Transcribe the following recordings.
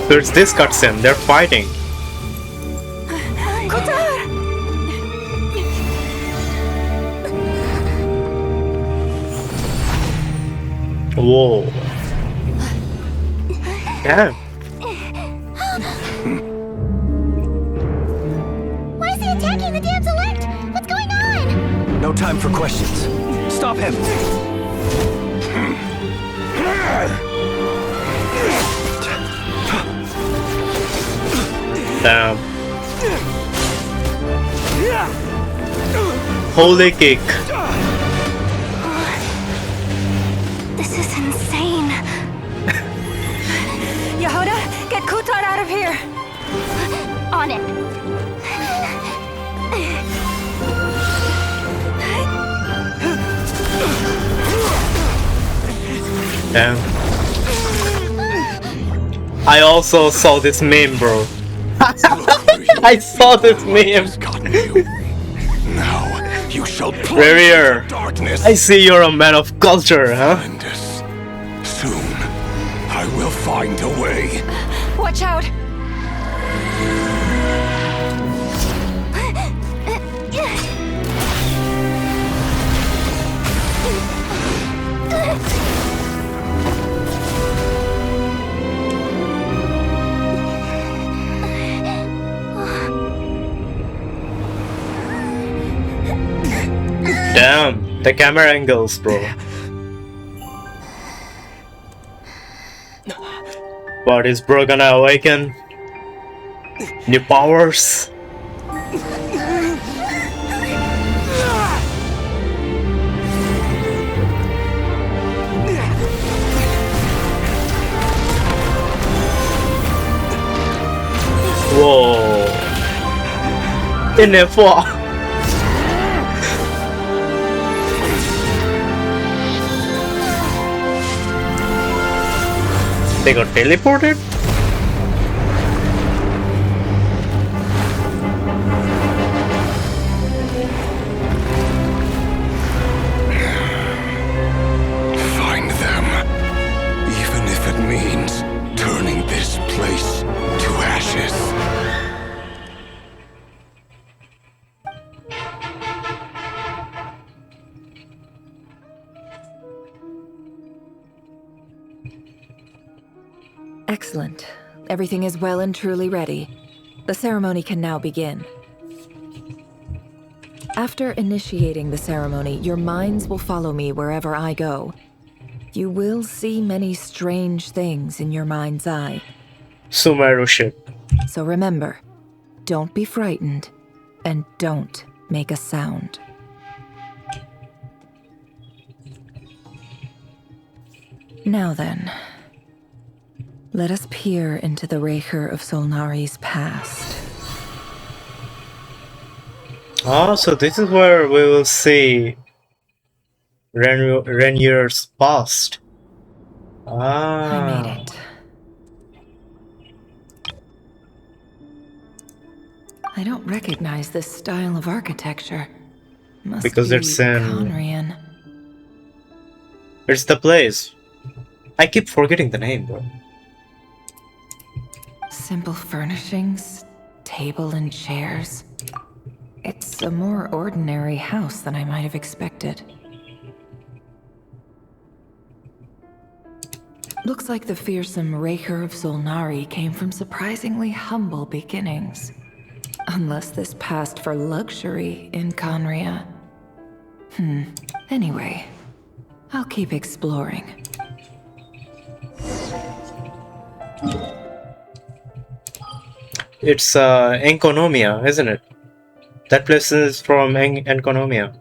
There's this cutscene. They're fighting. Whoa. Yeah. Why is he attacking the damsel elect? What's going on? No time for questions. Stop him! Damn. Holy cake. This is insane. Yehuda, get Kutar out of here! On it. Damn. I also saw this meme, bro. I saw this meme. Now you shall Rerir, darkness. I see you're a man of culture, huh? Soon, I will find a way. Watch out! Damn, the camera angles, bro. What, is bro gonna awaken? New powers? Whoa. In a fall. They got teleported? Find them. Even if it means turning this place to ashes. Excellent. Everything is well and truly ready. The ceremony can now begin. After initiating the ceremony, your minds will follow me wherever I go. You will see many strange things in your mind's eye. Sumeru ship. So remember, don't be frightened, and don't make a sound. Now then, let us peer into the Rerir of Solnari's past. Ah, so this is where we will see Rerir's past. Ah. I made it. I don't recognize this style of architecture. Must Because be it's in... Khaenri'ah. It's the place. I keep forgetting the name, bro. Simple furnishings, table and chairs. It's a more ordinary house than I might have expected. Looks like the fearsome Rerir of Solnari came from surprisingly humble beginnings. Unless this passed for luxury in Khaenri'ah. Anyway, I'll keep exploring. It's Enconomia, isn't it? That place is from Enconomia.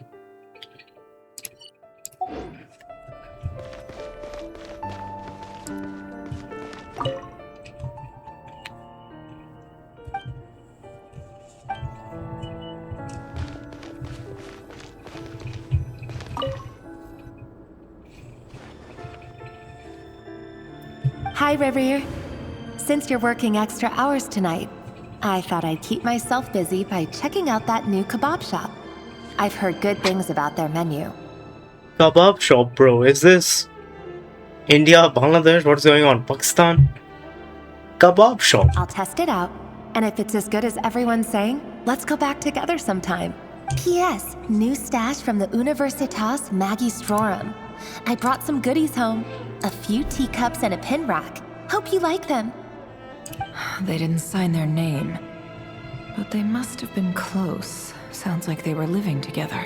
Hi, Rerir. Since you're working extra hours tonight, I thought I'd keep myself busy by checking out that new kebab shop. I've heard good things about their menu. Kebab shop, bro. Is this India, Bangladesh? What's going on? Pakistan? kebab shop. I'll test it out, and if it's as good as everyone's saying, let's go back together sometime. P.S. New stash from the Universitas Magistrorum. I brought some goodies home. A few teacups and a pin rack. Hope you like them. They didn't sign their name, but they must have been close. Sounds like they were living together.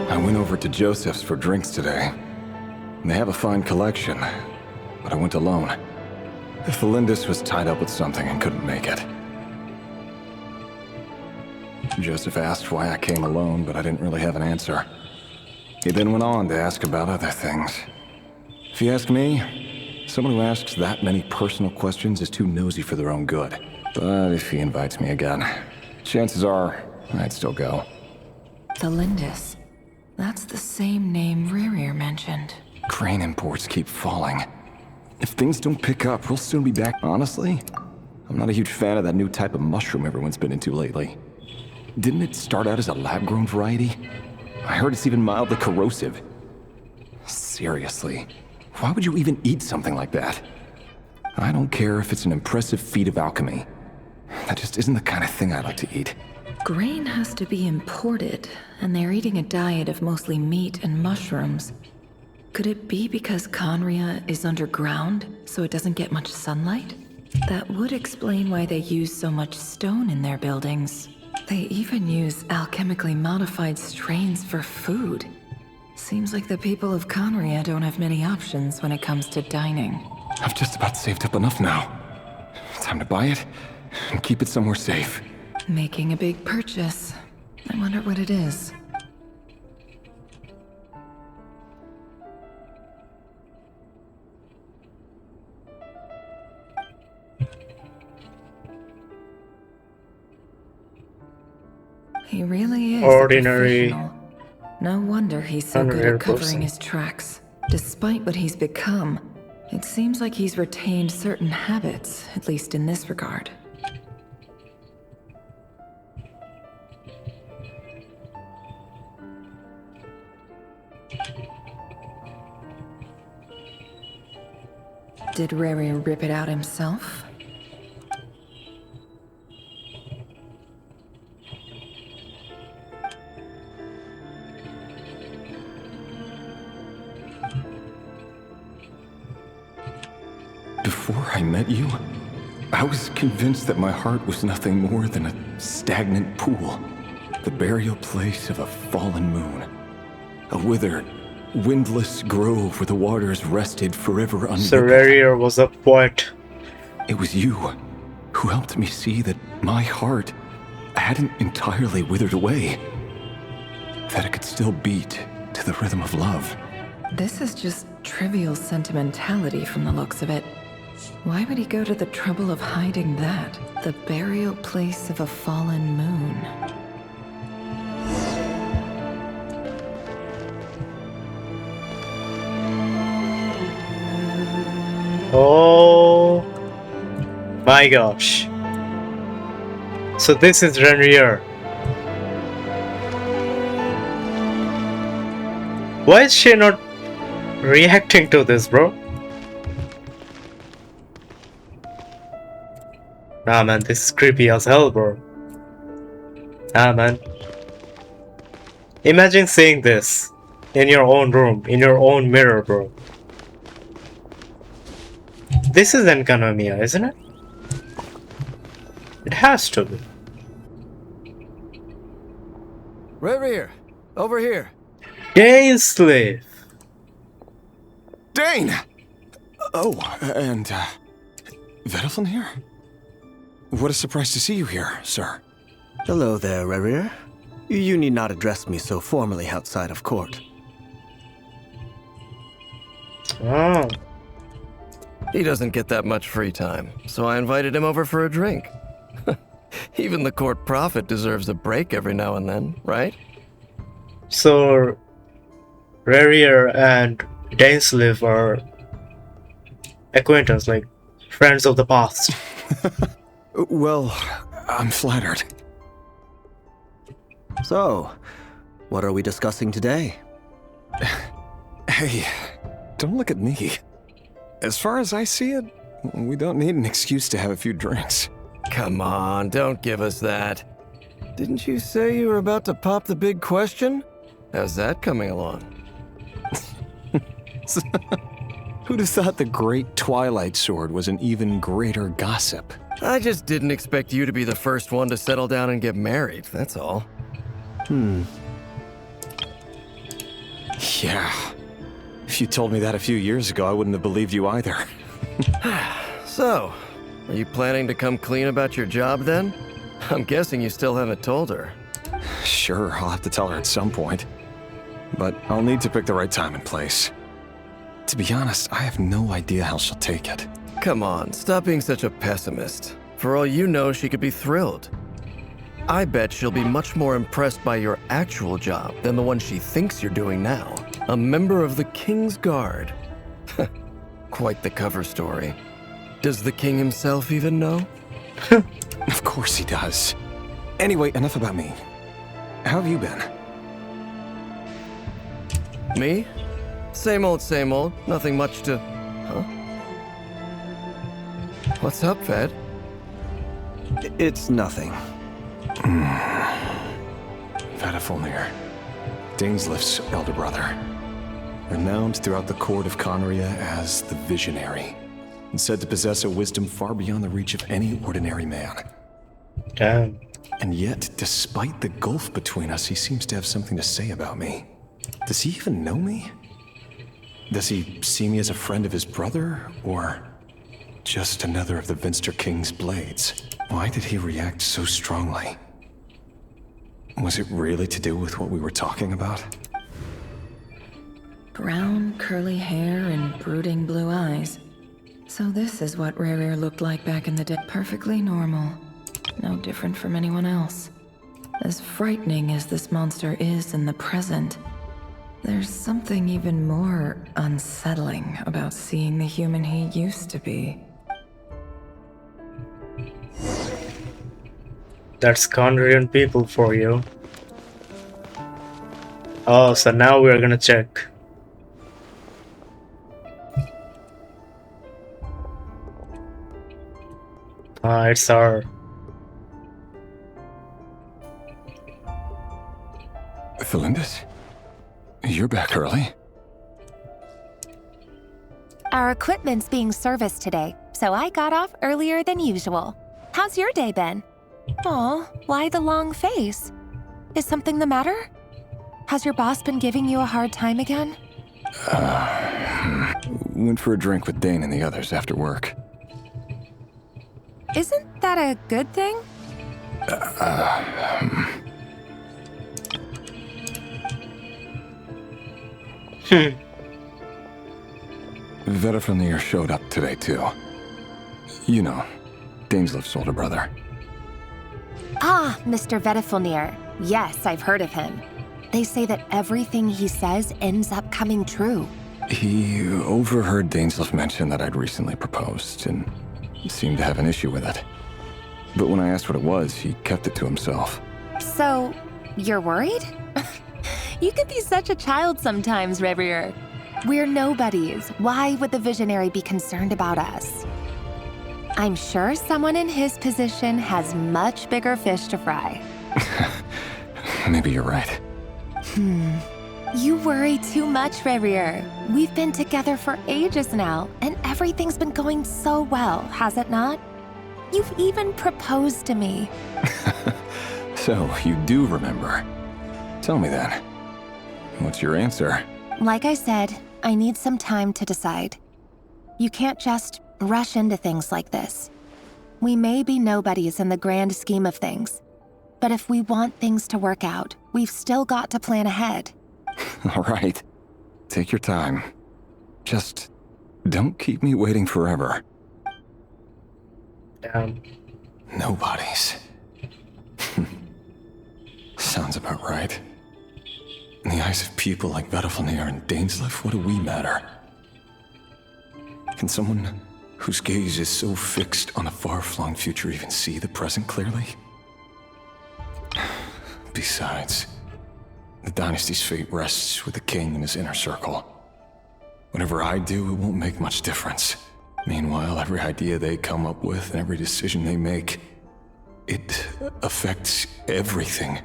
I went over to Joseph's for drinks today. They have a fine collection, but I went alone. Felindis was tied up with something and couldn't make it. Joseph asked why I came alone, but I didn't really have an answer. He then went on to ask about other things. If you ask me, someone who asks that many personal questions is too nosy for their own good. But if he invites me again, chances are I'd still go. Felindis. That's the same name Rerir mentioned. Crane imports keep falling. If things don't pick up, we'll soon be back. Honestly, I'm not a huge fan of that new type of mushroom everyone's been into lately. Didn't it start out as a lab-grown variety? I heard it's even mildly corrosive. Seriously, why would you even eat something like that? I don't care if it's an impressive feat of alchemy. That just isn't the kind of thing I like to eat. Grain has to be imported, and they're eating a diet of mostly meat and mushrooms. Could it be because Khaenri'ah is underground, so it doesn't get much sunlight? That would explain why they use so much stone in their buildings. They even use alchemically modified strains for food. Seems like the people of Khaenri'ah don't have many options when it comes to dining. I've just about saved up enough now. Time to buy it and keep it somewhere safe. Making a big purchase. I wonder what it is. He really is Ordinary. a professional. No wonder he's so good Unreal at covering person. his tracks. Despite what he's become, it seems like he's retained certain habits, at least in this regard. Did Rerir rip it out himself? Before I met you, I was convinced that my heart was nothing more than a stagnant pool. The burial place of a fallen moon. A withered, windless grove where the waters rested forever So unrippled. Rerir was a poet. It was you who helped me see that my heart hadn't entirely withered away. That it could still beat to the rhythm of love. This is just trivial sentimentality from the looks of it. Why would he go to the trouble of hiding that? The burial place of a fallen moon. Oh my gosh. So this is Rerir. Why is she not reacting to this, bro? Nah man, this is creepy as hell, bro. Nah man. Imagine seeing this in your own room, in your own mirror, bro. This is Enkanomiya, isn't it? It has to be. Rerir, over here. Day slave. Dane! Oh, and, Vedaflin here? What a surprise to see you here, sir. Hello there, Rerir. You need not address me so formally outside of court. Oh. He doesn't get that much free time, so I invited him over for a drink. Even the court prophet deserves a break every now and then, right? So Rerir and Dainsleif are acquaintance, like friends of the past. Well, I'm flattered. So, what are we discussing today? Hey, don't look at me. As far as I see it, we don't need an excuse to have a few drinks. Come on, don't give us that. Didn't you say you were about to pop the big question? How's that coming along? Who'd have thought the great Twilight Sword was an even greater gossip? I just didn't expect you to be the first one to settle down and get married, that's all. Yeah. If you told me that a few years ago, I wouldn't have believed you either. So, are you planning to come clean about your job then? I'm guessing you still haven't told her. Sure, I'll have to tell her at some point. But I'll need to pick the right time and place. To be honest, I have no idea how she'll take it. Come on, stop being such a pessimist. For all you know, she could be thrilled. I bet she'll be much more impressed by your actual job than the one she thinks you're doing now. A member of the King's Guard. Quite the cover story. Does the king himself even know? Of course he does. Anyway, enough about me. How have you been? Me? Same old, same old. Nothing much to... Huh? What's up, Ved? It's nothing. Vedifulnir, Dainsleif's elder brother. Renowned throughout the court of Khaenri'ah as the Visionary, and said to possess a wisdom far beyond the reach of any ordinary man. Damn. And yet, despite the gulf between us, he seems to have something to say about me. Does he even know me? Does he see me as a friend of his brother, or just another of the Vinster King's blades? Why did he react so strongly? Was it really to do with what we were talking about? Brown, curly hair and brooding blue eyes. So this is what Rerir looked like back in the day. Perfectly normal. No different from anyone else. As frightening as this monster is in the present, there's something even more unsettling about seeing the human he used to be. That's Khaenri'ah people for you. Oh, so now we're gonna check. It's our... Felindis? You're back early? Our equipment's being serviced today, so I got off earlier than usual. How's your day been? Aw, why the long face? Is something the matter? Has your boss been giving you a hard time again? Went for a drink with Dane and the others after work. Isn't that a good thing? Vedifulnir showed up today, too. You know, Dainsleif's older brother. Ah, Mr. Vedifulnir. Yes, I've heard of him. They say that everything he says ends up coming true. He overheard Dainsleif mention that I'd recently proposed, and seemed to have an issue with it. But when I asked what it was, he kept it to himself. So, you're worried? You can be such a child sometimes, Rerir. We're nobodies. Why would the Visionary be concerned about us? I'm sure someone in his position has much bigger fish to fry. Maybe you're right. You worry too much, Rerir. We've been together for ages now, and everything's been going so well, has it not? You've even proposed to me. So, you do remember. Tell me then. What's your answer? Like I said, I need some time to decide. You can't just rush into things like this. We may be nobodies in the grand scheme of things, but if we want things to work out, we've still got to plan ahead. All right. Take your time. Just don't keep me waiting forever. Damn. Nobodies. Sounds about right. In the eyes of people like Vedifulnir and Dainsleif, what do we matter? Can someone whose gaze is so fixed on a far-flung future even see the present clearly? Besides, the dynasty's fate rests with the king and his inner circle. Whatever I do, it won't make much difference. Meanwhile, every idea they come up with and every decision they make, it affects everything.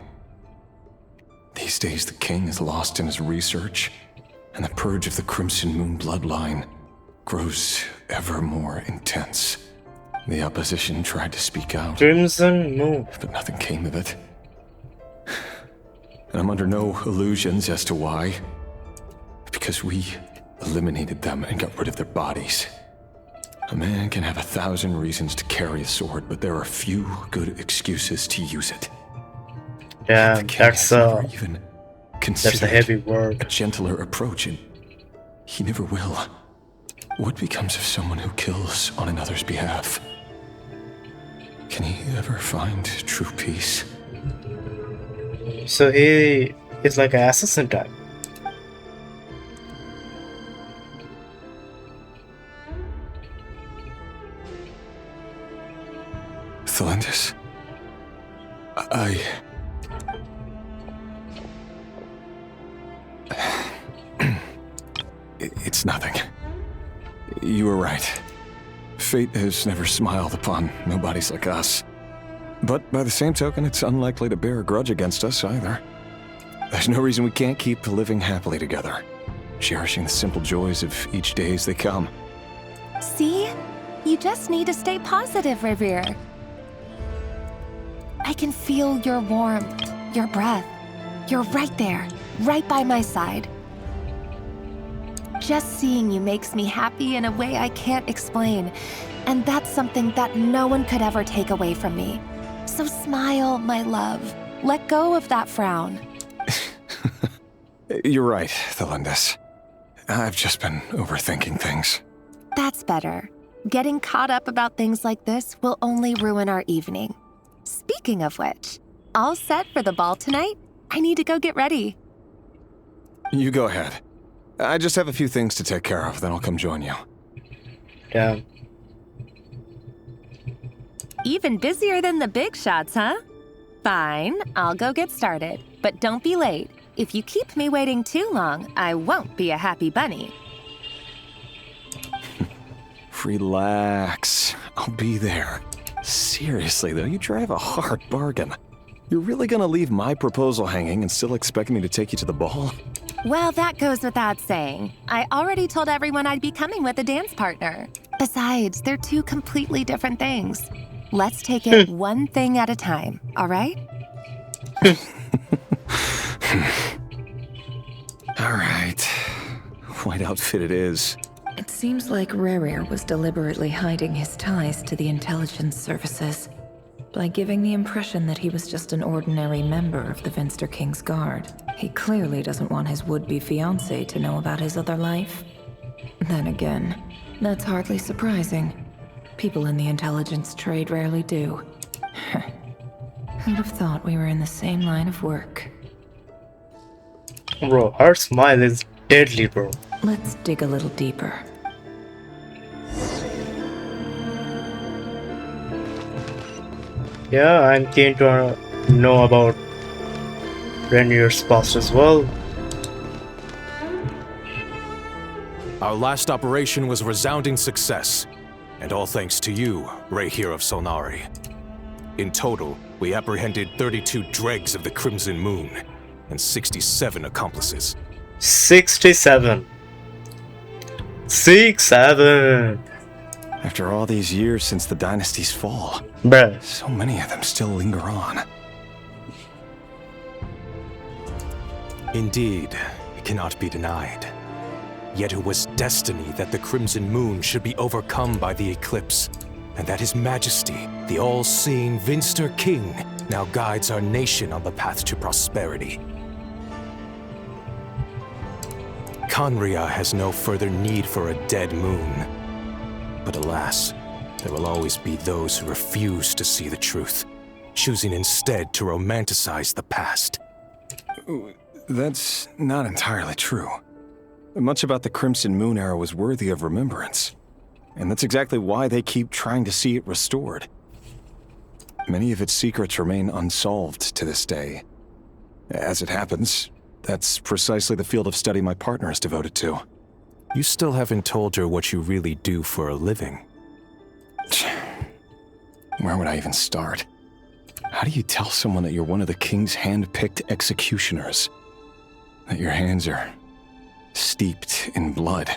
These days, the king is lost in his research, and the purge of the Crimson Moon bloodline grows ever more intense. The opposition tried to speak out, Crimson Moon. but nothing came of it. And I'm under no illusions as to why. Because we eliminated them and got rid of their bodies. A man can have 1,000 reasons to carry a sword, but there are few good excuses to use it. Yeah, The king has never even that's a considered heavy a word. gentler approach, and he never will. What becomes of someone who kills on another's behalf? Can he ever find true peace? So he is like an assassin type. Thelendis, It's nothing. You were right. Fate has never smiled upon nobodies like us. But by the same token, it's unlikely to bear a grudge against us either. There's no reason we can't keep living happily together, cherishing the simple joys of each day as they come. See? You just need to stay positive, Rerir. I can feel your warmth, your breath. You're right there, right by my side. Just seeing you makes me happy in a way I can't explain, and that's something that no one could ever take away from me. So smile, my love. Let go of that frown. You're right, Thelendis. I've just been overthinking things. That's better. Getting caught up about things like this will only ruin our evening. Speaking of which, all set for the ball tonight? I need to go get ready. You go ahead. I just have a few things to take care of, then I'll come join you. Yeah. Even busier than the big shots, huh? Fine, I'll go get started. But don't be late. If you keep me waiting too long, I won't be a happy bunny. Relax. I'll be there. Seriously, though, you drive a hard bargain. You're really gonna leave my proposal hanging and still expect me to take you to the ball? Well, that goes without saying. I already told everyone I'd be coming with a dance partner. Besides, they're two completely different things. Let's take it one thing at a time, all right? All right. White outfit it is. It seems like Rerir was deliberately hiding his ties to the intelligence services by giving the impression that he was just an ordinary member of the Venster King's Guard. He clearly doesn't want his would-be fiancée to know about his other life. Then again, that's hardly surprising. People in the intelligence trade rarely do. Who'd have thought we were in the same line of work? Bro, her smile is deadly, bro. Let's dig a little deeper. Yeah, I'm keen to know about Rerir's past as well. Our last operation was a resounding success, and all thanks to you, Rerir of Solnari. In total, we apprehended 32 dregs of the Crimson Moon, and 67 accomplices. 67. 67. After all these years since the dynasty's fall, Bruh. so many of them still linger on. Indeed, it cannot be denied. Yet it was destiny that the Crimson Moon should be overcome by the eclipse, and that His Majesty, the all-seeing Venster King, now guides our nation on the path to prosperity. Khaenri'ah has no further need for a dead moon. But alas, there will always be those who refuse to see the truth, choosing instead to romanticize the past. That's not entirely true. Much about the Crimson Moon era was worthy of remembrance, and that's exactly why they keep trying to see it restored. Many of its secrets remain unsolved to this day, As it happens, that's precisely the field of study my partner is devoted to. You still haven't told her what you really do for a living. Where would I even start? How do you tell someone that you're one of the king's hand-picked executioners? That your hands are steeped in blood?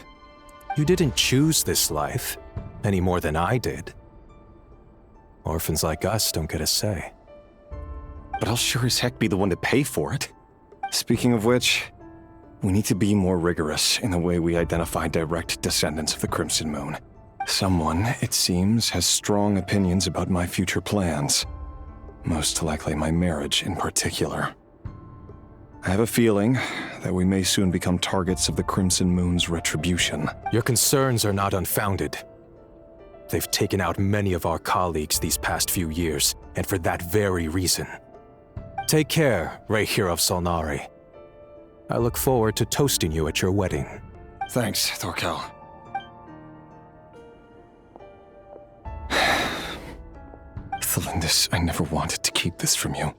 You didn't choose this life, any more than I did. Orphans like us don't get a say. But I'll sure as heck be the one to pay for it. Speaking of which, we need to be more rigorous in the way we identify direct descendants of the Crimson Moon. Someone, it seems, has strong opinions about my future plans. Most likely my marriage in particular. I have a feeling that we may soon become targets of the Crimson Moon's retribution. Your concerns are not unfounded. They've taken out many of our colleagues these past few years, and for that very reason. Take care, Rerir of Solnari. I look forward to toasting you at your wedding. Thanks, Thorkel. Thelindis, I never wanted to keep this from you.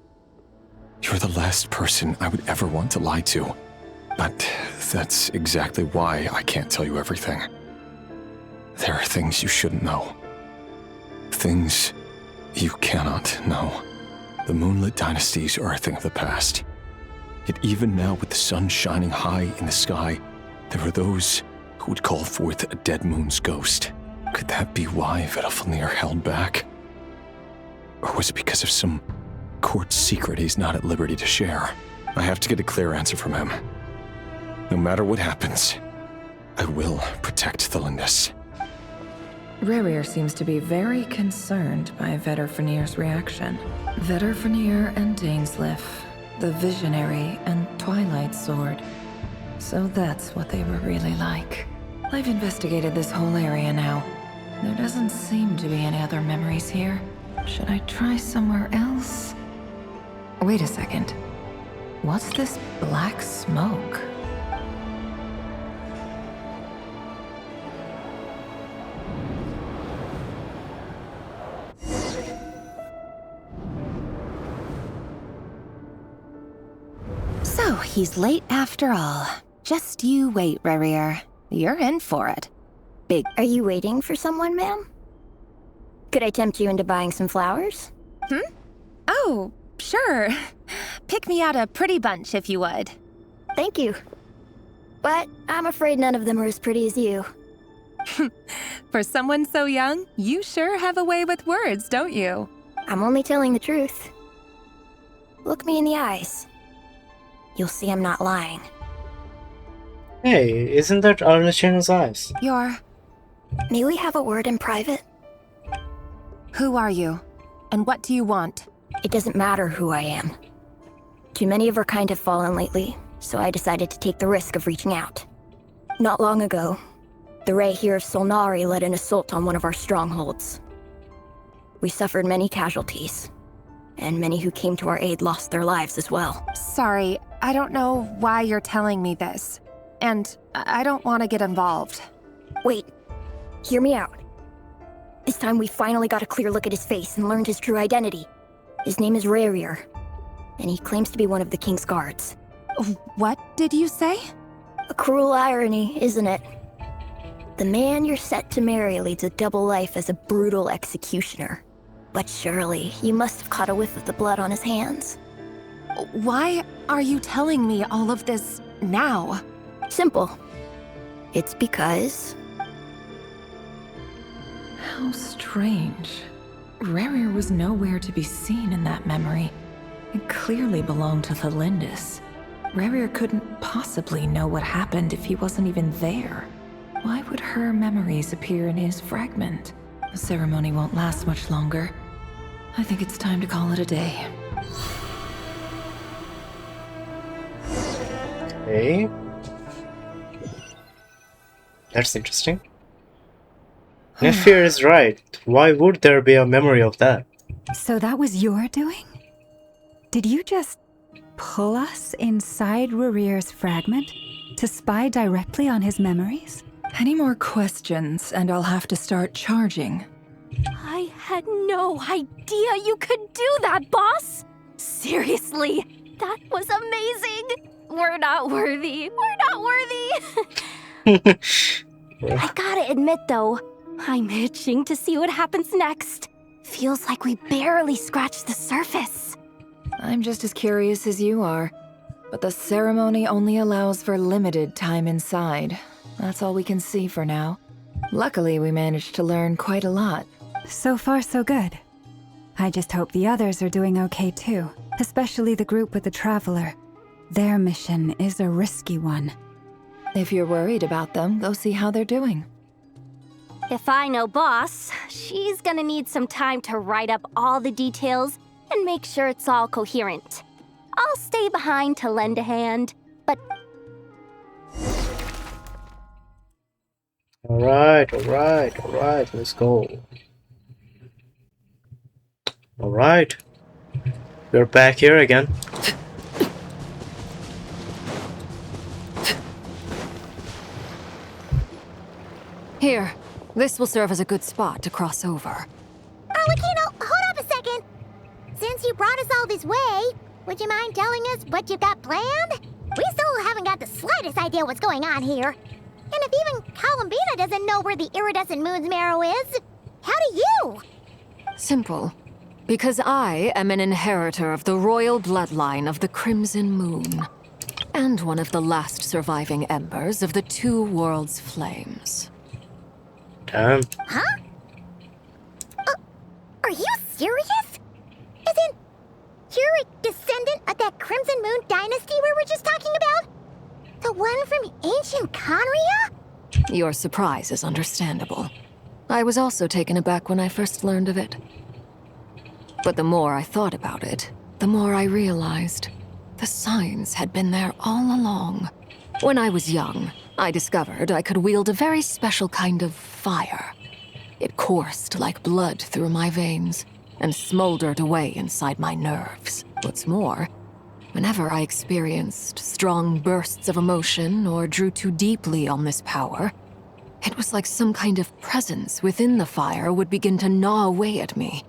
You're the last person I would ever want to lie to. But that's exactly why I can't tell you everything. There are things you shouldn't know. Things you cannot know. The moonlit dynasties are a thing of the past. Yet even now, with the sun shining high in the sky, there are those who would call forth a dead moon's ghost. Could that be why Vedalfnir held back? Or was it because of some court secret he's not at liberty to share? I have to get a clear answer from him. No matter what happens, I will protect Thelindis. Rerir seems to be very concerned by Vedalfnir's reaction. Vedalfnir and Dainsleif, the Visionary and Twilight Sword. So that's what they were really like. I've investigated this whole area now. There doesn't seem to be any other memories here. Should I try somewhere else? Wait a second. What's this black smoke? So, he's late after all. Just you wait, Rerir. You're in for it. Big. Are you waiting for someone, ma'am? Could I tempt you into buying some flowers? Oh, sure. Pick me out a pretty bunch if you would. Thank you. But I'm afraid none of them are as pretty as you. For someone so young, you sure have a way with words, don't you? I'm only telling the truth. Look me in the eyes. You'll see I'm not lying. Hey, isn't that Archon's eyes? May we have a word in private? Who are you? And what do you want? It doesn't matter who I am. Too many of our kind have fallen lately, so I decided to take the risk of reaching out. Not long ago, the Rerir of Solnari led an assault on one of our strongholds. We suffered many casualties, and many who came to our aid lost their lives as well. Sorry, I don't know why you're telling me this. And I don't want to get involved. Wait, hear me out. This time we finally got a clear look at his face and learned his true identity. His name is Rerir, and he claims to be one of the king's guards. What did you say? A cruel irony, isn't it? The man you're set to marry leads a double life as a brutal executioner. But surely, you must have caught a whiff of the blood on his hands. Why are you telling me all of this now? Simple. It's because... How strange. Rerir was nowhere to be seen in that memory. It clearly belonged to Thelindis. Rerir couldn't possibly know what happened if he wasn't even there. Why would her memories appear in his fragment? The ceremony won't last much longer. I think it's time to call it a day. Okay. That's interesting. Nefir is right. Why would there be a memory of that? So that was your doing? Did you just pull us inside Rerir's fragment to spy directly on his memories? Any more questions, and I'll have to start charging. I had no idea you could do that, boss! Seriously, That was amazing! We're not worthy. We're not worthy! I gotta admit though, I'm itching to see what happens next. Feels like we barely scratched the surface. I'm just as curious as you are. But the ceremony only allows for limited time inside. That's all we can see for now. Luckily, we managed to learn quite a lot. So far, so good. I just hope the others are doing okay too, especially the group with the Traveler. Their mission is a risky one. If you're worried about them, go see how they're doing. If I know Boss, she's gonna need some time to write up all the details and make sure it's all coherent. I'll stay behind to lend a hand, but... Alright, let's go. Alright. We're back here again. Here, this will serve as a good spot to cross over. Arlecchino, hold up a second. Since you brought us all this way, would you mind telling us what you got planned? We still haven't got the slightest idea what's going on here. And if even Columbina doesn't know where the iridescent moon's marrow is, how do you? Simple. Because I am an inheritor of the royal bloodline of the Crimson Moon. And one of the last surviving embers of the Two Worlds' flames. Damn. Huh? Are you serious? Isn't you're a descendant of that Crimson Moon dynasty we were just talking about? The one from ancient Khaenri'ah? Your surprise is understandable. I was also taken aback when I first learned of it. But the more I thought about it, the more I realized the signs had been there all along. When I was young, I discovered I could wield a very special kind of fire. It coursed like blood through my veins and smoldered away inside my nerves. What's more, whenever I experienced strong bursts of emotion or drew too deeply on this power, it was like some kind of presence within the fire would begin to gnaw away at me,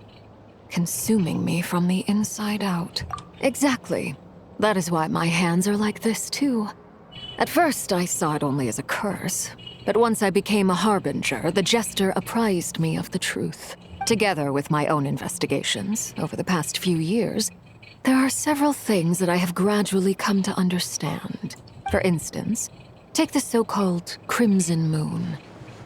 consuming me from the inside out. Exactly. That is why my hands are like this too. At first, I saw it only as a curse, but once I became a harbinger, the jester apprised me of the truth. Together with my own investigations over the past few years, there are several things that I have gradually come to understand. For instance, take the so-called Crimson Moon.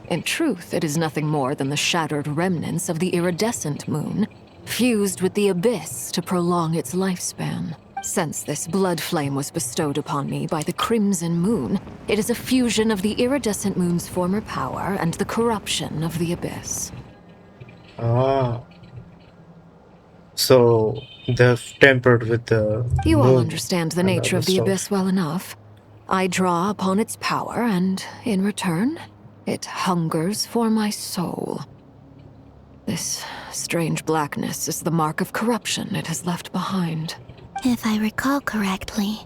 In truth, it is nothing more than the shattered remnants of the iridescent moon, fused with the abyss to prolong its lifespan. Since this blood flame was bestowed upon me by the Crimson Moon, it is a fusion of the iridescent moon's former power and the corruption of the abyss. Ah. So they've tempered with the You all moon understand the and nature other of the stuff. abyss well enough. I draw upon its power, and in return, it hungers for my soul. This strange blackness is the mark of corruption it has left behind. If I recall correctly,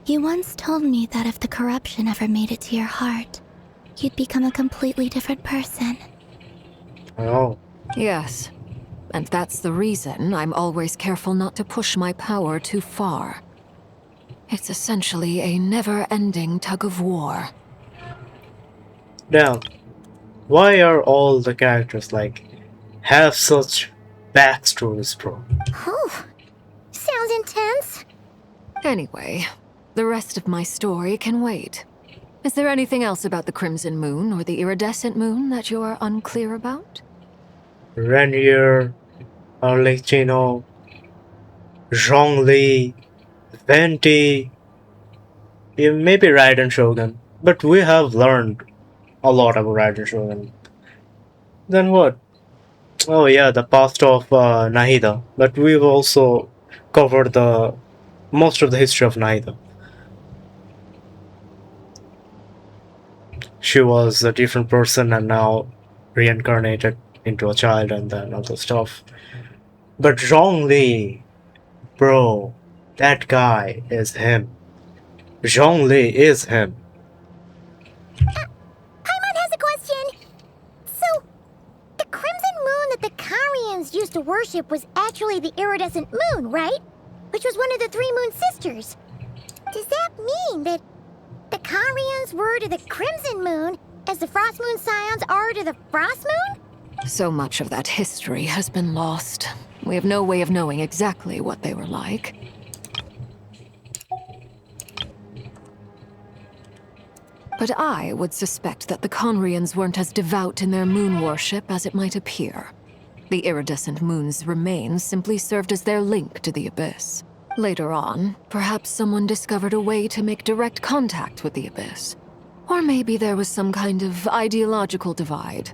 you once told me that if the corruption ever made it to your heart, you'd become a completely different person. Oh. Yes, and that's the reason I'm always careful not to push my power too far. It's essentially a never-ending tug of war. Now, why are all the characters have such backstories, bro? Oh, sounds intense. Anyway, the rest of my story can wait. Is there anything else about the Crimson Moon or the Iridescent Moon that you're unclear about? Rerir, Arlecchino, Zhongli, Venti, maybe Raiden Shogun. But we have learned a lot about Raiden Shogun. Then what? Oh yeah, the past of Nahida. But we've also covered the most of the history of Nahida. She was a different person and now reincarnated into a child and then other stuff. But Zhongli, bro, that guy is him. Zhongli is him. Paimon has a question. So, the crimson moon that the Karians used to worship was actually the iridescent moon, right? which was one of the Three Moon Sisters. Does that mean that the Khaenri'ahs were to the Crimson Moon as the Frost Moon Scions are to the Frost Moon? So much of that history has been lost. We have no way of knowing exactly what they were like. But I would suspect that the Khaenri'ahs weren't as devout in their moon worship as it might appear. The iridescent moon's remains simply served as their link to the Abyss. Later on, perhaps someone discovered a way to make direct contact with the Abyss. Or maybe there was some kind of ideological divide.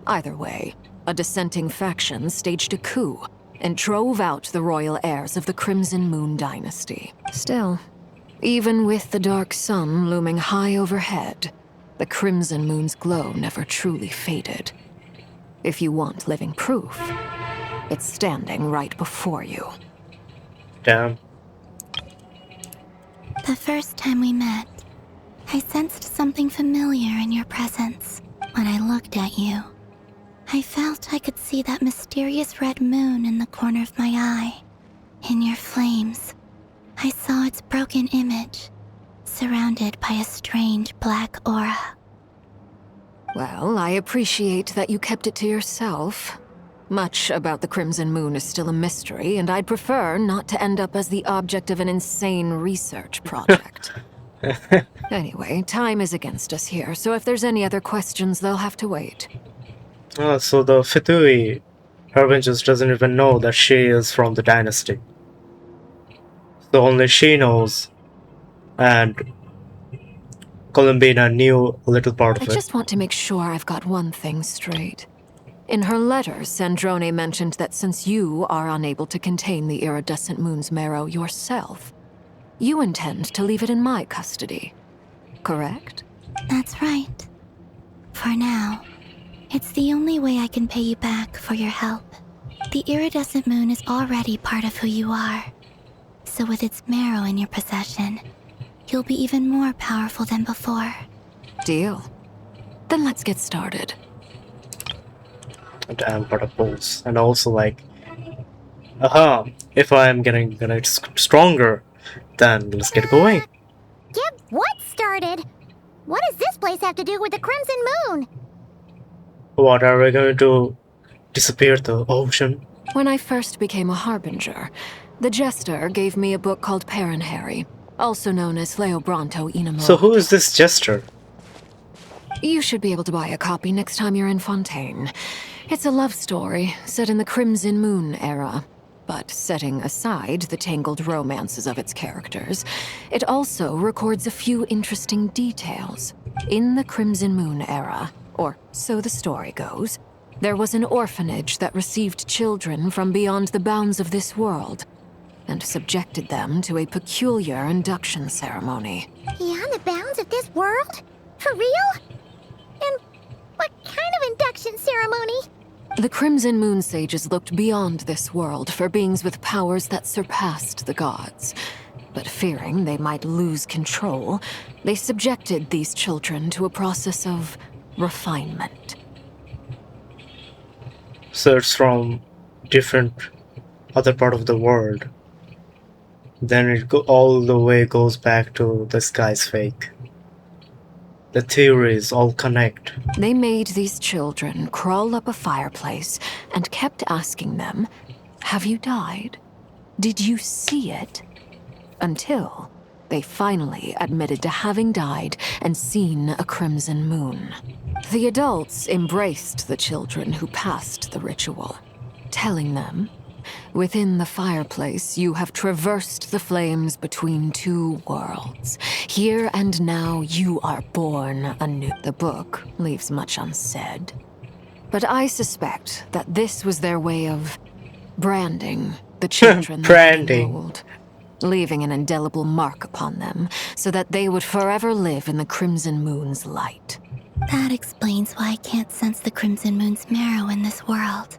Either way, a dissenting faction staged a coup and drove out the royal heirs of the Crimson Moon dynasty. Still, even with the dark sun looming high overhead, the Crimson Moon's glow never truly faded. If you want living proof, it's standing right before you. Damn. The first time we met, I sensed something familiar in your presence. When I looked at you, I felt I could see that mysterious red moon in the corner of my eye. In your flames, I saw its broken image, surrounded by a strange black aura. Well, I appreciate that you kept it to yourself. Much about the Crimson Moon is still a mystery, and I'd prefer not to end up as the object of an insane research project. Anyway, time is against us here, so if there's any other questions, they'll have to wait. So the Fitui, her Vengeance doesn't even know that she is from the dynasty. So only she knows, and Columbina knew a little part of it. I just want to make sure I've got one thing straight. In her letter, Sandrone mentioned that since you are unable to contain the iridescent moon's marrow yourself, you intend to leave it in my custody, correct? That's right. For now, it's the only way I can pay you back for your help. The iridescent moon is already part of who you are. So with its marrow in your possession, you'll be even more powerful than before. Deal. Then let's get started. Damn, what a pulse. And also like, if I'm getting stronger, then let's get going. Get what started? What does this place have to do with the Crimson Moon? What, are we going to disappear the ocean? When I first became a Harbinger, the Jester gave me a book called Khaenri'ah, also known as Leobranto Inamor. So who is this Jester? You should be able to buy a copy next time you're in Fontaine. It's a love story set in the Crimson Moon era. But setting aside the tangled romances of its characters, it also records a few interesting details. In the Crimson Moon era, or so the story goes, there was an orphanage that received children from beyond the bounds of this world, and subjected them to a peculiar induction ceremony. Beyond the bounds of this world? For real? And what kind of induction ceremony? The Crimson Moon sages looked beyond this world for beings with powers that surpassed the gods. But fearing they might lose control, they subjected these children to a process of refinement. So it's from different other part of the world. Then it all the way goes back to the sky's fake. The theories all connect. They made these children crawl up a fireplace and kept asking them, "Have you died? Did you see it?" Until they finally admitted to having died and seen a crimson moon. The adults embraced the children who passed the ritual, telling them, "Within the fireplace, you have traversed the flames between two worlds. Here and now, you are born anew." The book leaves much unsaid. But I suspect that this was their way of branding the children Branding. they mold, leaving an indelible mark upon them so that they would forever live in the Crimson Moon's light. That explains why I can't sense the Crimson Moon's marrow in this world.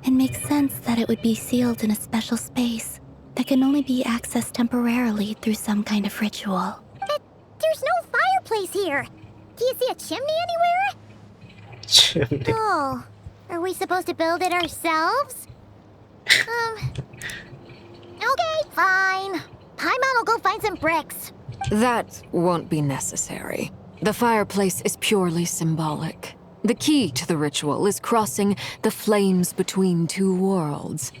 It makes sense that it would be sealed in a special space that can only be accessed temporarily through some kind of ritual. But there's no fireplace here. Do you see a chimney anywhere? Chimney. Oh, are we supposed to build it ourselves? Okay, fine. Paimon will go find some bricks. That won't be necessary. The fireplace is purely symbolic. The key to the ritual is crossing the flames between two worlds.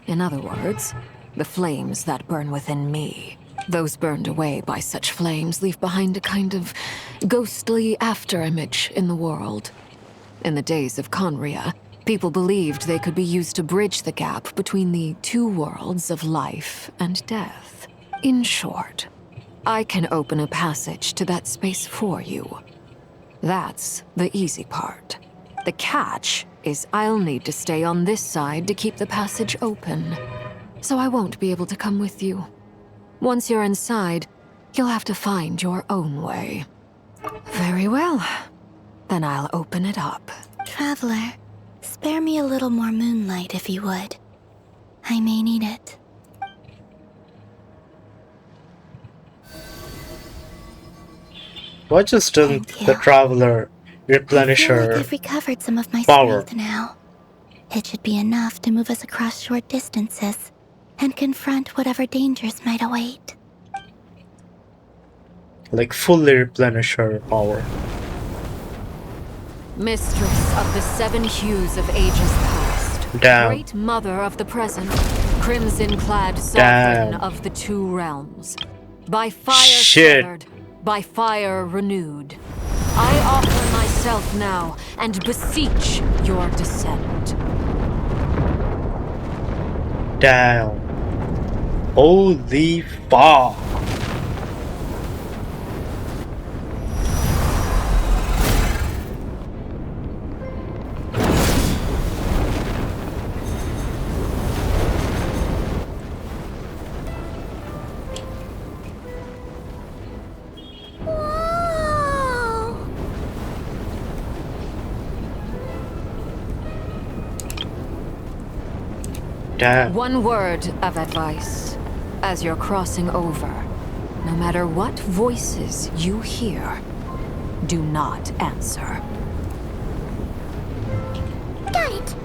In other words, the flames that burn within me. Those burned away by such flames leave behind a kind of ghostly afterimage in the world. In the days of Khaenri'ah, people believed they could be used to bridge the gap between the two worlds of life and death. In short, I can open a passage to that space for you. That's the easy part. The catch is I'll need to stay on this side to keep the passage open. So I won't be able to come with you. Once you're inside, you'll have to find your own way. Very well. Then I'll open it up. Traveler, spare me a little more moonlight if you would. I may need it. Why just doesn't the traveler replenish I feel like her I've recovered some of my power? strength now. It should be enough to move us across short distances and confront whatever dangers might await. Like fully replenish her power. Mistress of the seven hues of ages past. Damn. Great mother of the present. Crimson-clad sovereign of the two realms. By fire severed, by fire renewed. I offer myself now and beseech your descent. Damn. Holy fuck. Damn. One word of advice. As you're crossing over, no matter what voices you hear, do not answer. Got it!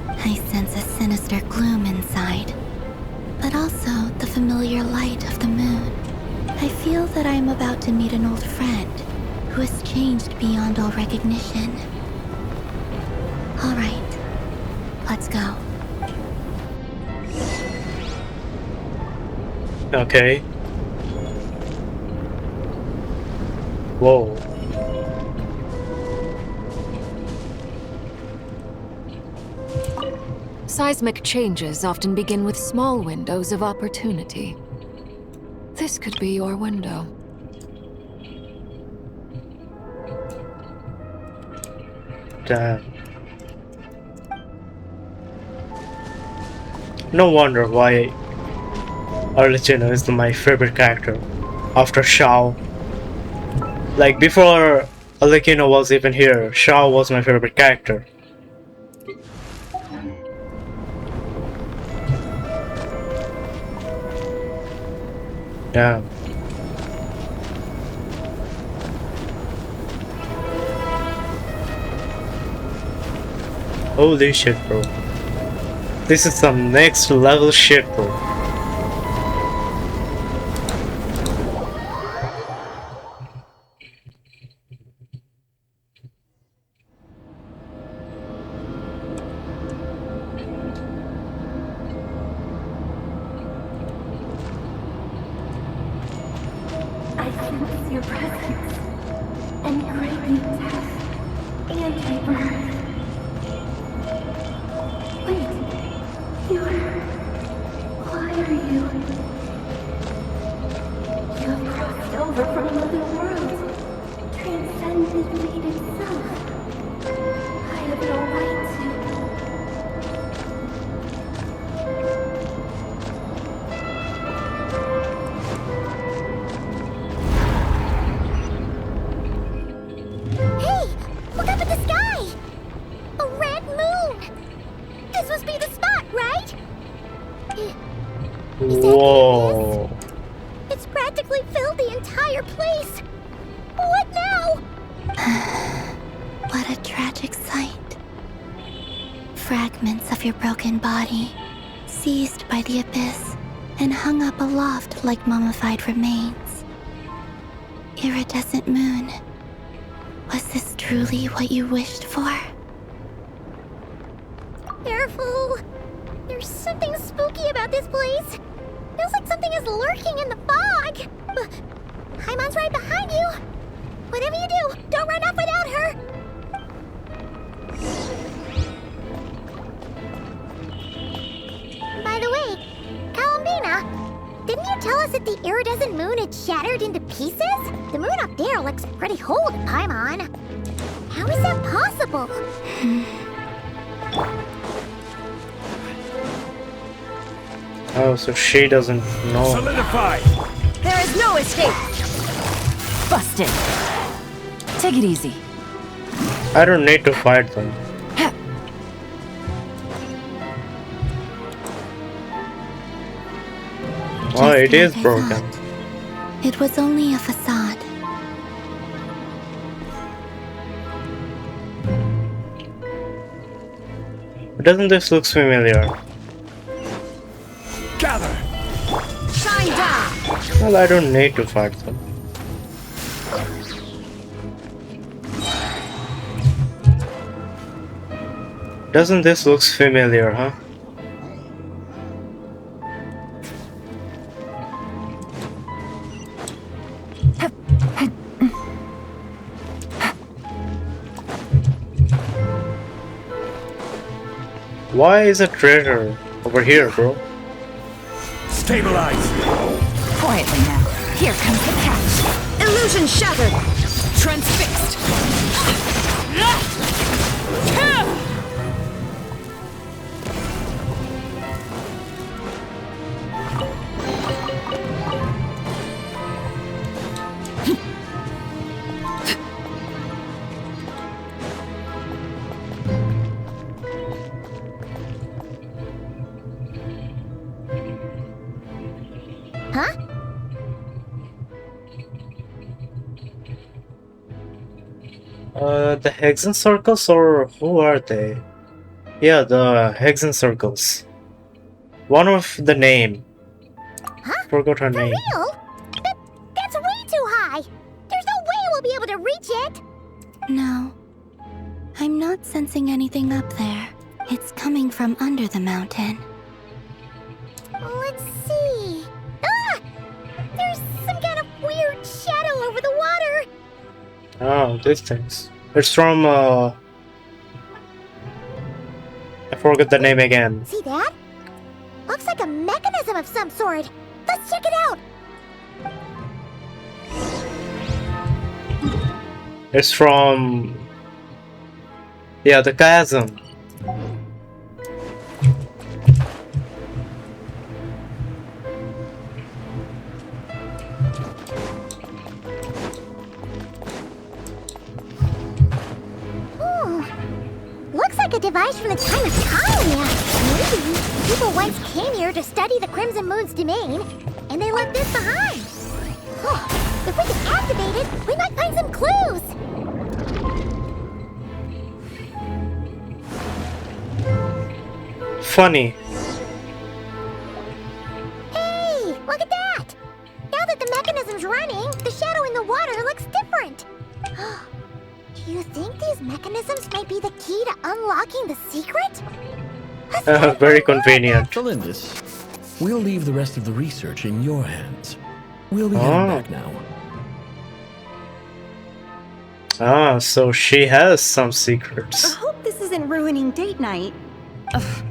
I sense a sinister gloom inside, but also the familiar light of the moon. I feel that I am about to meet an old friend who has changed beyond all recognition. All right, let's go. Okay. Whoa. Seismic changes often begin with small windows of opportunity. This could be your window. Damn. No wonder why Archon is my favorite character after Shao. Like before Arlecchino was even here, Shao was my favorite character. Damn. Holy shit, bro. This is some next level shit, bro. I sense your presence and greatly death and rebirth. Wait, why are you? You have crossed over from another world, transcended fate itself. I have no right to. Look up at the sky! A red moon! This must be the spot, right? Is that Whoa. It's practically filled the entire place! What now? What a tragic sight. Fragments of your broken body, seized by the abyss, and hung up aloft like mummified remains. Iridescent moon. Was this truly what you wished for? Careful! There's something spooky about this place. Feels like something is lurking in the fog. Haimon's right behind you. Whatever you do, don't run off without her. By the way, Kalambina, didn't you tell us that the iridescent moon had shattered into pieces? The moon up there looks pretty whole to Paimon. How is that possible? Oh, so she doesn't know. Solidify! There is no escape! Busted. Take it easy. I don't need to fight them. Oh, it is broken. It was only a facade. Doesn't this look familiar? Gather! Shine down! Well, I don't need to fight them. Doesn't this look familiar, huh? Why is a treasure over here, bro? Stabilize! Quietly now. Here comes the catch. Illusion shattered! Transfixed! The Hexen Circles, or who are they? Yeah, the Hexen Circles. One of the name. Huh? Forgot her name. Real? That's way too high! There's no way we'll be able to reach it! No. I'm not sensing anything up there. It's coming from under the mountain. Let's see... Ah! There's some kind of weird shadow over the water! Oh, these things. It's from, I forgot the name again. See that? Looks like a mechanism of some sort. Let's check it out! It's from... yeah, the chasm. Looks like a device from the time of Khaenri'ah. Maybe people once came here to study the Crimson Moon's domain, and they left this behind. Oh, if we can activate it, we might find some clues. Funny. Hey, look at that! Now that the mechanism's running, the shadow in the water looks different. Do you think these mechanisms might be the key to unlocking the secret? Very convenient. Felindis, we'll leave the rest of the research in your hands. We'll be heading back now. Ah, so she has some secrets. I hope this isn't ruining date night. Ugh.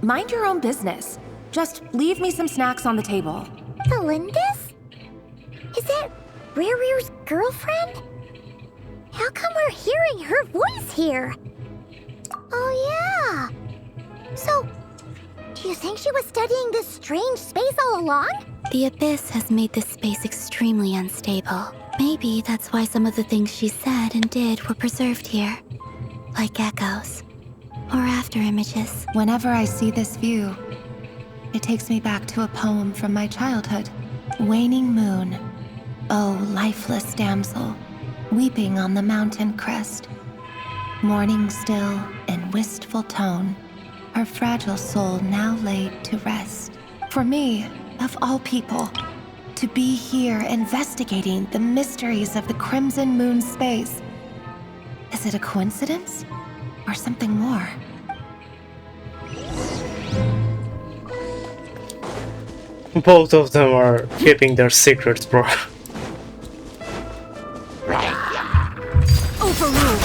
Mind your own business. Just leave me some snacks on the table. Felindis? Is that Rerir's girlfriend? How come we're hearing her voice here? Oh yeah. So, do you think she was studying this strange space all along? The Abyss has made this space extremely unstable. Maybe that's why some of the things she said and did were preserved here. Like echoes. Or after images. Whenever I see this view, it takes me back to a poem from my childhood. Waning moon, oh lifeless damsel, weeping on the mountain crest. Mourning still in wistful tone, her fragile soul now laid to rest. For me, of all people, to be here investigating the mysteries of the Crimson Moon space. Is it a coincidence? Or something more? Both of them are keeping their secrets, bro. Overruled.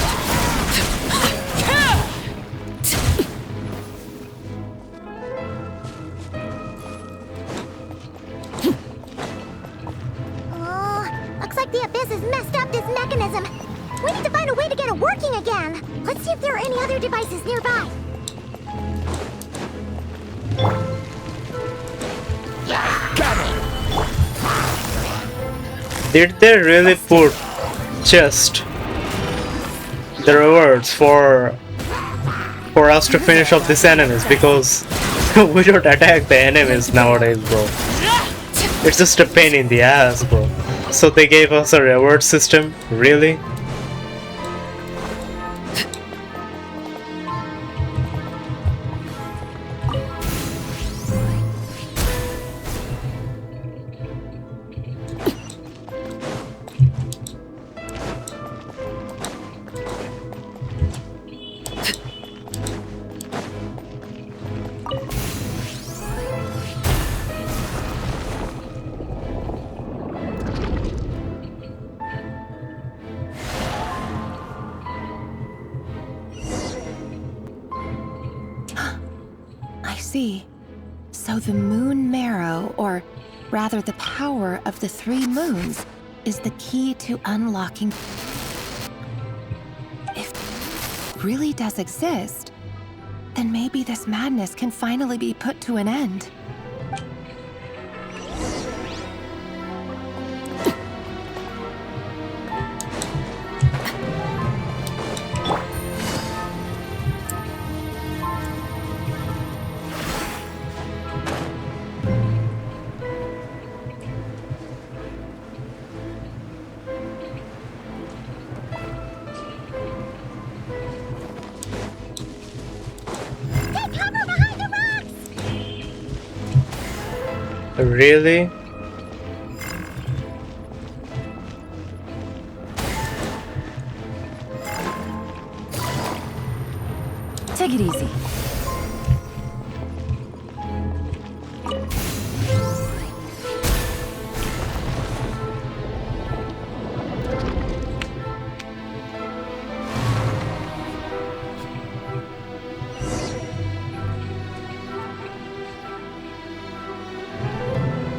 Looks like the Abyss has messed up this mechanism. We need to find a way to get it working again. Let's see if there are any other devices nearby. Did they really put just the rewards for us to finish off these enemies? Because we don't attack the enemies nowadays, bro. It's just a pain in the ass, bro. So they gave us a reward system? Really? So the moon marrow, or rather the power of the 3 moons, is the key to unlocking. If it really does exist, then maybe this madness can finally be put to an end. Really? Take it easy.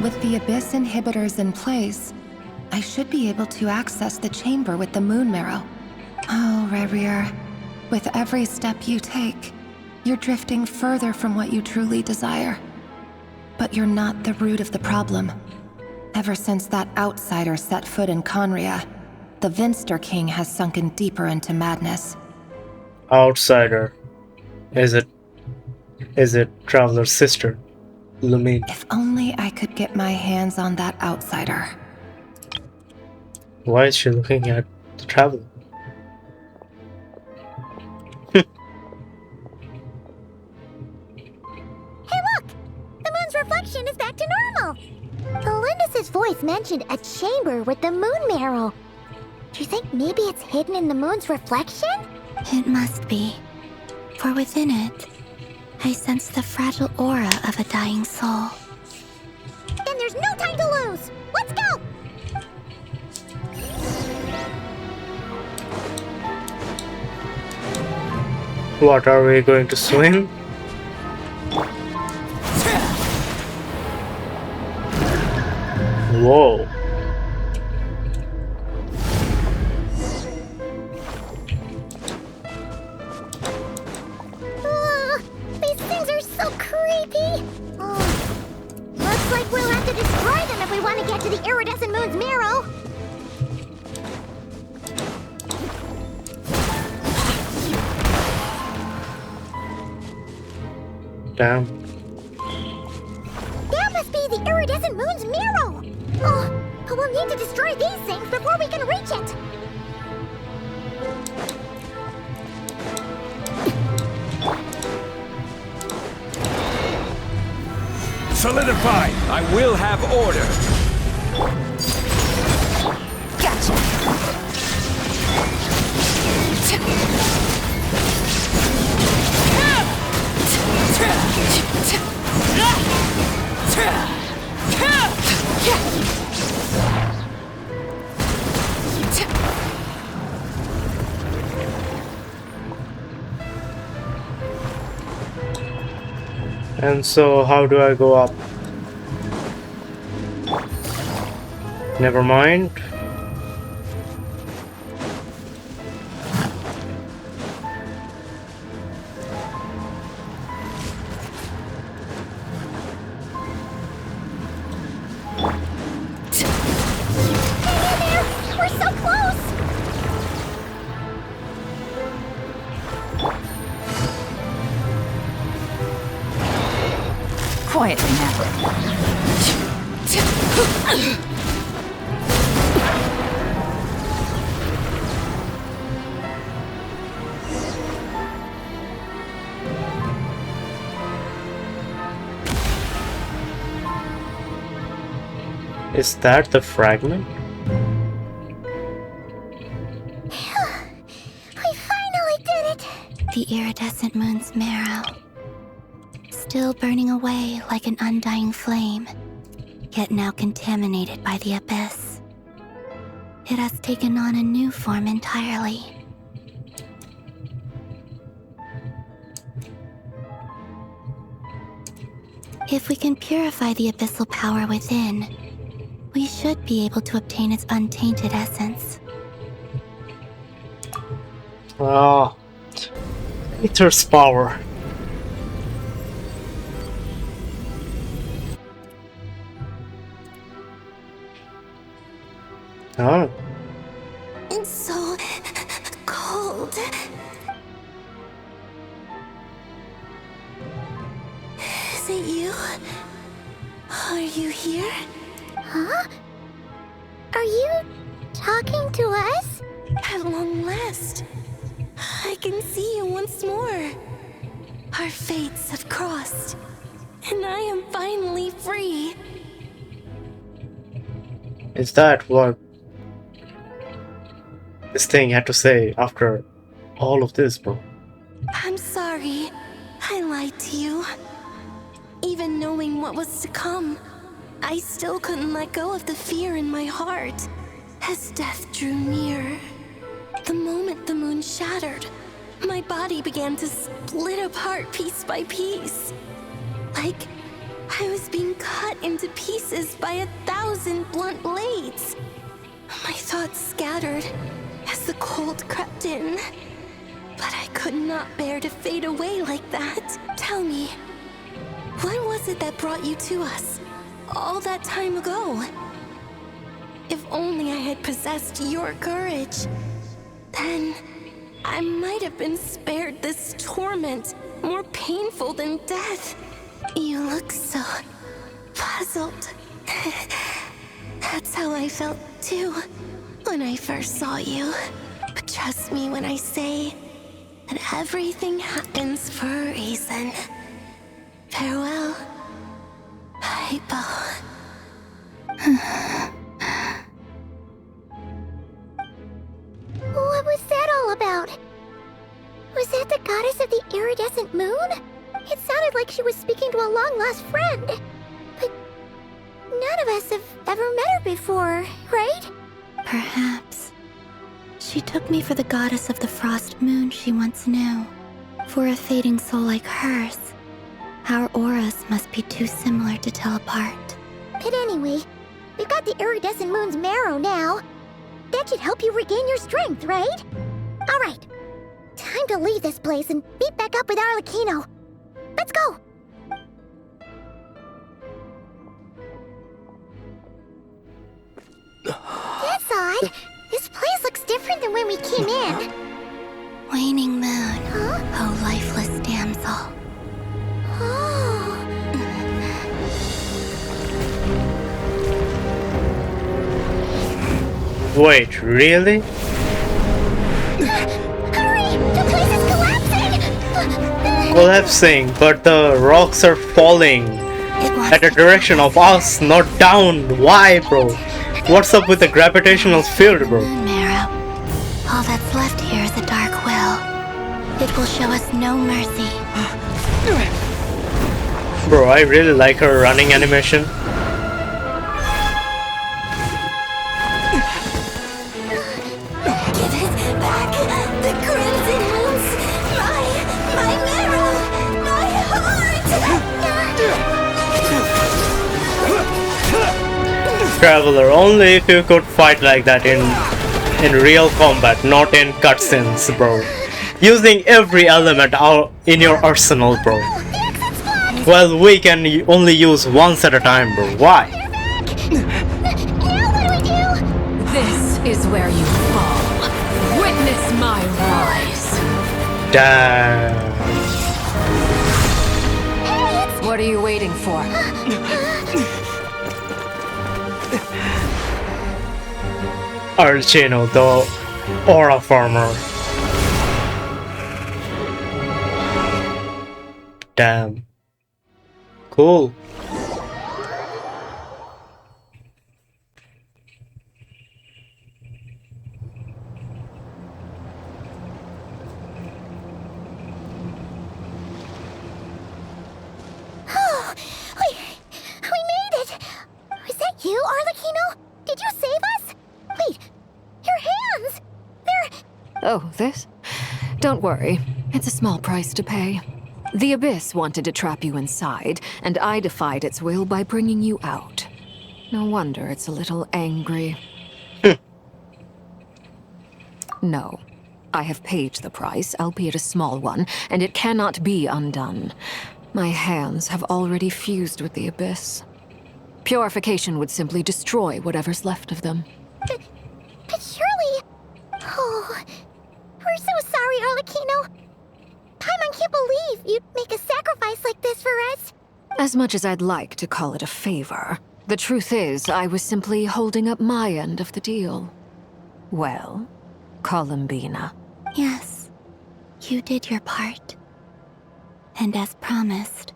With the Abyss inhibitors in place, I should be able to access the chamber with the moon marrow. Oh, Rerir, with every step you take, you're drifting further from what you truly desire. But you're not the root of the problem. Ever since that outsider set foot in Khaenri'ah, the Vinster King has sunken deeper into madness. Outsider. Is it Traveler's sister? Lumine. If only I could get my hands on that outsider. Why is she looking at the Traveler? Hey look! The moon's reflection is back to normal! Felindus's voice mentioned a chamber with the moon marrow. Do you think maybe it's hidden in the moon's reflection? It must be. For within it, I sense the fragile aura of a dying soul. Then there's no time to lose! Let's go! What, are we going to swim? Whoa. These things are so creepy! Looks like we'll have to destroy them if we want to get to the iridescent moon's marrow! Damn. That must be the iridescent moon's marrow! We'll need to destroy these things before we can reach it! solidified. I will have order. Gotcha. And so, how do I go up? Never mind. We're so close! Quietly now. Is that the fragment? We finally did it! The iridescent moon's marrow, still burning away like an undying flame, yet now contaminated by the abyss. It has taken on a new form entirely. If we can purify the abyssal power within, we should be able to obtain its untainted essence. Ah, Aether's power. Oh. It's so cold. Is it you? Are you here? Huh? Are you talking to us? At long last, I can see you once more. Our fates have crossed, and I am finally free. Is that what this thing had to say after all of this, bro? I'm sorry. I lied to you. Even knowing what was to come, I still couldn't let go of the fear in my heart. As death drew near, the moment the moon shattered, my body began to split apart piece by piece. Like I was being cut into pieces by 1,000 blunt blades. My thoughts scattered as the cold crept in. But I could not bear to fade away like that. Tell me, what was it that brought you to us all that time ago? If only I had possessed your courage, then I might have been spared this torment more painful than death. You look so puzzled. That's how I felt too when I first saw you. But trust me when I say that everything happens for a reason. Farewell, Hypo. What was that all about? Was that the goddess of the iridescent moon? It sounded like she was speaking to a long-lost friend. But none of us have ever met her before, right? Perhaps. She took me for the goddess of the frost moon she once knew. For a fading soul like hers, our auras must be too similar to tell apart. But anyway, we've got the iridescent moon's marrow now. That should help you regain your strength, right? Alright, time to leave this place and meet back up with Arlecchino. Let's go! That's odd. This place looks different than when we came in. Waning moon, oh lifeless damsel. Oh. Wait, really? Hurry! The place is collapsing! Collapsing, but the rocks are falling. At the direction of us, not down. Why, bro? What's up with the gravitational field, bro? Moon marrow. All that's left here is a dark will. It will show us no mercy. Bro, I really like her running animation. Give it back. The crimson wounds. My marrow. My heart. Traveler, only if you could fight like that in real combat, not in cutscenes, bro. Using every element out in your arsenal, bro. Well, we can only use once at a time, bro. Why? This is where you fall. Witness my rise. Damn. What are you waiting for? Archon, the aura farmer. Damn. Cool. Oh, we made it! Was that you, Arlecchino? Did you save us? Wait, your hands! They're... Oh, this? Don't worry. It's a small price to pay. The Abyss wanted to trap you inside, and I defied its will by bringing you out. No wonder it's a little angry. No. I have paid the price, albeit a small one, and it cannot be undone. My hands have already fused with the Abyss. Purification would simply destroy whatever's left of them. But surely... Oh... We're so sorry, Arlecchino. Paimon can't believe you'd make a sacrifice like this for us. As much as I'd like to call it a favor, the truth is I was simply holding up my end of the deal. Well, Columbina. Yes, you did your part. And as promised,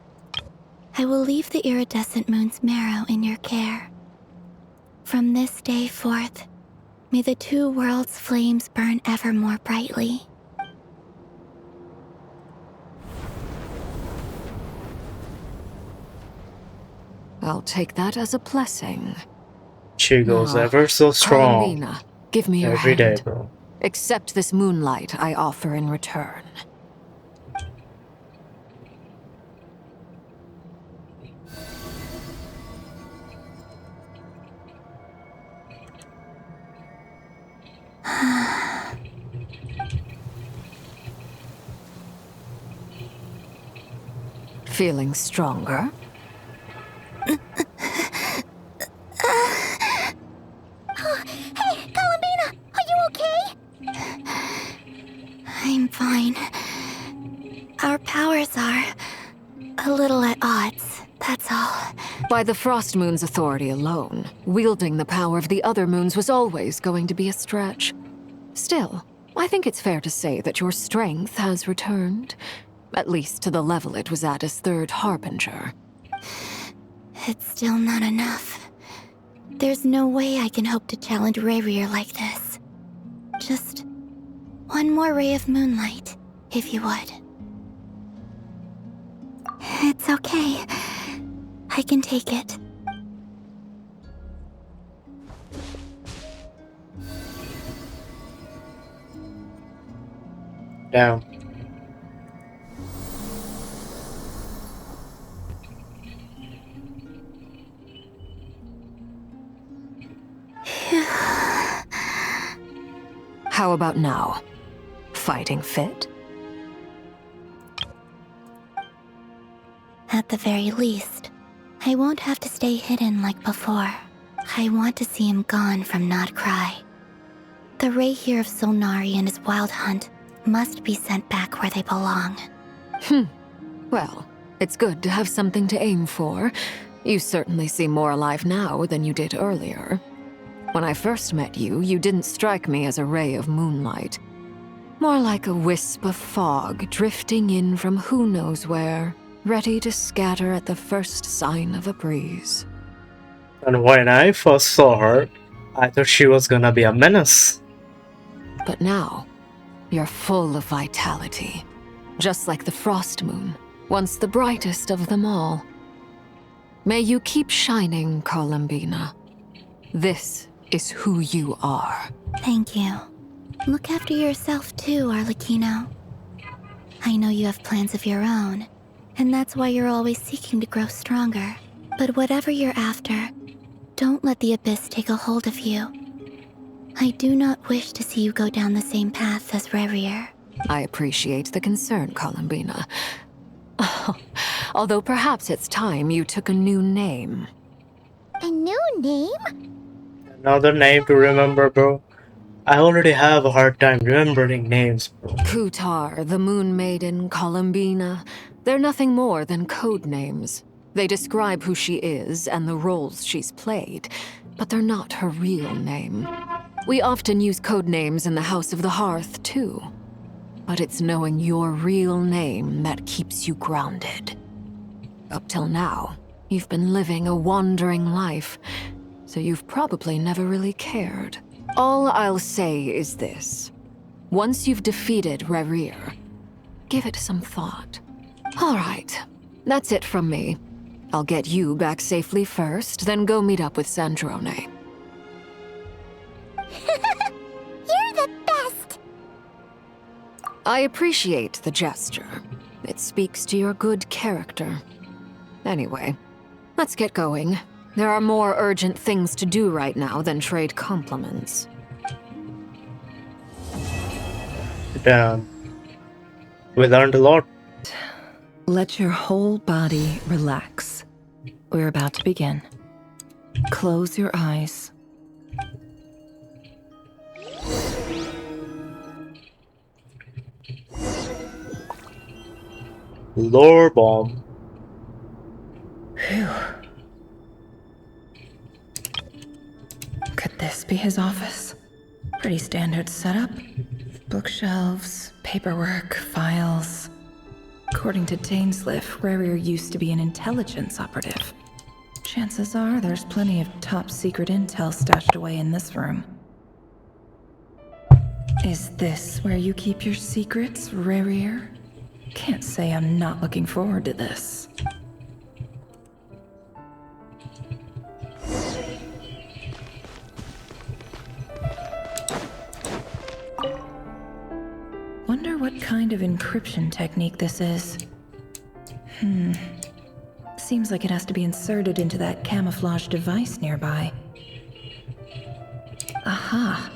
I will leave the iridescent moon's marrow in your care. From this day forth, may the two worlds' flames burn ever more brightly. I'll take that as a blessing. She goes ever so strong. Columbina, give me your every day, hand. bro. Accept this moonlight I offer in return. Feeling stronger? Hey, Columbina, are you okay? I'm fine. Our powers are a little at odds, that's all. By the Frost Moon's authority alone, wielding the power of the other moons was always going to be a stretch. Still, I think it's fair to say that your strength has returned. At least to the level it was at as Third Harbinger. It's still not enough. There's no way I can hope to challenge Rerir like this. Just one more ray of moonlight, if you would. It's okay. I can take it. Down. How about now? Fighting fit? At the very least, I won't have to stay hidden like before. I want to see him gone from Not Cry. The Rerir of Solnari and his wild hunt must be sent back where they belong. Well, it's good to have something to aim for. You certainly seem more alive now than you did earlier. When I first met you, you didn't strike me as a ray of moonlight. More like a wisp of fog drifting in from who knows where. ready to scatter at the first sign of a breeze. And when I first saw her, I thought she was gonna be a menace. But now, you're full of vitality, just like the frost moon, once the brightest of them all. May you keep shining, Columbina. This is who you are. Thank you. Look after yourself too, Arlecchino. I know you have plans of your own, and that's why you're always seeking to grow stronger. But whatever you're after, don't let the Abyss take a hold of you. I do not wish to see you go down the same path as Rerir. I appreciate the concern, Columbina. Although perhaps it's time you took a new name. A new name? Another name to remember, bro. I already have a hard time remembering names, bro. Kutar, the Moon Maiden, Columbina. They're nothing more than code names. They describe who she is and the roles she's played, but they're not her real name. We often use code names in the House of the Hearth, too. But it's knowing your real name that keeps you grounded. Up till now, you've been living a wandering life, so you've probably never really cared. All I'll say is this. Once you've defeated Rerir, give it some thought. All right, that's it from me. I'll get you back safely first, then go meet up with Sandrone. You're the best! I appreciate the gesture. It speaks to your good character. Anyway, let's get going. There are more urgent things to do right now than trade compliments. Damn. We learned a lot. Let your whole body relax. We're about to begin. Close your eyes. Lore bomb. Phew. Could this be his office? Pretty standard setup. Bookshelves, paperwork, files. According to Dainsliff, Rerir used to be an intelligence operative. Chances are there's plenty of top-secret intel stashed away in this room. Is this where you keep your secrets, Rerir? Can't say I'm not looking forward to this. Wonder what kind of encryption technique this is. Seems like it has to be inserted into that camouflage device nearby. Aha!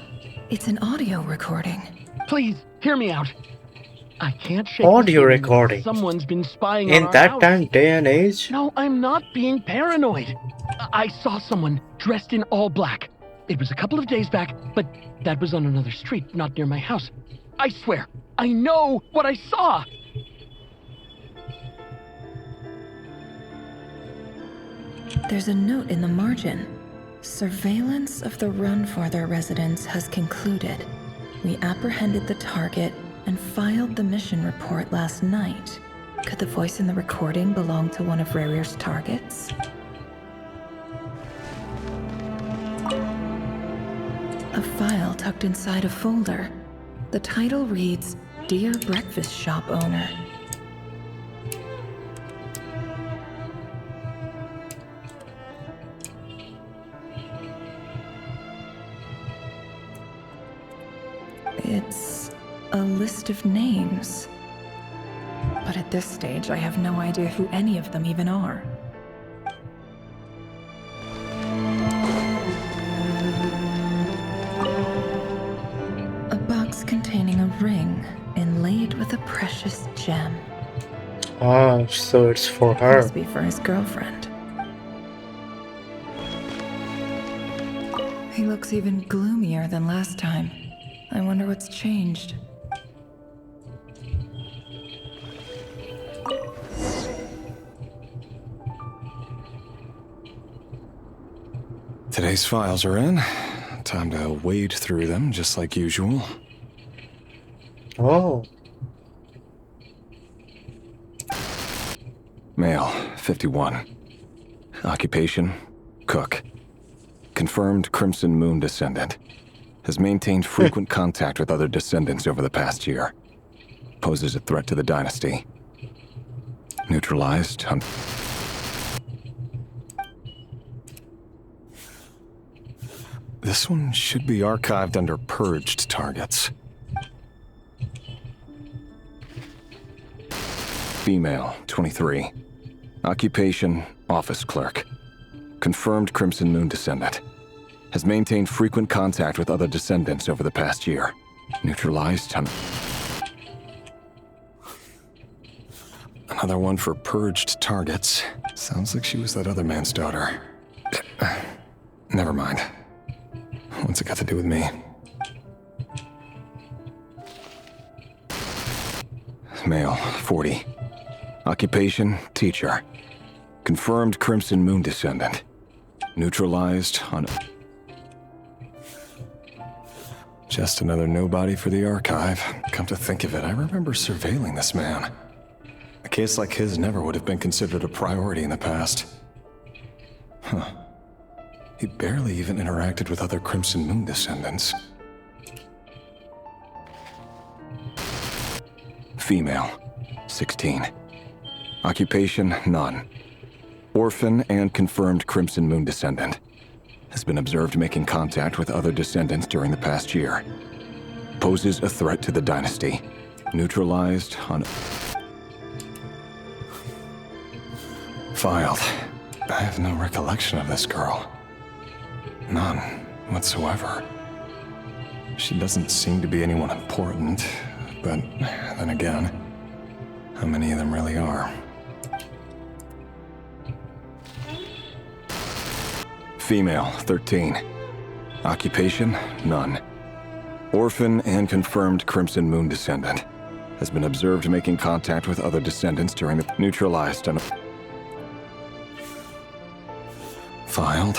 It's an audio recording. Please, hear me out. I can't shake Audio the feeling that recording. Someone's been spying In on our that house. time, day and age? No, I'm not being paranoid. I saw someone dressed in all black. It was a couple of days back, but that was on another street, not near my house. I swear, I know what I saw. There's a note in the margin. Surveillance of the Runforther residence has concluded. We apprehended the target and filed the mission report last night. Could the voice in the recording belong to one of Rerir's targets? A file tucked inside a folder. The title reads, Dear Breakfast Shop Owner. It's a list of names. But at this stage, I have no idea who any of them even are. A box containing a ring inlaid with a precious gem. Ah, so it's for her. Must be for his girlfriend. He looks even gloomier than last time. I wonder what's changed. Today's files are in. Time to wade through them, just like usual. Oh. Male, 51. Occupation, cook. Confirmed Crimson Moon descendant. Has maintained frequent contact with other descendants over the past year. Poses a threat to the dynasty. Neutralized on... This one should be archived under purged targets. Female, 23. Occupation, office clerk. Confirmed Crimson Moon descendant. Has maintained frequent contact with other descendants over the past year. Neutralized on... Another one for purged targets. Sounds like she was that other man's daughter. Never mind. What's it got to do with me? Male, 40. Occupation, teacher. Confirmed Crimson Moon descendant. Neutralized on... Just another nobody for the archive. Come to think of it, I remember surveilling this man. A case like his never would have been considered a priority in the past. Huh. He barely even interacted with other Crimson Moon descendants. Female, 16. Occupation, none. Orphan and confirmed Crimson Moon descendant. Has been observed making contact with other descendants during the past year. Poses a threat to the dynasty. Neutralized on... Filed. I have no recollection of this girl. None whatsoever. She doesn't seem to be anyone important, but then again, how many of them really are? Female, 13. Occupation, none. Orphan and confirmed Crimson Moon descendant. Has been observed making contact with other descendants during the... Neutralized on... Filed.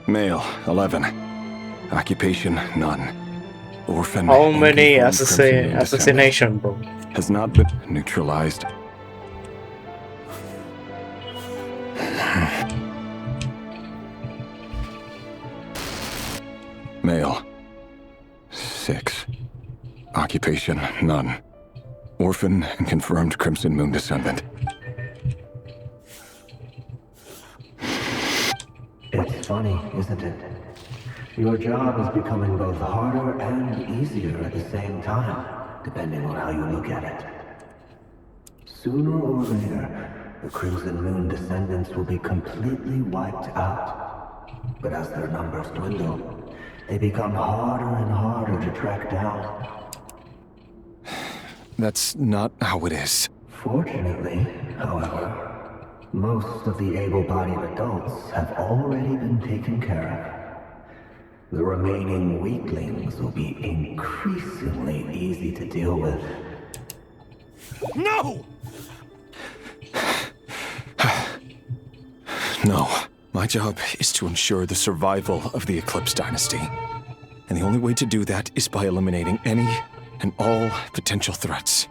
Male, 11. Occupation, none. Orphan... How many assassination, bro? Has not been neutralized. Male, 6. Occupation, none. Orphan and confirmed Crimson Moon descendant. It's funny, isn't it? Your job is becoming both harder and easier at the same time, depending on how you look at it. Sooner or later, the Crimson Moon descendants will be completely wiped out. But as their numbers dwindle, they become harder and harder to track down. That's not how it is. Fortunately, however, most of the able-bodied adults have already been taken care of. The remaining weaklings will be increasingly easy to deal with. No! No. My job is to ensure the survival of the Eclipse Dynasty. And the only way to do that is by eliminating any and all potential threats.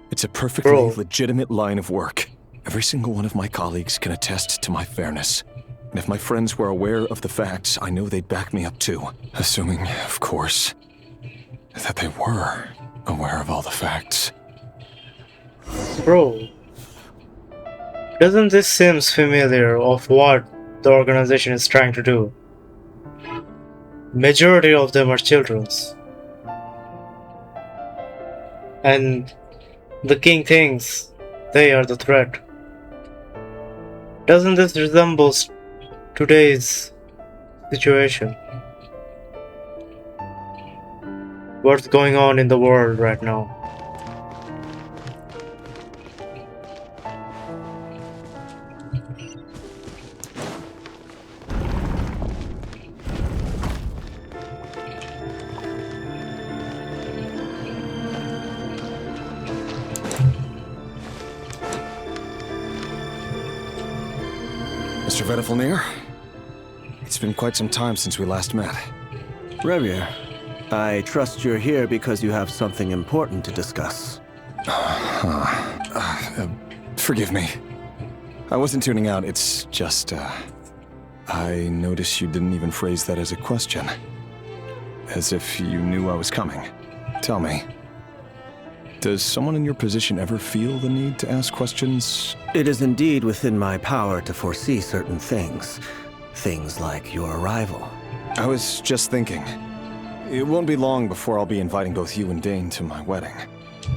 It's a perfectly legitimate line of work. Every single one of my colleagues can attest to my fairness. And if my friends were aware of the facts, I know they'd back me up too. Assuming, of course, that they were aware of all the facts. Bro, doesn't this seem familiar of what the organization is trying to do? Majority of them are children's. And the king thinks they are the threat. Doesn't this resemble today's situation? What's going on in the world right now? Mr. Vedelfnir, it's been quite some time since we last met. Rerir, I trust you're here because you have something important to discuss. Forgive me. I wasn't tuning out, it's just, I noticed you didn't even phrase that as a question. As if you knew I was coming. Tell me, does someone in your position ever feel the need to ask questions? It is indeed within my power to foresee certain things. Things like your arrival. I was just thinking. It won't be long before I'll be inviting both you and Dane to my wedding.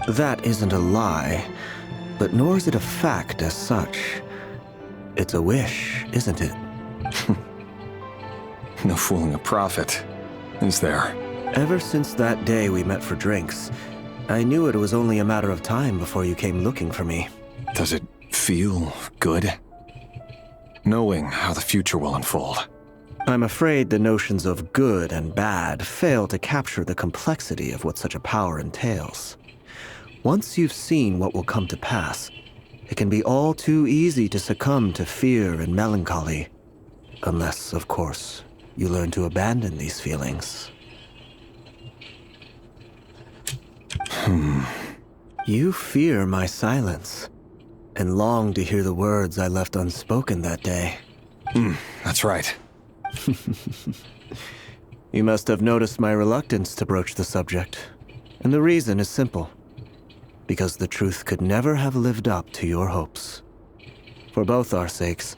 That isn't a lie, but nor is it a fact as such. It's a wish, isn't it? No fooling a prophet, is there? Ever since that day we met for drinks, I knew it was only a matter of time before you came looking for me. Does it feel good? Knowing how the future will unfold. I'm afraid the notions of good and bad fail to capture the complexity of what such a power entails. Once you've seen what will come to pass, it can be all too easy to succumb to fear and melancholy. Unless, of course, you learn to abandon these feelings. You fear my silence, and long to hear the words I left unspoken that day. That's right. You must have noticed my reluctance to broach the subject, and the reason is simple. Because the truth could never have lived up to your hopes. For both our sakes,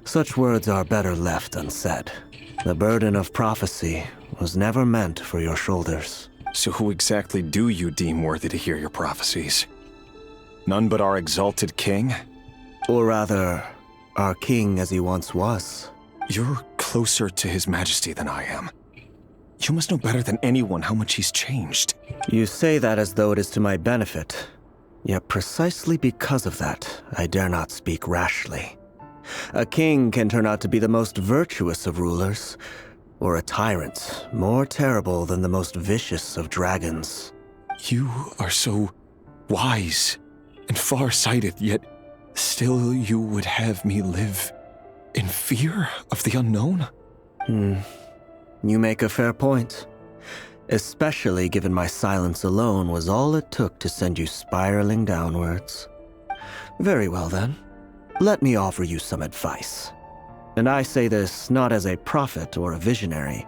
such words are better left unsaid. The burden of prophecy was never meant for your shoulders. So who exactly do you deem worthy to hear your prophecies? None but our exalted king? Or rather, our king as he once was. You're closer to his majesty than I am. You must know better than anyone how much he's changed. You say that as though it is to my benefit. Yet precisely because of that, I dare not speak rashly. A king can turn out to be the most virtuous of rulers, or a tyrant more terrible than the most vicious of dragons. You are so wise and far-sighted, yet still you would have me live in fear of the unknown? You make a fair point. Especially given my silence alone was all it took to send you spiraling downwards. Very well then. Let me offer you some advice. And I say this not as a prophet or a visionary,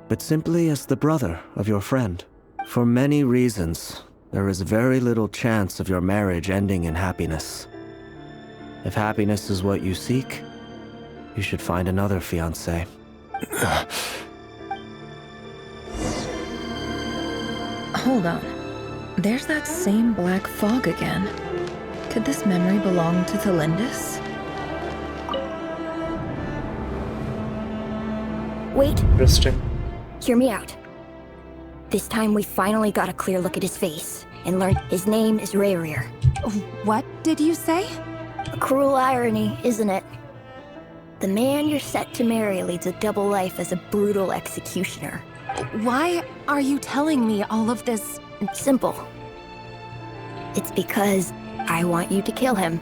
but simply as the brother of your friend. For many reasons, there is very little chance of your marriage ending in happiness. If happiness is what you seek, you should find another fiancé. Hold on. There's that same black fog again. Could this memory belong to Thelindis? Wait. Interesting. Hear me out. This time we finally got a clear look at his face and learned his name is Rerir. What did you say? A cruel irony, isn't it? The man you're set to marry leads a double life as a brutal executioner. Why are you telling me all of this? It's simple. It's because I want you to kill him.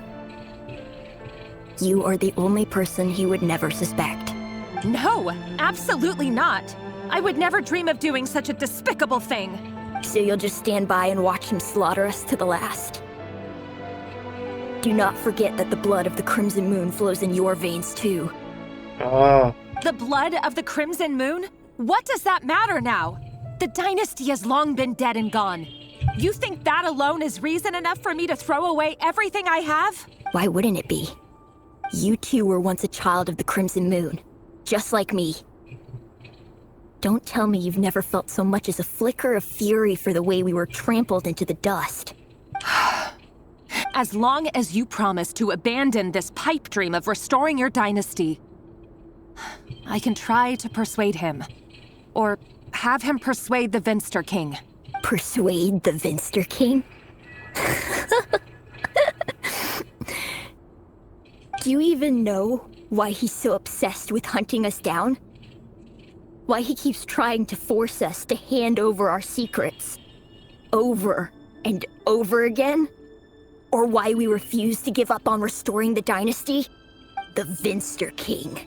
You are the only person he would never suspect. No, absolutely not. I would never dream of doing such a despicable thing. So you'll just stand by and watch him slaughter us to the last. Do not forget that the blood of the Crimson Moon flows in your veins too. The blood of the Crimson Moon? What does that matter now? The dynasty has long been dead and gone. You think that alone is reason enough for me to throw away everything I have? Why wouldn't it be? You two were once a child of the Crimson Moon, just like me. Don't tell me you've never felt so much as a flicker of fury for the way we were trampled into the dust. As long as you promise to abandon this pipe dream of restoring your dynasty, I can try to persuade him. Or have him persuade the Vinster King. Persuade the Vinster King? Do you even know why he's so obsessed with hunting us down? Why he keeps trying to force us to hand over our secrets? Over and over again? Or why we refuse to give up on restoring the dynasty? The Vinster King.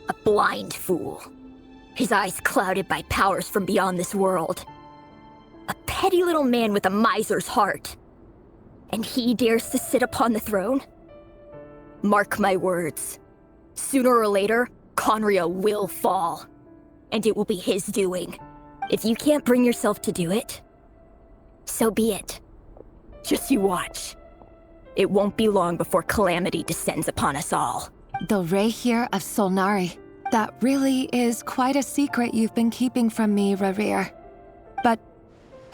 A blind fool. his eyes clouded by powers from beyond this world. A petty little man with a miser's heart. And he dares to sit upon the throne? Mark my words. Sooner or later, Khaenri'ah will fall. And it will be his doing. If you can't bring yourself to do it, so be it. Just you watch. It won't be long before calamity descends upon us all. The Rerir of Solnari. That really is quite a secret you've been keeping from me, Rerir. But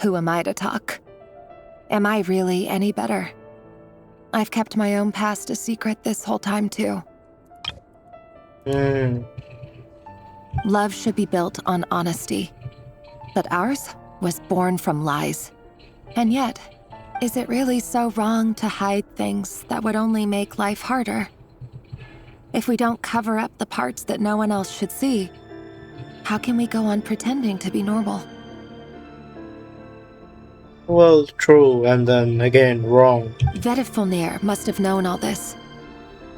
who am I to talk? Am I really any better? I've kept my own past a secret this whole time, too. Love should be built on honesty. But ours was born from lies. And yet, is it really so wrong to hide things that would only make life harder? If we don't cover up the parts that no one else should see, how can we go on pretending to be normal? Well, true, and then again, wrong. Vedifulnir must have known all this.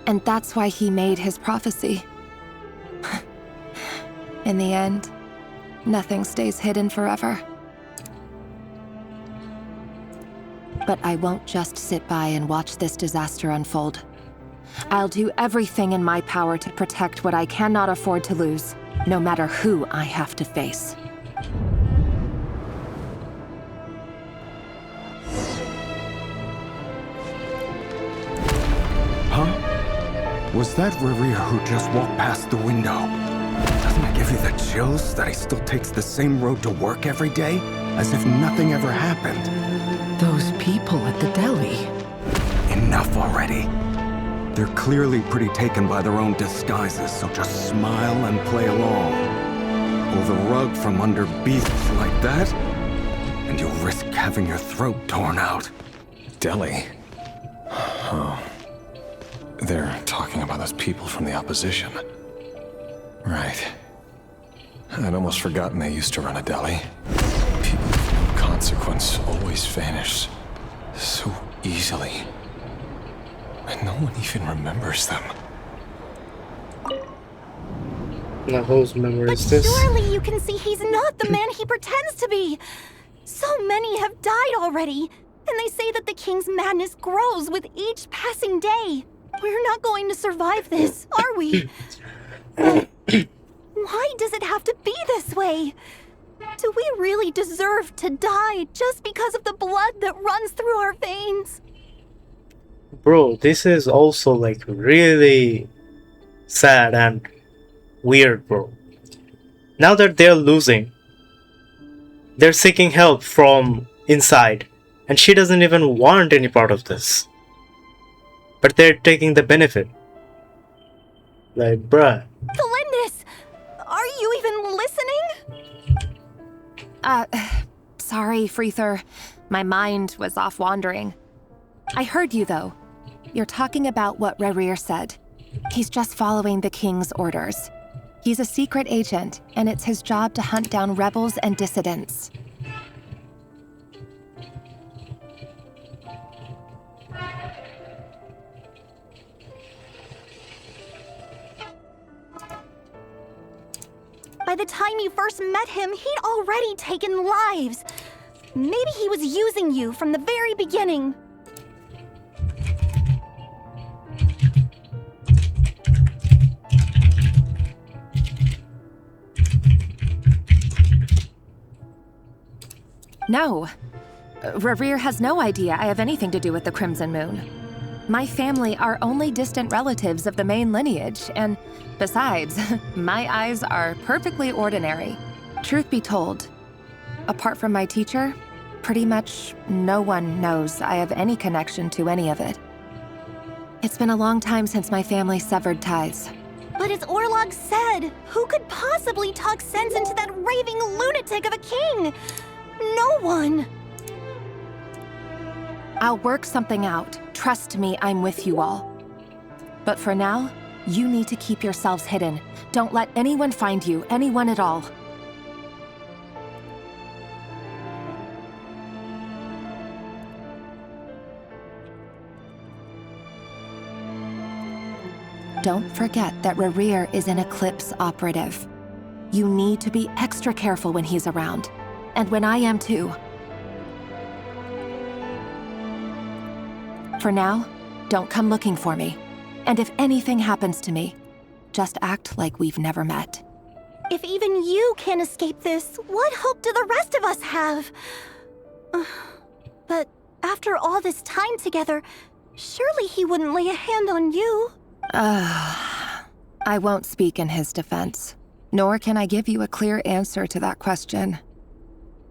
And that's why he made his prophecy. In the end, nothing stays hidden forever. But I won't just sit by and watch this disaster unfold. I'll do everything in my power to protect what I cannot afford to lose, no matter who I have to face. Huh? Was that Rerir who just walked past the window? Doesn't it give you the chills that he still takes the same road to work every day, as if nothing ever happened? Those people at the deli. Enough already. They're clearly pretty taken by their own disguises, so just smile and play along. Pull the rug from under beasts like that, and you'll risk having your throat torn out. Deli? Oh. They're talking about those people from the opposition. Right. I'd almost forgotten they used to run a deli. People of no consequence always vanish so easily. And no one even remembers them. Now whose memory is this? Surely you can see he's not the man he pretends to be. So many have died already, and they say that the king's madness grows with each passing day. We're not going to survive this, are we? Why does it have to be this way? Do we really deserve to die just because of the blood that runs through our veins? Bro, this is also like really sad and weird, bro. Now that they're losing, they're seeking help from inside, and she doesn't even want any part of this. But they're taking the benefit. Like, bruh. Felindis! Are you even listening? Sorry, Freether. My mind was off wandering. I heard you, though. You're talking about what Rerir said. He's just following the king's orders. He's a secret agent, and it's his job to hunt down rebels and dissidents. By the time you first met him, he'd already taken lives. Maybe he was using you from the very beginning. No. Rerir has no idea I have anything to do with the Crimson Moon. My family are only distant relatives of the main lineage, and besides, my eyes are perfectly ordinary. Truth be told, apart from my teacher, pretty much no one knows I have any connection to any of it. It's been a long time since my family severed ties. But as Orlog said, who could possibly talk sense into that raving lunatic of a king? No one. I'll work something out. Trust me, I'm with you all. But for now, you need to keep yourselves hidden. Don't let anyone find you, anyone at all. Don't forget that Rerir is an Eclipse operative. You need to be extra careful when he's around. And when I am too. For now, don't come looking for me. And if anything happens to me, just act like we've never met. If even you can't escape this, what hope do the rest of us have? But after all this time together, surely he wouldn't lay a hand on you. I won't speak in his defense, nor can I give you a clear answer to that question.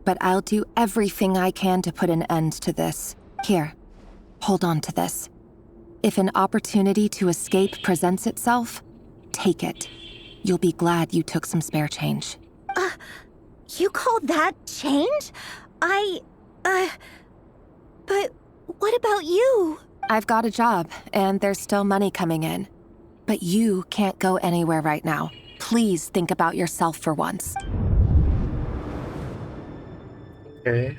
But I'll do everything I can to put an end to this. Here, hold on to this. If an opportunity to escape presents itself, take it. You'll be glad you took some spare change. You call that change? But what about you? I've got a job, and there's still money coming in. But you can't go anywhere right now. Please think about yourself for once. Okay.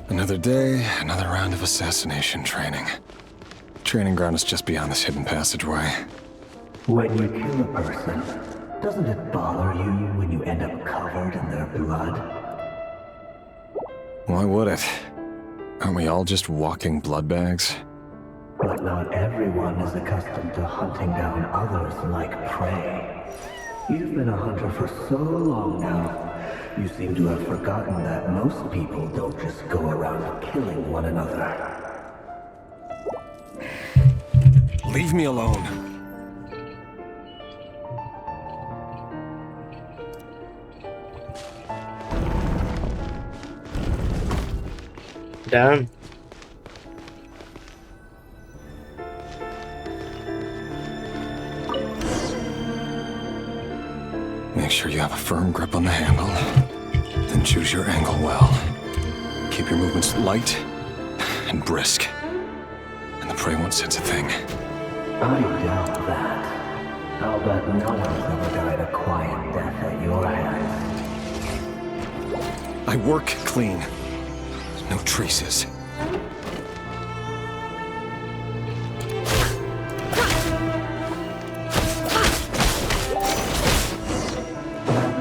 Another day, another round of assassination training. Training ground is just beyond this hidden passageway. When you kill a person, doesn't it bother you when you end up covered in their blood? Why would it? Aren't we all just walking blood bags? But not everyone is accustomed to hunting down others like prey. You've been a hunter for so long now, you seem to have forgotten that most people don't just go around killing one another. Leave me alone. Damn. Make sure you have a firm grip on the handle. Then choose your angle well. Keep your movements light and brisk. And the prey won't sense a thing. I doubt that. I'll bet no one's ever died a quiet death at your hands. I work clean. No traces.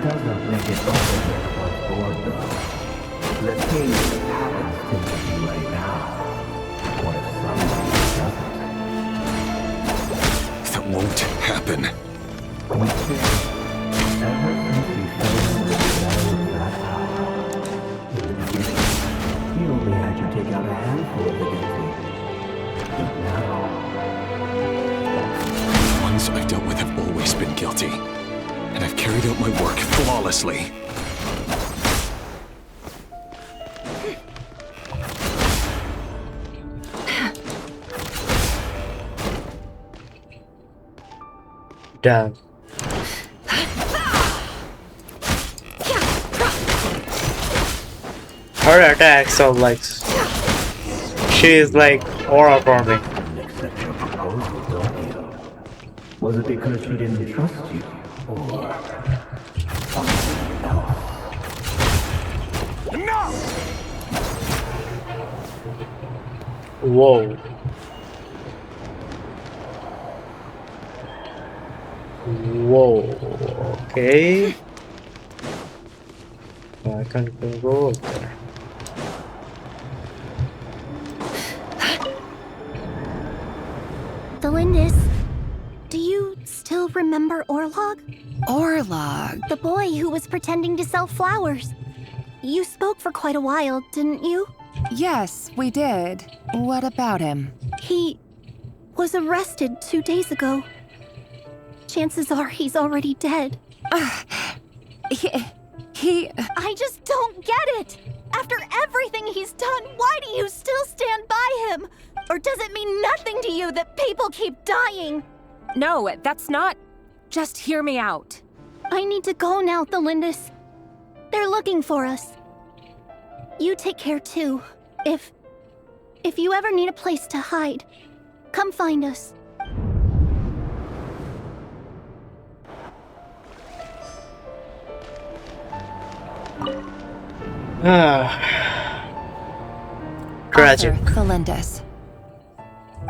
Doesn't make it over here above board, though. Let's see what happens to you right now. What if somebody doesn't? That won't happen. We can't. Ever since you fell in the shadow of that hour, in the beginning, he only had you take out a handful of the guilty. But now... The ones I've dealt with have always been guilty. And I've carried out my work flawlessly. Damn. Her attacks are like... She is like aura forming. Accept your proposal, don't you? Was it because she didn't trust you? Or something else? No! Whoa. Whoa. Okay. I can't go up there. Delindis, do you still remember Orlog? Orlog? The boy who was pretending to sell flowers. You spoke for quite a while, didn't you? Yes, we did. What about him? He was arrested 2 days ago. Chances are he's already dead. He... I just don't get it! After everything he's done, why do you still stand by him? Or does it mean nothing to you that people keep dying? No, that's not... Just hear me out. I need to go now, Delindis. They're looking for us. You take care too. If you ever need a place to hide, come find us. Tragic. Author Felindis.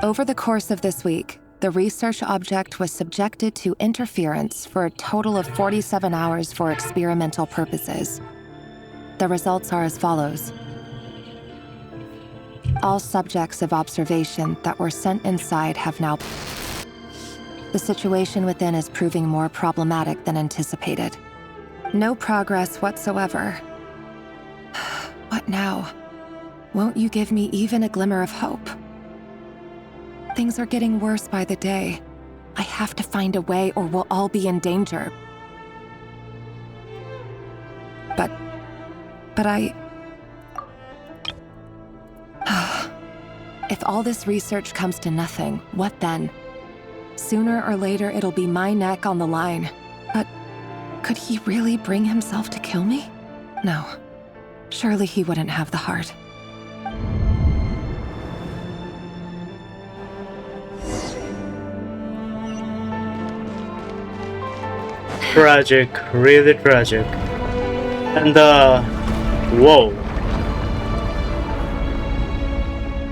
Over the course of this week, the research object was subjected to interference for a total of 47 hours for experimental purposes. The results are as follows. All subjects of observation that were sent inside have now... The situation within is proving more problematic than anticipated. No progress whatsoever. What now? Won't you give me even a glimmer of hope? Things are getting worse by the day. I have to find a way or we'll all be in danger. But I... If all this research comes to nothing, what then? Sooner or later, it'll be my neck on the line. But could he really bring himself to kill me? No. Surely he wouldn't have the heart. Tragic, really tragic. And whoa.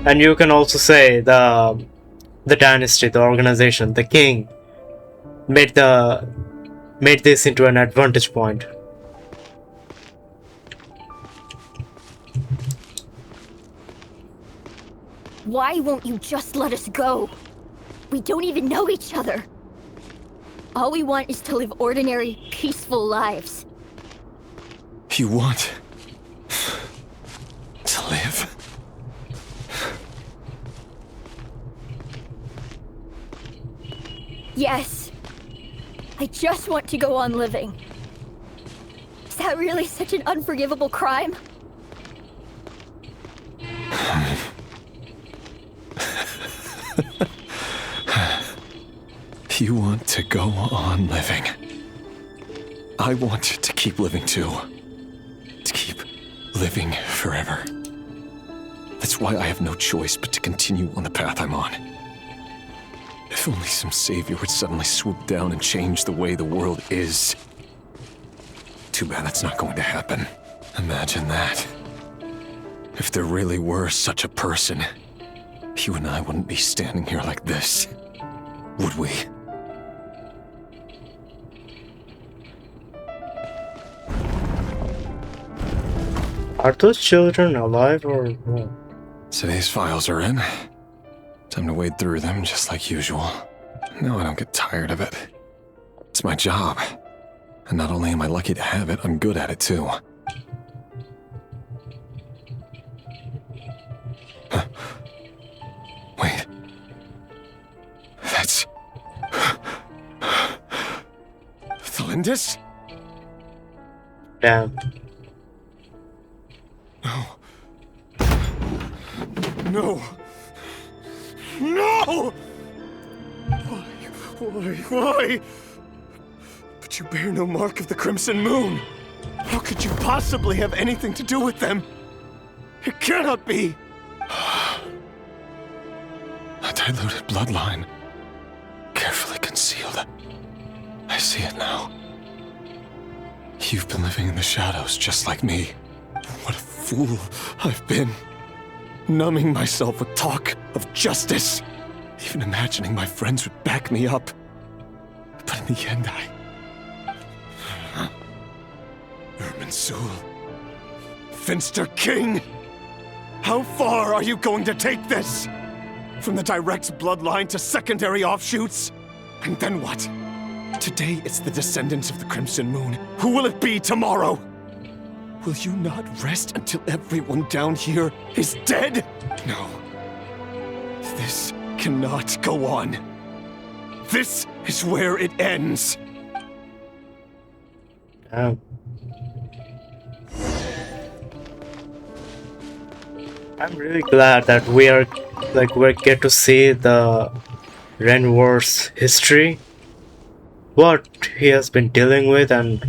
And you can also say the dynasty, the organization, the king made this into an advantage point. Why won't you just let us go? We don't even know each other. All we want is to live ordinary, peaceful lives. You want to live? Yes. I just want to go on living. Is that really such an unforgivable crime? You want to go on living. I want to keep living too. To keep living forever. That's why I have no choice but to continue on the path I'm on. If only some savior would suddenly swoop down and change the way the world is. Too bad that's not going to happen. Imagine that. If there really were such a person, you and I wouldn't be standing here like this, would we? Are those children alive or what? Today's files are in. Time to wade through them just like usual. No, I don't get tired of it. It's my job. And not only am I lucky to have it, I'm good at it too. Huh. Wait. That's... Felindis? Damn. No. No! Why? But you bear no mark of the Crimson Moon. How could you possibly have anything to do with them? It cannot be! A diluted bloodline. Carefully concealed. I see it now. You've been living in the shadows just like me. What a fool I've been. Numbing myself with talk of justice. Even imagining my friends would back me up. But in the end, Irminsul. Finster King! How far are you going to take this? From the direct bloodline to secondary offshoots? And then what? Today it's the descendants of the Crimson Moon. Who will it be tomorrow? Will you not rest until everyone down here is dead? No. This cannot go on. This is where it ends. Damn. I'm really glad that we get to see the Renwar's history, what he has been dealing with, and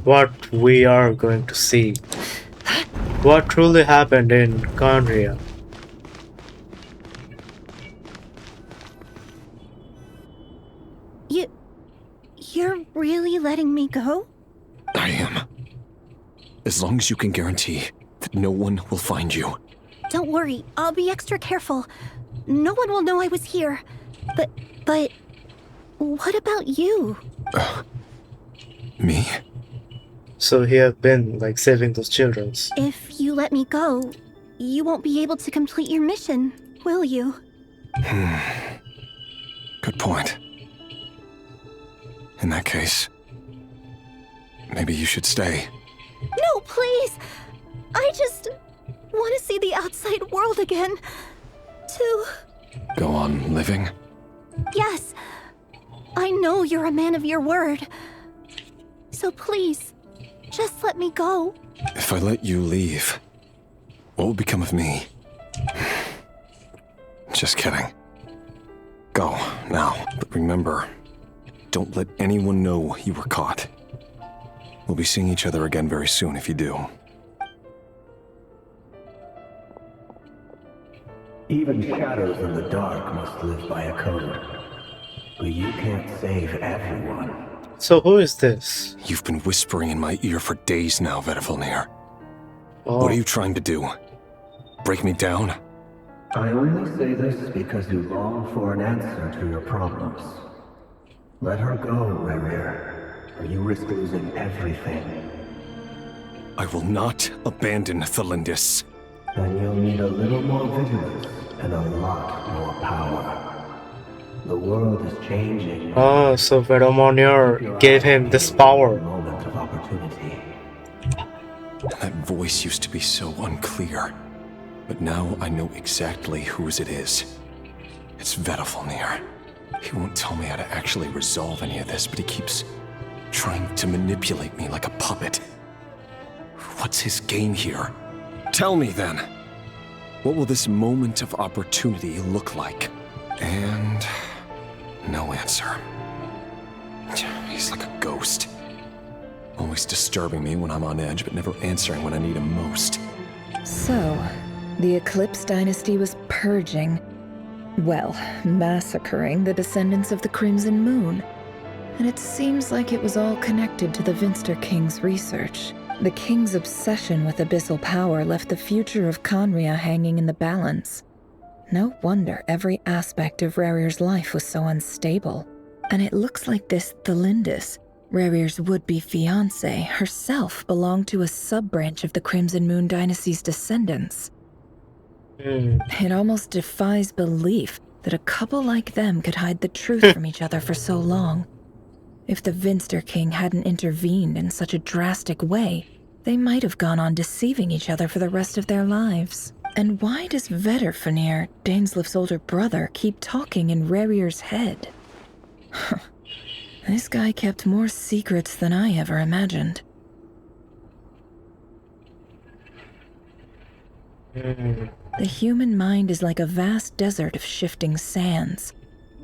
what we are going to see. What truly happened in Khaenri'ah. You're really letting me go? I am. As long as you can guarantee that no one will find you. Don't worry, I'll be extra careful. No one will know I was here. But what about you? Me? So he had been, like, saving those children. If you let me go, you won't be able to complete your mission, will you? Good point. In that case, maybe you should stay. No, please! I just want to see the outside world again. To... Go on living? Yes. I know you're a man of your word. So please, just let me go. If I let you leave, what will become of me? Just kidding. Go, now. But remember, don't let anyone know you were caught. We'll be seeing each other again very soon if you do. Even shadows in the dark must live by a code. But you can't save everyone. So who is this? You've been whispering in my ear for days now, Vedifalnir. Oh. What are you trying to do? Break me down? I only say this because you long for an answer to your problems. Let her go, Rerir, or you risk losing everything. I will not abandon Thalindis. Then you'll need a little more vigilance and a lot more power. The world is changing. Oh, so Vedifalnir gave him this power. Moment of opportunity. That voice used to be so unclear. But now I know exactly whose it is. It's Vedifalnir. He won't tell me how to actually resolve any of this, but he keeps trying to manipulate me like a puppet. What's his game here? Tell me then. What will this moment of opportunity look like? And no answer. He's like a ghost. Always disturbing me when I'm on edge, but never answering when I need him most. So, the Eclipse dynasty was purging, well, massacring the descendants of the Crimson Moon. And it seems like it was all connected to the Vinster King's research. The King's obsession with abyssal power left the future of Khaenri'ah hanging in the balance. No wonder every aspect of Rerir's life was so unstable. And it looks like this Thalindis, Rerir's would-be fiancée, herself belonged to a sub-branch of the Crimson Moon dynasty's descendants. It almost defies belief that a couple like them could hide the truth from each other for so long. If the Vinster King hadn't intervened in such a drastic way, they might have gone on deceiving each other for the rest of their lives. And why does Vedifalnir, Daneslif's older brother, keep talking in Rerir's head? This guy kept more secrets than I ever imagined. The human mind is like a vast desert of shifting sands.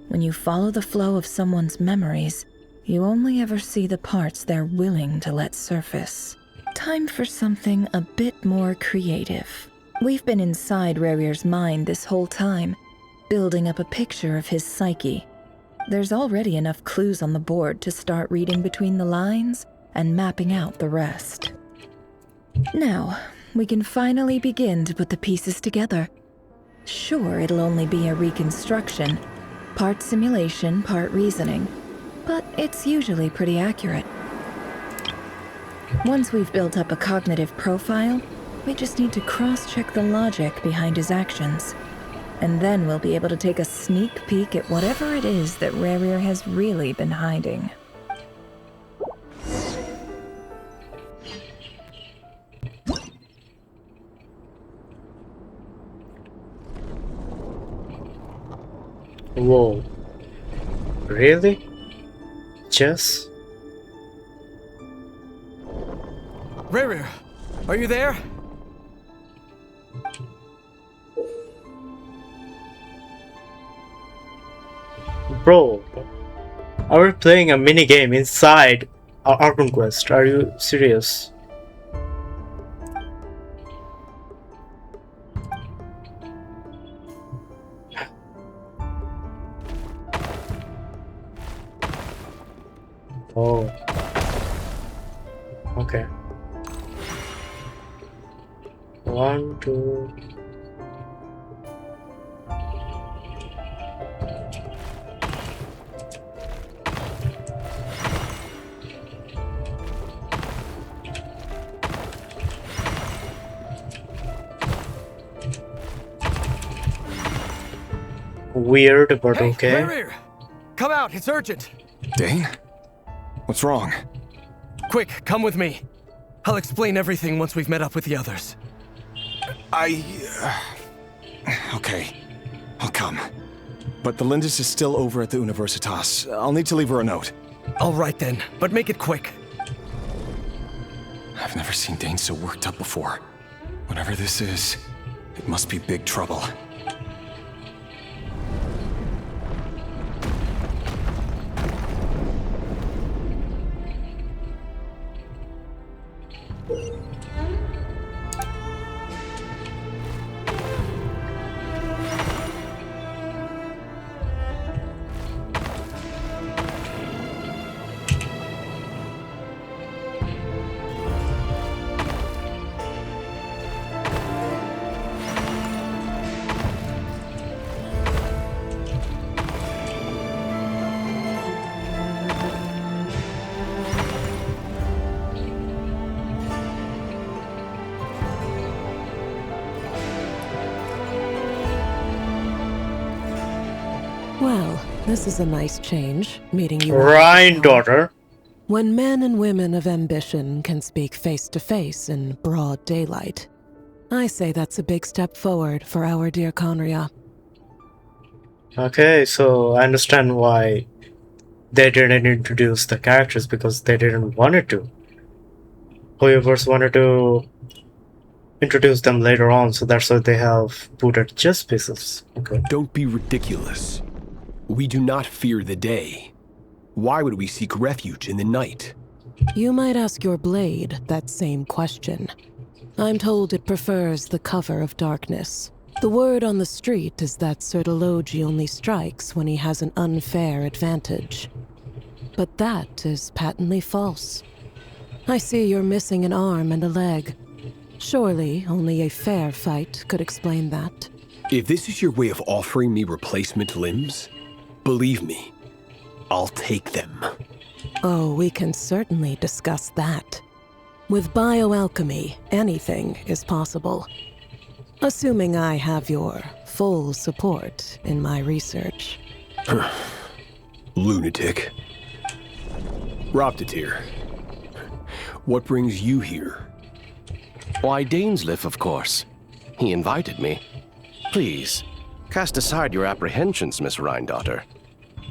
When you follow the flow of someone's memories, you only ever see the parts they're willing to let surface. Time for something a bit more creative. We've been inside Rerir's mind this whole time, building up a picture of his psyche. There's already enough clues on the board to start reading between the lines and mapping out the rest. Now, we can finally begin to put the pieces together. Sure, it'll only be a reconstruction, part simulation, part reasoning, but it's usually pretty accurate. Once we've built up a cognitive profile, we just need to cross-check the logic behind his actions. And then we'll be able to take a sneak peek at whatever it is that Rerir has really been hiding. Whoa. Really? Chess? Rerir, are you there? Bro, are we playing a minigame inside our Archon quest? Are you serious? Oh. Okay. 1, 2. Weird, but Hey, okay. Rerir! Come out, it's urgent! Dane? What's wrong? Quick, come with me. I'll explain everything once we've met up with the others. Okay. I'll come. But the Lindis is still over at the Universitas. I'll need to leave her a note. All right then, but make it quick. I've never seen Dane so worked up before. Whatever this is, it must be big trouble. Well, this is a nice change, meeting you. Ryan, daughter. When men and women of ambition can speak face to face in broad daylight, I say that's a big step forward for our dear Khaenri'ah. Okay, so I understand why they didn't introduce the characters, because they didn't want it to. Whoever's wanted to introduce them later on, so that's why they have booted just pieces. Okay. Don't be ridiculous. We do not fear the day. Why would we seek refuge in the night? You might ask your blade that same question. I'm told it prefers the cover of darkness. The word on the street is that Sertologi only strikes when he has an unfair advantage. But that is patently false. I see you're missing an arm and a leg. Surely only a fair fight could explain that. If this is your way of offering me replacement limbs, believe me, I'll take them. Oh, we can certainly discuss that. With bioalchemy, anything is possible. Assuming I have your full support in my research. Lunatic. Roptatir, what brings you here? Why, Dainsleif, of course. He invited me. Please, cast aside your apprehensions, Miss Rhine-daughter.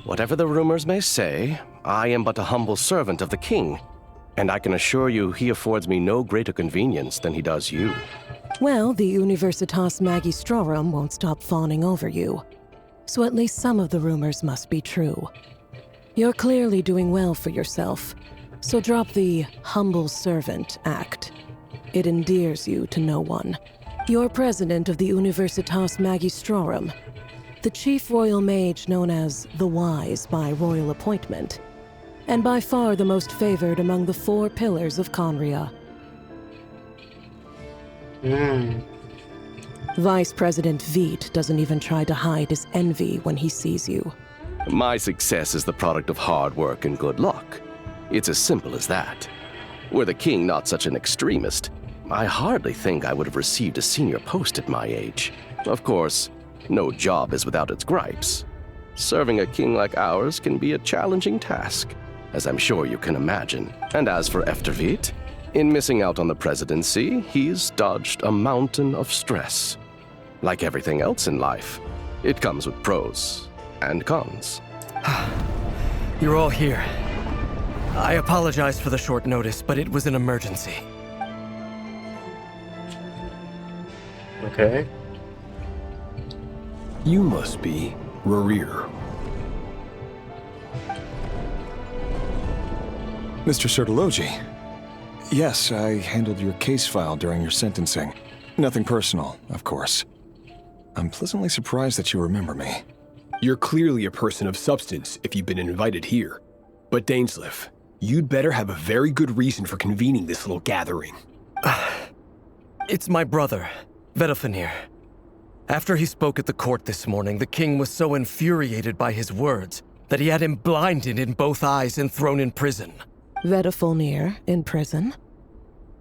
Whatever the rumors may say, I am but a humble servant of the king, and I can assure you he affords me no greater convenience than he does you. Well, the Universitas Magistrorum won't stop fawning over you. So at least some of the rumors must be true. You're clearly doing well for yourself, so drop the humble servant act. It endears you to no one. You're president of the Universitas Magistrorum, the chief royal mage known as the Wise by royal appointment, and by far the most favored among the 4 pillars of Khaenri'ah. Vice President Veit doesn't even try to hide his envy when he sees you. My success is the product of hard work and good luck. It's as simple as that. Were the king not such an extremist, I hardly think I would have received a senior post at my age. Of course, no job is without its gripes. Serving a king like ours can be a challenging task, as I'm sure you can imagine. And as for Efterveit, in missing out on the presidency, he's dodged a mountain of stress. Like everything else in life, it comes with pros and cons. You're all here. I apologize for the short notice, but it was an emergency. Okay. You must be Rerir. Mr. Sertologi. Yes, I handled your case file during your sentencing. Nothing personal, of course. I'm pleasantly surprised that you remember me. You're clearly a person of substance if you've been invited here. But Dainsleif, you'd better have a very good reason for convening this little gathering. It's my brother, Vedafenir. After he spoke at the court this morning, the king was so infuriated by his words that he had him blinded in both eyes and thrown in prison. Vedafenir in prison?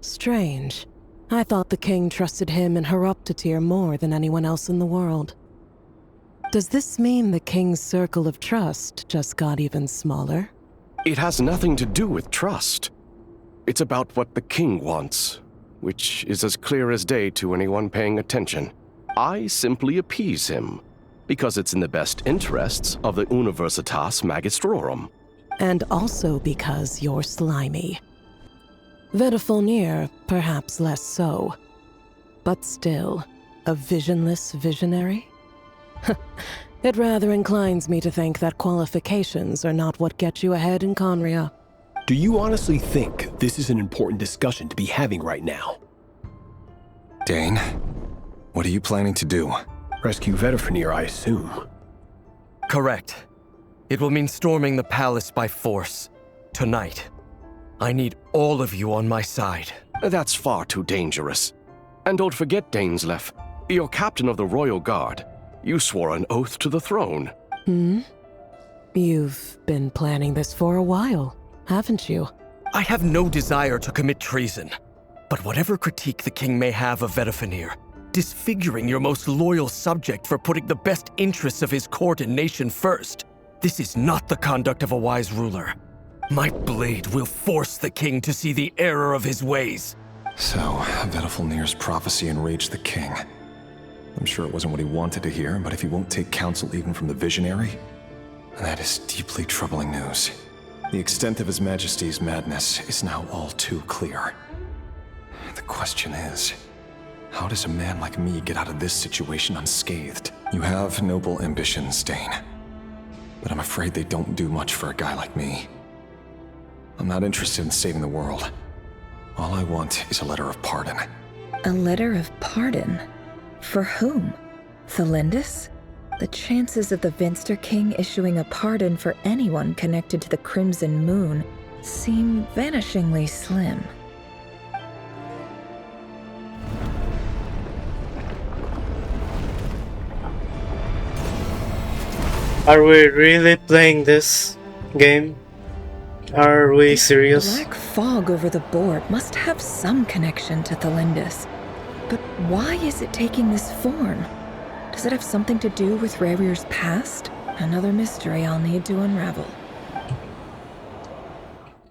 Strange. I thought the king trusted him and Heroptatir more than anyone else in the world. Does this mean the king's circle of trust just got even smaller? It has nothing to do with trust. It's about what the king wants, which is as clear as day to anyone paying attention. I simply appease him, because it's in the best interests of the Universitas Magistrorum. And also because you're slimy. Vedafenir, perhaps less so. But still, a visionless visionary? It rather inclines me to think that qualifications are not what get you ahead in Khaenri'ah. Do you honestly think this is an important discussion to be having right now? Dane, what are you planning to do? Rescue Vedafenir, I assume. Correct. It will mean storming the palace by force. Tonight. I need all of you on my side. That's far too dangerous. And don't forget, Dainsleif, you're captain of the Royal Guard. You swore an oath to the throne. You've been planning this for a while, haven't you? I have no desire to commit treason. But whatever critique the king may have of Vedafenir, disfiguring your most loyal subject for putting the best interests of his court and nation first, this is not the conduct of a wise ruler. My blade will force the king to see the error of his ways. So, Vedafenir's prophecy enraged the king. I'm sure it wasn't what he wanted to hear, but if he won't take counsel even from the visionary, that is deeply troubling news. The extent of His Majesty's madness is now all too clear. The question is, how does a man like me get out of this situation unscathed? You have noble ambitions, Dane, but I'm afraid they don't do much for a guy like me. I'm not interested in saving the world. All I want is a letter of pardon. A letter of pardon? For whom? Thelindis? The chances of the Vinster King issuing a pardon for anyone connected to the Crimson Moon seem vanishingly slim. Are we really playing this game? Are we serious? The black fog over the board must have some connection to Thelindis. But why is it taking this form? Does it have something to do with Rerir's past? Another mystery I'll need to unravel.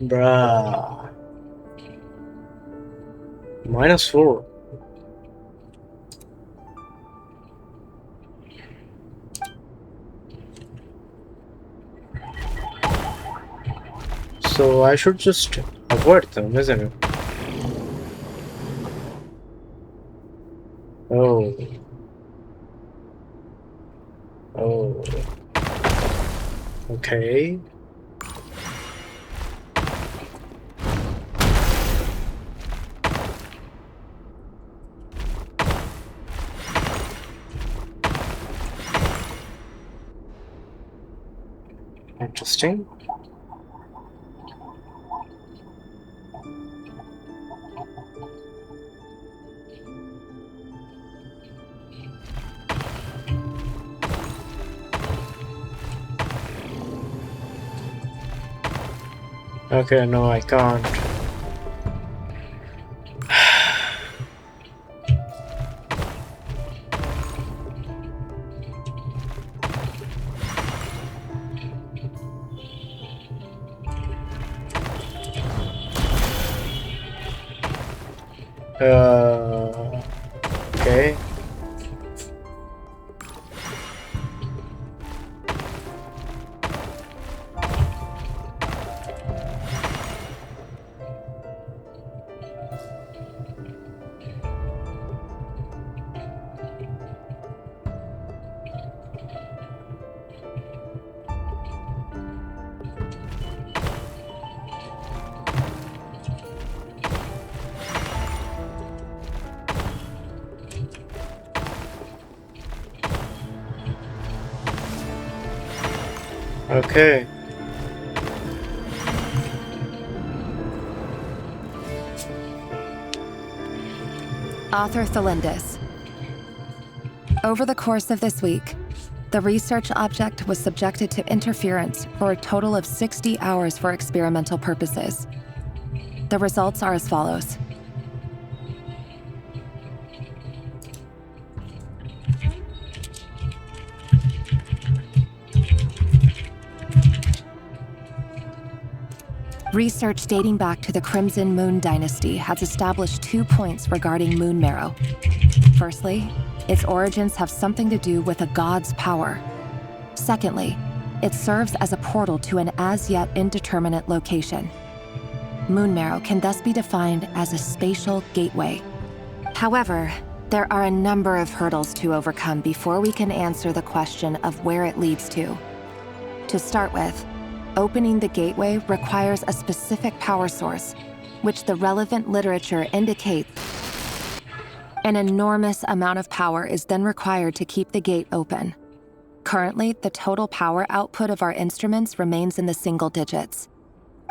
Bruh. -4. So I should just avoid them, isn't it? Oh. Oh. Okay. Interesting. Okay, no, I can't. Okay. Okay. Author Thelindis. Over the course of this week, the research object was subjected to interference for a total of 60 hours for experimental purposes. The results are as follows. Research dating back to the Crimson Moon Dynasty has established 2 points regarding moon marrow. Firstly, its origins have something to do with a god's power. Secondly, it serves as a portal to an as-yet indeterminate location. Moon marrow can thus be defined as a spatial gateway. However, there are a number of hurdles to overcome before we can answer the question of where it leads to. To start with, opening the gateway requires a specific power source, which the relevant literature indicates. An enormous amount of power is then required to keep the gate open. Currently, the total power output of our instruments remains in the single digits.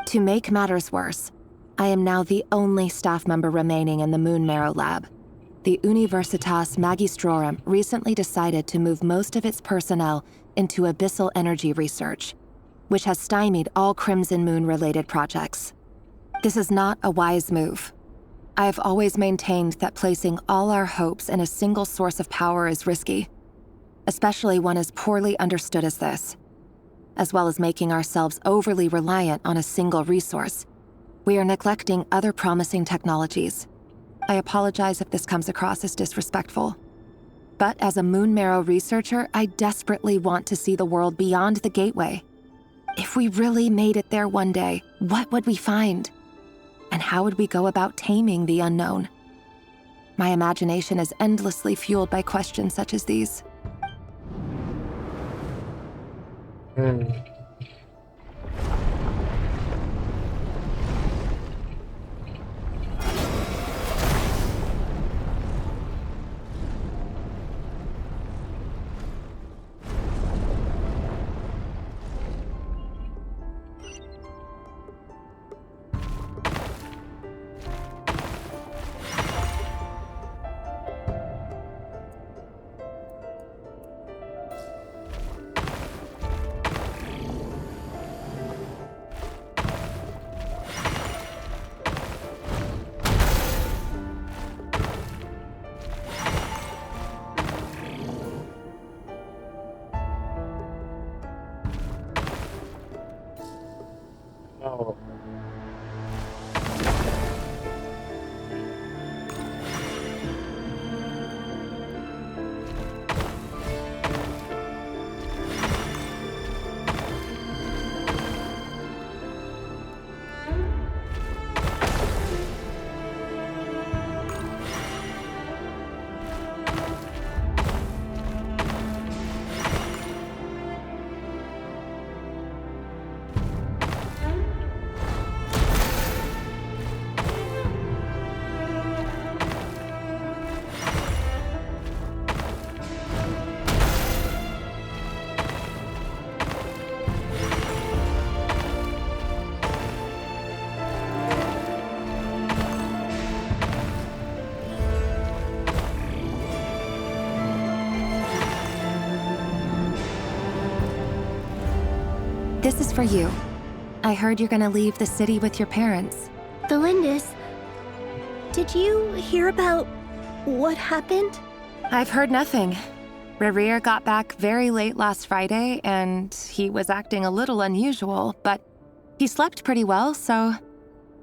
To make matters worse, I am now the only staff member remaining in the Moon Marrow lab. The Universitas Magistrorum recently decided to move most of its personnel into abyssal energy research, which has stymied all Crimson Moon-related projects. This is not a wise move. I have always maintained that placing all our hopes in a single source of power is risky, especially one as poorly understood as this. As well as making ourselves overly reliant on a single resource, we are neglecting other promising technologies. I apologize if this comes across as disrespectful. But as a Moon Marrow researcher, I desperately want to see the world beyond the gateway. If we really made it there one day, what would we find? And how would we go about taming the unknown? My imagination is endlessly fueled by questions such as these. Oh. This is for you. I heard you're gonna leave the city with your parents. Thelindis, did you hear about what happened? I've heard nothing. Rerir got back very late last Friday, and he was acting a little unusual, but he slept pretty well, so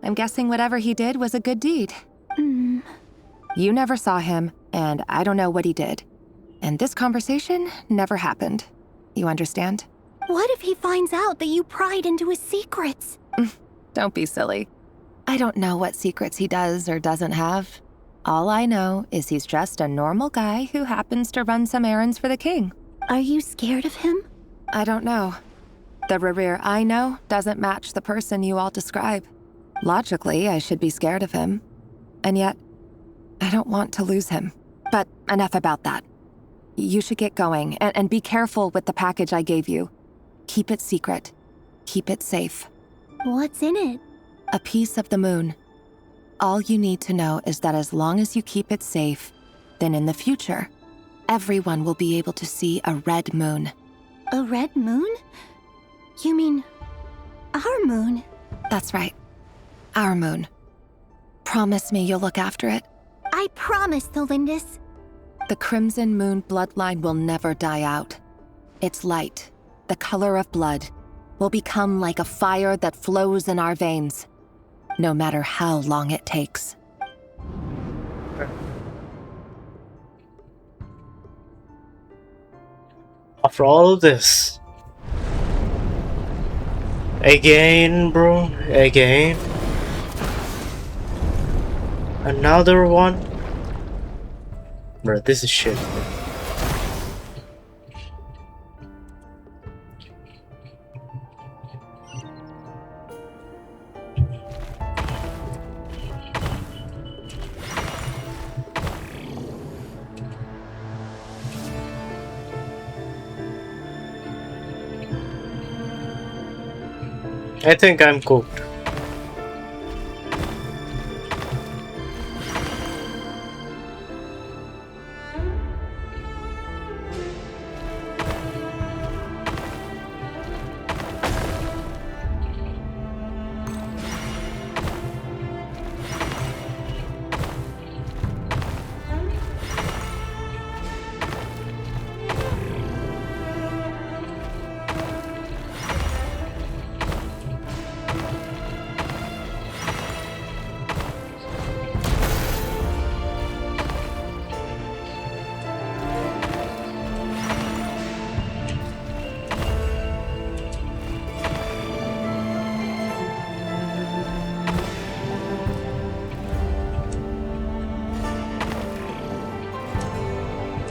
I'm guessing whatever he did was a good deed. You never saw him, and I don't know what he did. And this conversation never happened. You understand? What if he finds out that you pried into his secrets? Don't be silly. I don't know what secrets he does or doesn't have. All I know is he's just a normal guy who happens to run some errands for the king. Are you scared of him? I don't know. The Rerir I know doesn't match the person you all describe. Logically, I should be scared of him. And yet, I don't want to lose him. But enough about that. You should get going, and be careful with the package I gave you. Keep it secret. Keep it safe. What's in it? A piece of the moon. all you need to know is that as long as you keep it safe, then in the future, everyone will be able to see a red moon. A red moon? You mean our moon? That's right. Our moon. Promise me you'll look after it. I promise, Thelindis. The Crimson Moon bloodline will never die out. Its light, the color of blood, will become like a fire that flows in our veins, no matter how long it takes. After all of this. Again, bro. Again. Another one. Bro, this is shit. I think I'm cooked.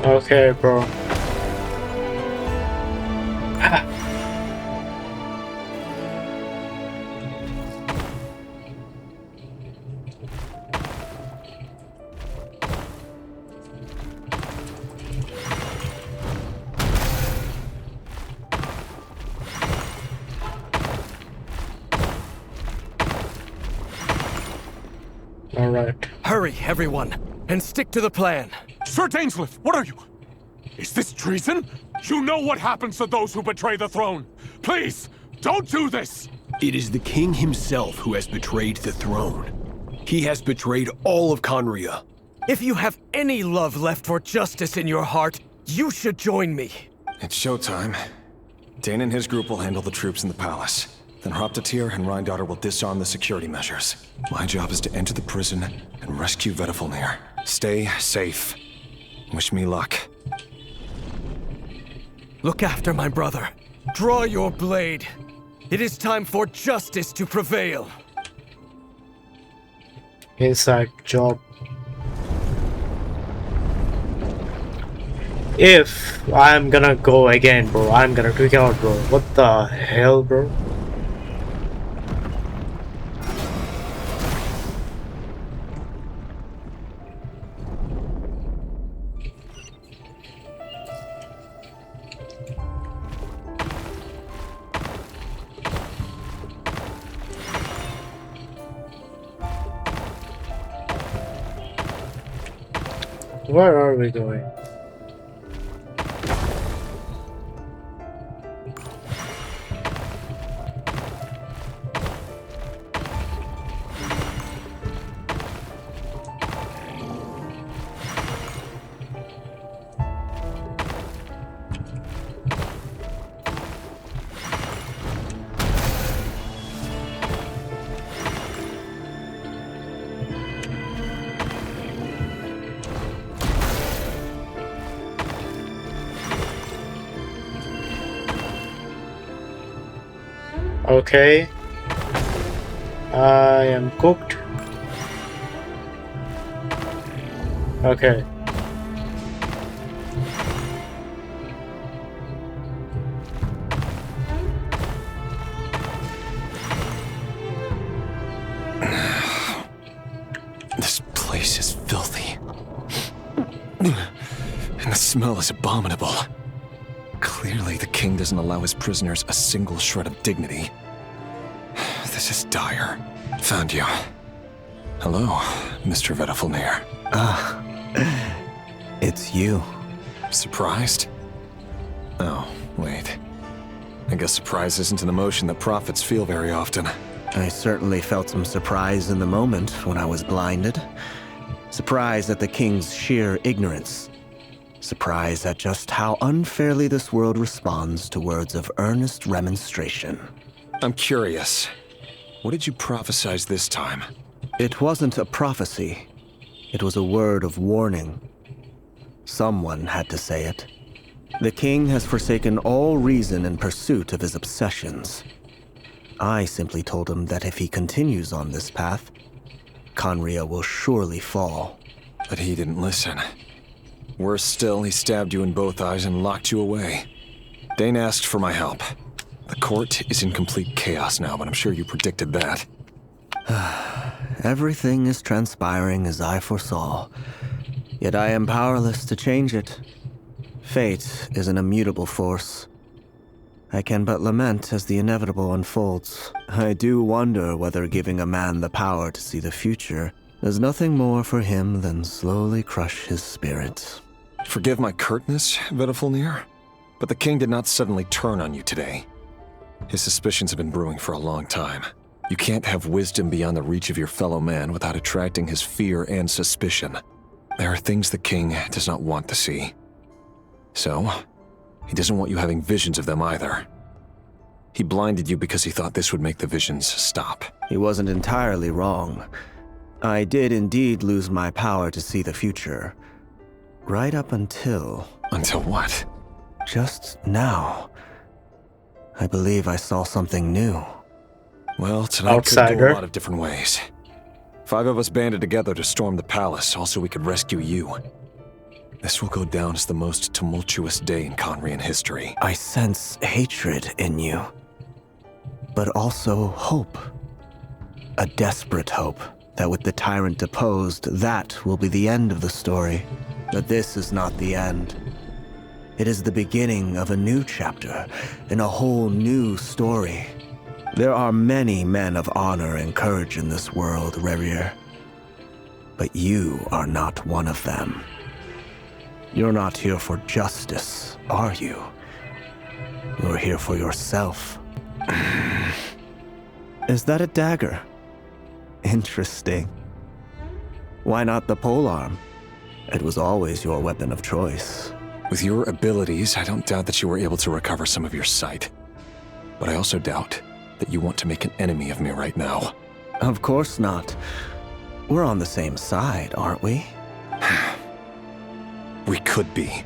Okay, bro. All right. Hurry, everyone, and stick to the plan. Sir Dainsleif, what are you? Is this treason? You know what happens to those who betray the throne. Please, don't do this! It is the king himself who has betrayed the throne. He has betrayed all of Khaenri'ah. If you have any love left for justice in your heart, you should join me. It's showtime. Dane and his group will handle the troops in the palace. Then Hraptatir and Rhindaughter will disarm the security measures. My job is to enter the prison and rescue Vedifalnir. Stay safe. Wish me luck. Look after my brother. Draw your blade. It is time for justice to prevail. Inside job. If I'm gonna go again, bro, I'm gonna tweak out, bro. What the hell, bro? Where are we going? Okay. I am cooked. Okay. This place is filthy. And the smell is abominable. Clearly, the king doesn't allow his prisoners a single shred of dignity. This is dire. Found you. Hello, Mr. Vedafilnir. It's you. Surprised? Oh, wait. I guess surprise isn't an emotion that prophets feel very often. I certainly felt some surprise in the moment when I was blinded. Surprise at the king's sheer ignorance. Surprise at just how unfairly this world responds to words of earnest remonstration. I'm curious. What did you prophesize this time? It wasn't a prophecy. It was a word of warning. Someone had to say it. The king has forsaken all reason in pursuit of his obsessions. I simply told him that if he continues on this path, Khaenri'ah will surely fall. But he didn't listen. Worse still, he stabbed you in both eyes and locked you away. Dane asked for my help. The court is in complete chaos now, but I'm sure you predicted that. Everything is transpiring as I foresaw, yet I am powerless to change it. Fate is an immutable force. I can but lament as the inevitable unfolds. I do wonder whether giving a man the power to see the future does nothing more for him than slowly crush his spirit. Forgive my curtness, Vedafilnir, but the king did not suddenly turn on you today. His suspicions have been brewing for a long time. You can't have wisdom beyond the reach of your fellow man without attracting his fear and suspicion. There are things the king does not want to see. So, he doesn't want you having visions of them either. He blinded you because he thought this would make the visions stop. He wasn't entirely wrong. I did indeed lose my power to see the future. Right up until... Until what? Just now. I believe I saw something new. Well, tonight could go a lot of different ways. 5 of us banded together to storm the palace, also we could rescue you. This will go down as the most tumultuous day in Khaenri'ah history. I sense hatred in you, but also hope. A desperate hope that with the tyrant deposed, that will be the end of the story. But this is not the end. It is the beginning of a new chapter, in a whole new story. There are many men of honor and courage in this world, Rerir. But you are not one of them. You're not here for justice, are you? You're here for yourself. Is that a dagger? Interesting. Why not the polearm? It was always your weapon of choice. With your abilities, I don't doubt that you were able to recover some of your sight. But I also doubt that you want to make an enemy of me right now. Of course not. We're on the same side, aren't we? We could be.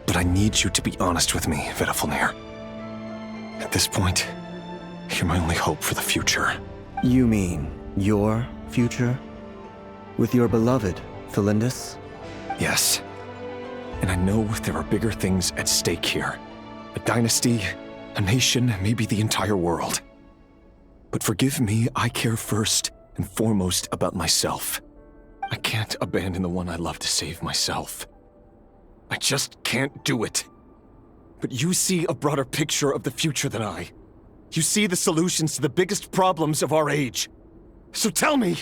But I need you to be honest with me, Vedafilnir. At this point, you're my only hope for the future. You mean your future? With your beloved, Felindus? Yes. And I know there are bigger things at stake here. A dynasty, a nation, maybe the entire world. But forgive me, I care first and foremost about myself. I can't abandon the one I love to save myself. I just can't do it. But you see a broader picture of the future than I. You see the solutions to the biggest problems of our age. So tell me,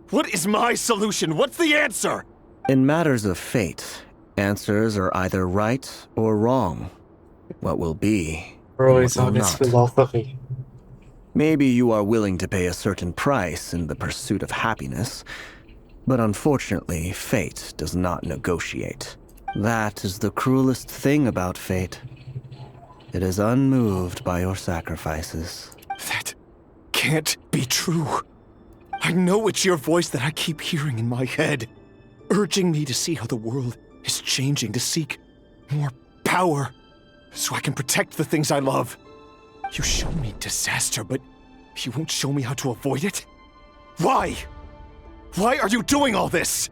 what is my solution? What's the answer? In matters of fate, answers are either right or wrong. What will be, Always what on will his not. philosophy. Maybe you are willing to pay a certain price in the pursuit of happiness, but unfortunately, fate does not negotiate. That is the cruelest thing about fate. It is unmoved by your sacrifices. That can't be true. I know it's your voice that I keep hearing in my head, urging me to see how the world is changing, to seek more power, so I can protect the things I love. You show me disaster, but you won't show me how to avoid it? Why? Why are you doing all this?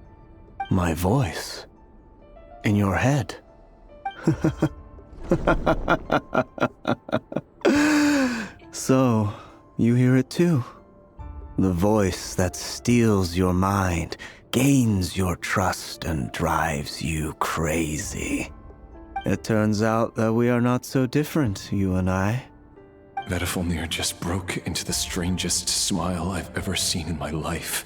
My voice. In your head. So, you hear it too? The voice that steals your mind, gains your trust, and drives you crazy. It turns out that we are not so different, you and I. Vedafilnir just broke into the strangest smile I've ever seen in my life.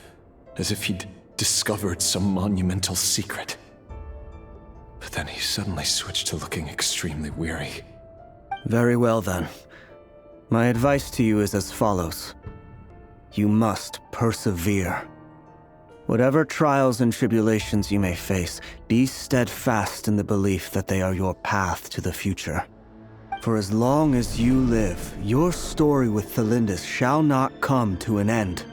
as if he'd discovered some monumental secret. But then he suddenly switched to looking extremely weary. Very well then. My advice to you is as follows. You must persevere. Whatever trials and tribulations you may face, be steadfast in the belief that they are your path to the future. For as long as you live, your story with Thelindis shall not come to an end.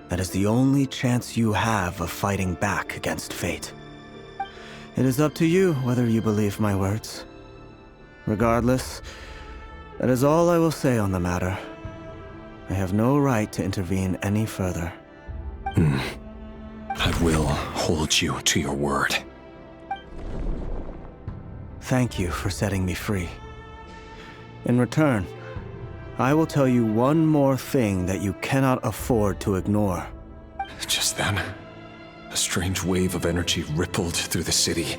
That is the only chance you have of fighting back against fate. It is up to you whether you believe my words. Regardless, that is all I will say on the matter. I have no right to intervene any further. I will hold you to your word. Thank you for setting me free. In return, I will tell you one more thing that you cannot afford to ignore. Just then, a strange wave of energy rippled through the city.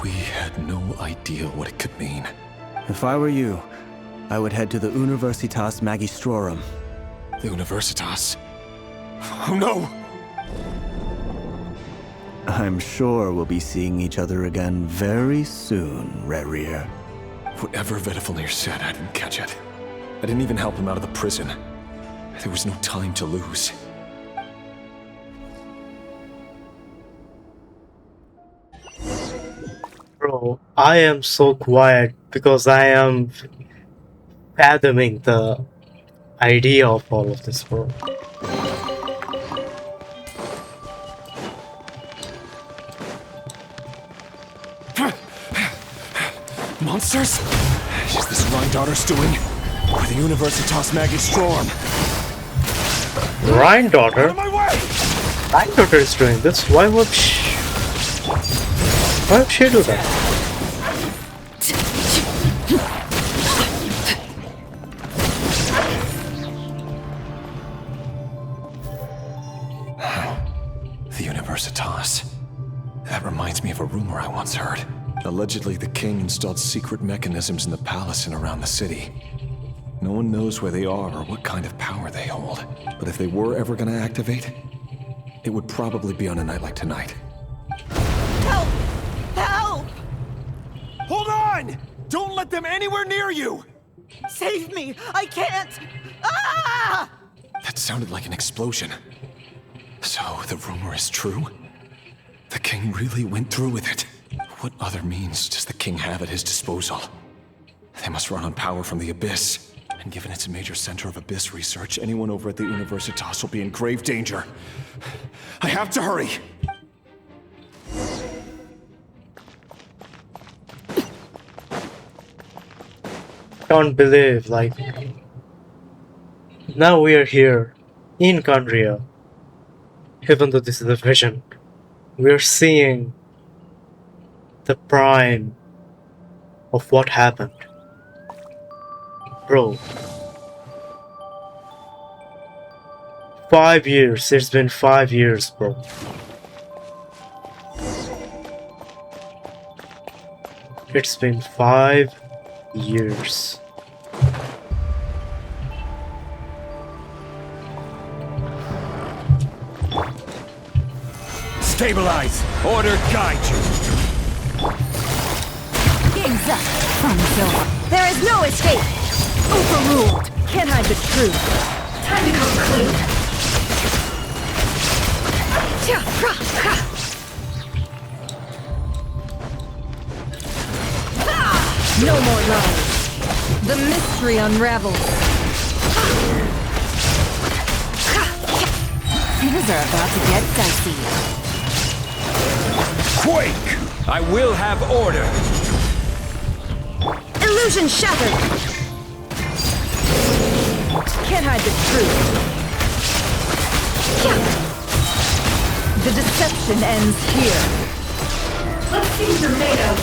We had no idea what it could mean. If I were you, I would head to the Universitas Magistrorum. The Universitas? Oh no! I'm sure we'll be seeing each other again very soon, Rerir. Whatever Vedifalnir said, I didn't catch it. I didn't even help him out of the prison. There was no time to lose. Bro, I am so quiet because I am fathoming the idea of all of this, bro. Monsters? Is this Rhine-Daughter's doing? Or the Universitas Magistrorum? Rhine-Daughter? Rhine-Daughter is doing this? Why would she do that? The Universitas. That reminds me of a rumor I once heard. Allegedly, the king installed secret mechanisms in the palace and around the city. No one knows where they are or what kind of power they hold. But if they were ever going to activate, it would probably be on a night like tonight. Help! Help! Hold on! Don't let them anywhere near you! Save me! I can't! Ah! That sounded like an explosion. So, the rumor is true? The king really went through with it. What other means does the king have at his disposal? They must run on power from the Abyss. And given it's a major center of Abyss research, anyone over at the Universitas will be in grave danger. I have to hurry! Can't believe, like... Now we are here, in Khaenri'ah. Even though this is a vision, we are seeing the prime of what happened. Bro. 5 years. It's been 5 years, bro. It's been 5 years. Stabilize! Order guide you! Game's up. Fun's over. There is no escape. Overruled. Can't hide the truth. Time to come clean. No more lies. The mystery unravels. Things are about to get dicey. Quake! I will have order! Illusion shattered! Can't hide the truth. The deception ends here. Let's see what you're made of.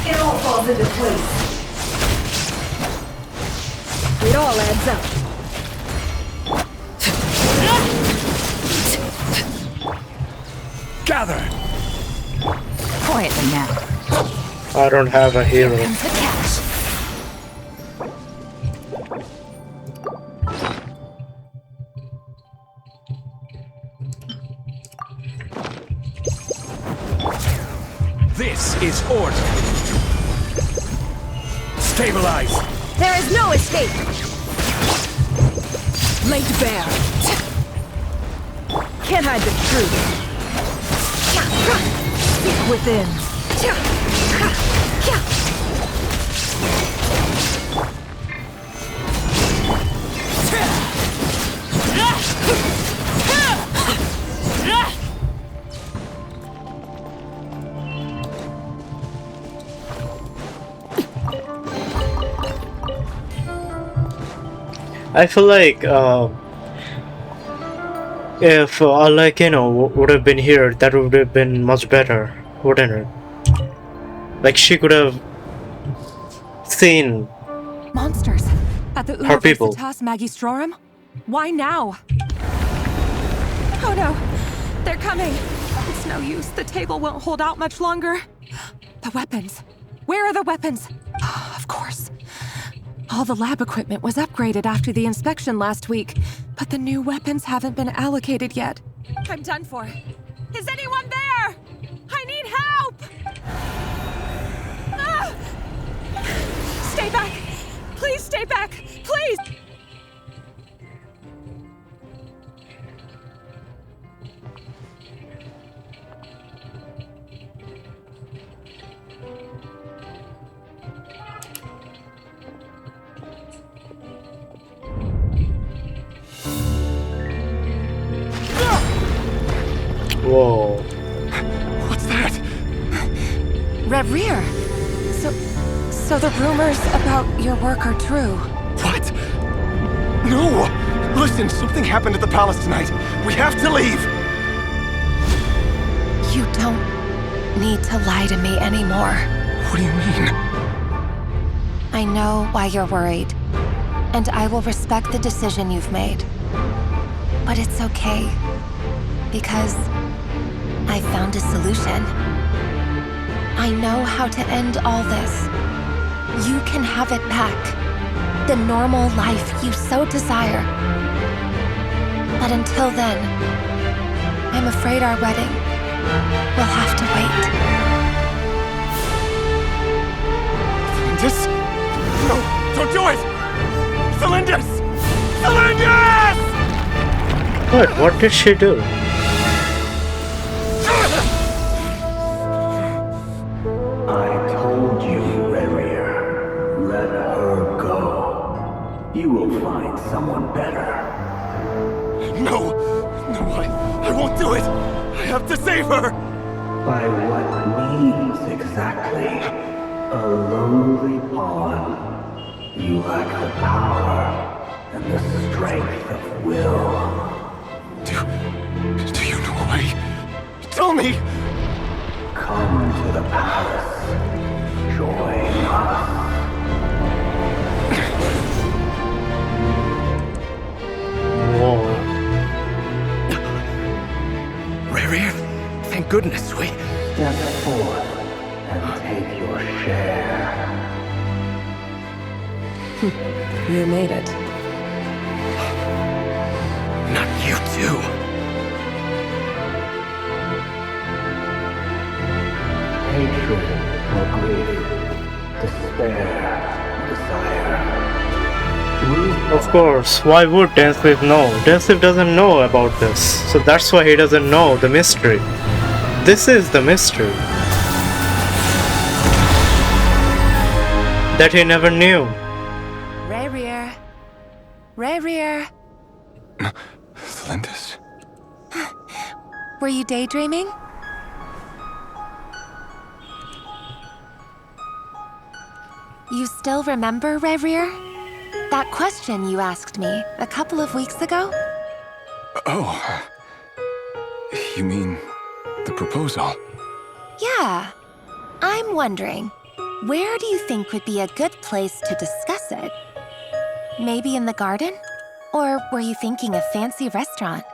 It all falls into place. It all adds up. Gather! Quietly now. I don't have a hero. Here comes the catch. This is order. Stabilize. There is no escape! Laid bare. Can't hide the truth. Seek within. I feel like if like would have been here, that would have been much better, wouldn't it? Like she could have seen Monsters at the her people. Universitas Magistrorum? Why now? Oh no, they're coming. It's no use. The table won't hold out much longer. The weapons. Where are the weapons? Of course. All the lab equipment was upgraded after the inspection last week, but the new weapons haven't been allocated yet. I'm done for. Is anyone there? I need help! Ah! Stay back! Please stay back! Please! Whoa. What's that? Rerir! So the rumors about your work are true. What? No! Listen, something happened at the palace tonight. We have to leave! You don't need to lie to me anymore. What do you mean? I know why you're worried, and I will respect the decision you've made. But it's okay, because I found a solution. I know how to end all this. You can have it back. The normal life you so desire. But until then, I'm afraid our wedding will have to wait. Celindus? No, don't do it! Celindus! Celindus! What did she do? I told you, Rerir. Let her go. You will find someone better. No! No, I won't do it! I have to save her! By what means exactly? A lowly pawn. You lack the power and the strength of will. Do you know a way? Tell me! Come to the palace. Join us. Whoa. Rerir, thank goodness we... Step forth and take your share. You made it. Not you too. Hatred or grief, despair, desire. Of course, why would Densleif know? Densleif doesn't know about this, so that's why he doesn't know the mystery. This is the mystery that he never knew. Rerir. Rerir. Celindus? Were you daydreaming? You still remember, Rerir? That question you asked me a couple of weeks ago? Oh. You mean the proposal? Yeah. I'm wondering, where do you think would be a good place to discuss it? Maybe in the garden? Or were you thinking a fancy restaurant?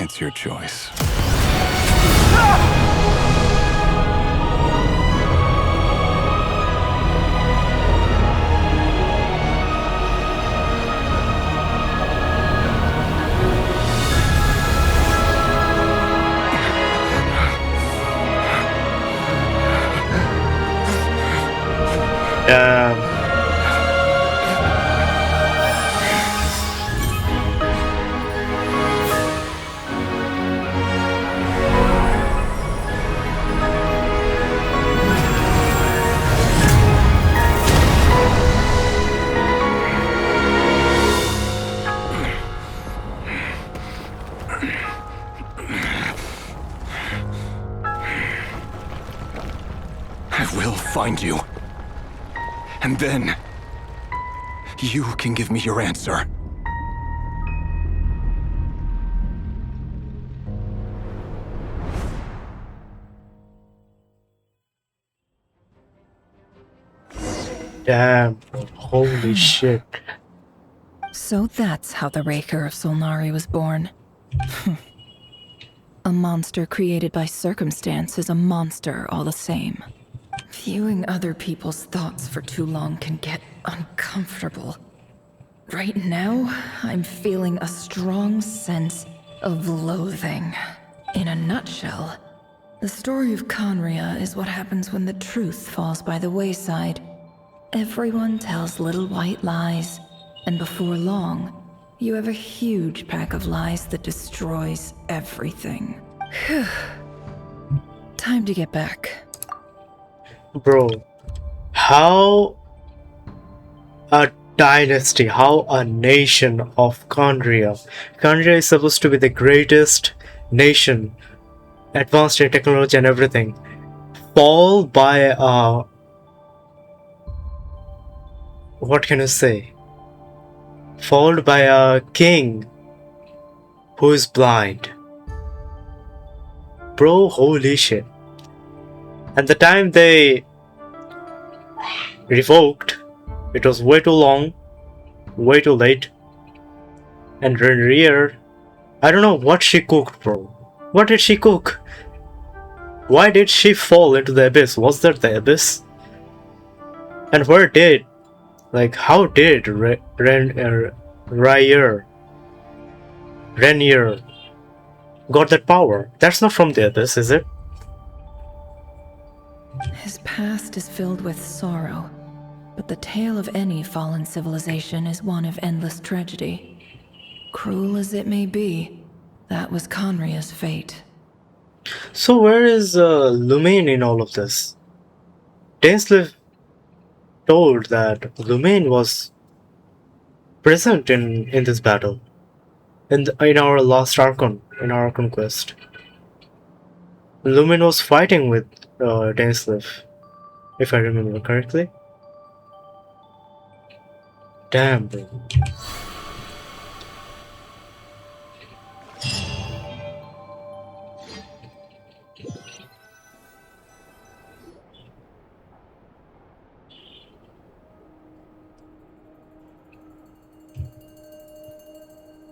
It's your choice. find you. And then you can give me your answer. Damn, holy shit. So that's how the Rerir of Solnari was born. A monster created by circumstance is a monster all the same. Viewing other people's thoughts for too long can get uncomfortable. Right now, I'm feeling a strong sense of loathing. In a nutshell, the story of Khaenri'ah is what happens when the truth falls by the wayside. Everyone tells little white lies, and before long, you have a huge pack of lies that destroys everything. Time to get back. Bro, how a dynasty, how a nation of Khaenri'ah. Khaenri'ah is supposed to be the greatest nation, advanced in technology and everything, fall by a... what can I say? Followed by a king who is blind. Bro, holy shit. And the time they revoked, it was way too long, way too late. And Rerir, I don't know what she cooked, bro. What did she cook? Why did she fall into the abyss? Was that the abyss? And where did... like, how did Rerir got that power? That's not from the abyss, is it? His past is filled with sorrow, but the tale of any fallen civilization is one of endless tragedy. Cruel as it may be, that was Khaenri'ah's fate. So where is Lumain in all of this? Dainsleif told that Lumain was present in this battle, in our last Archon, in our Archon quest. Lumain was fighting with Dainsleif, if I remember correctly. Damn, bro.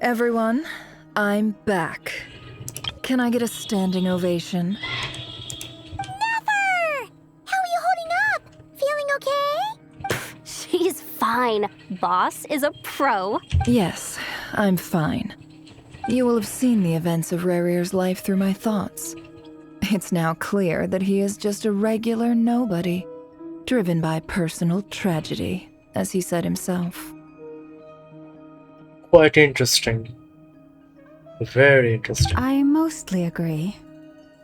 Everyone, I'm back. Can I get a standing ovation? Never! How are you holding up? Feeling okay? She's fine. Boss is a pro. Yes, I'm fine. You will have seen the events of Rerir's life through my thoughts. It's now clear that he is just a regular nobody, driven by personal tragedy, as he said himself. Quite interesting. Very interesting. I mostly agree.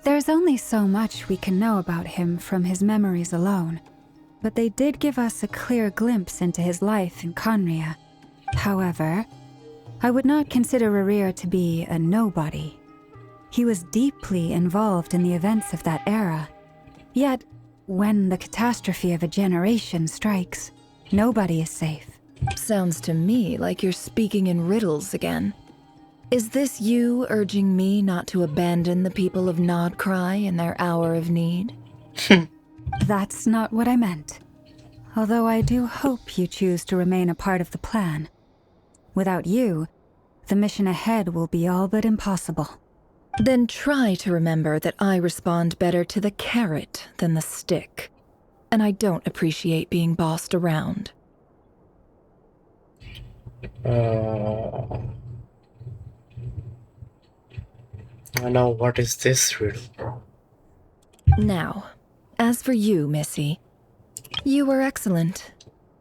There's only so much we can know about him from his memories alone, but they did give us a clear glimpse into his life in Khaenri'ah. However, I would not consider Rerir to be a nobody. He was deeply involved in the events of that era. Yet, when the catastrophe of a generation strikes, nobody is safe. Sounds to me like you're speaking in riddles again. Is this you urging me not to abandon the people of Nodcry in their hour of need? That's not what I meant. Although I do hope you choose to remain a part of the plan. Without you, the mission ahead will be all but impossible. Then try to remember that I respond better to the carrot than the stick. And I don't appreciate being bossed around. Now what is this riddle, bro? Now, as for you, Missy, you were excellent.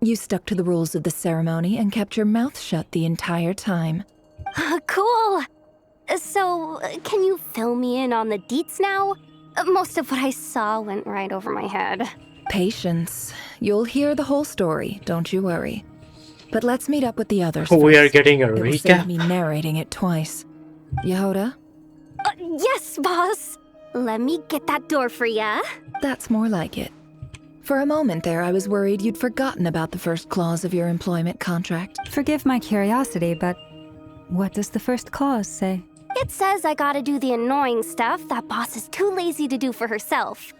You stuck to the rules of the ceremony and kept your mouth shut the entire time. Cool! So, can you fill me in on the deets now? Most of what I saw went right over my head. Patience. You'll hear the whole story, don't you worry. But let's meet up with the others We first. are getting a It will recap? save me narrating it twice. Yehoda? Yes, boss! Let me get that door for ya. That's more like it. For a moment there, I was worried you'd forgotten about the first clause of your employment contract. Forgive my curiosity, but what does the first clause say? It says I gotta do the annoying stuff that boss is too lazy to do for herself.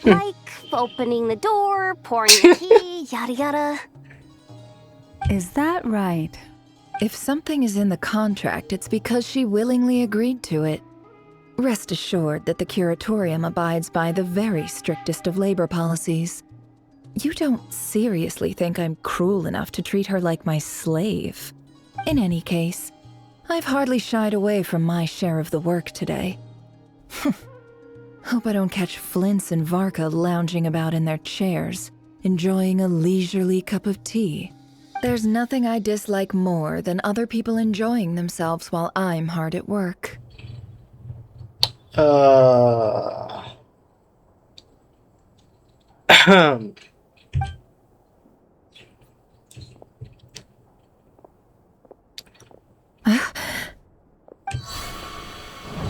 Like opening the door, pouring the tea, yada yada. Is that right? If something is in the contract, it's because she willingly agreed to it. Rest assured that the Curatorium abides by the very strictest of labor policies. You don't seriously think I'm cruel enough to treat her like my slave? In any case, I've hardly shied away from my share of the work today. Hope I don't catch Flints and Varka lounging about in their chairs, enjoying a leisurely cup of tea. There's nothing I dislike more than other people enjoying themselves while I'm hard at work.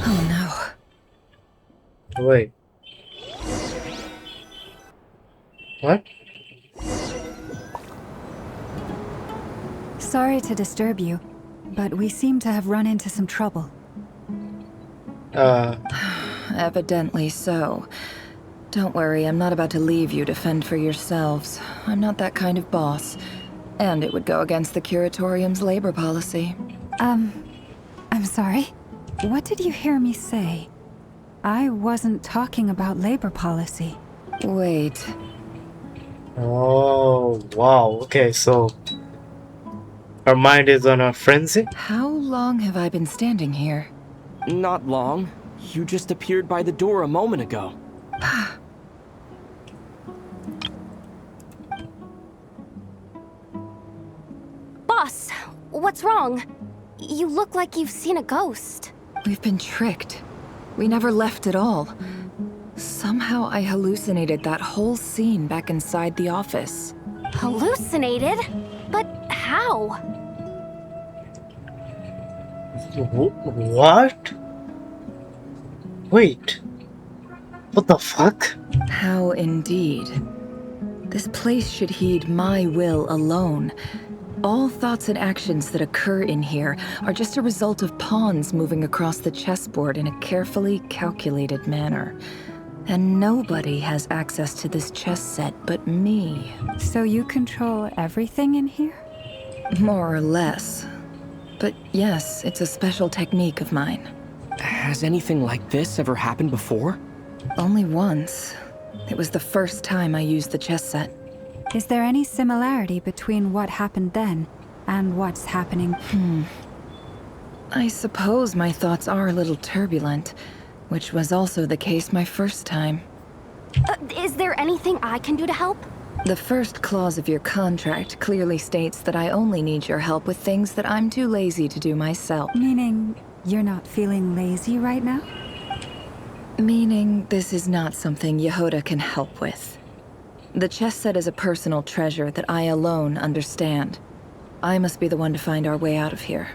Oh no. Wait. What? Sorry to disturb you, but we seem to have run into some trouble. Evidently so. Don't worry, I'm not about to leave you to fend for yourselves. I'm not that kind of boss. And it would go against the Curatorium's labor policy. I'm sorry. What did you hear me say? I wasn't talking about labor policy. Wait. Oh, wow. Okay, so her mind is on a frenzy? How long have I been standing here? Not long. You just appeared by the door a moment ago. Boss, what's wrong? You look like you've seen a ghost. We've been tricked. We never left at all. Somehow I hallucinated that whole scene back inside the office. Hallucinated? But how? What? Wait. What the fuck? How indeed. This place should heed my will alone. All thoughts and actions that occur in here are just a result of pawns moving across the chessboard in a carefully calculated manner. And nobody has access to this chess set but me. So you control everything in here? More or less. But yes, it's a special technique of mine. Has anything like this ever happened before? Only once. It was the first time I used the chess set. Is there any similarity between what happened then and what's happening? I suppose my thoughts are a little turbulent, which was also the case my first time. Is there anything I can do to help? The first clause of your contract clearly states that I only need your help with things that I'm too lazy to do myself. Meaning you're not feeling lazy right now? Meaning this is not something Yehoda can help with. The chess set is a personal treasure that I alone understand. I must be the one to find our way out of here.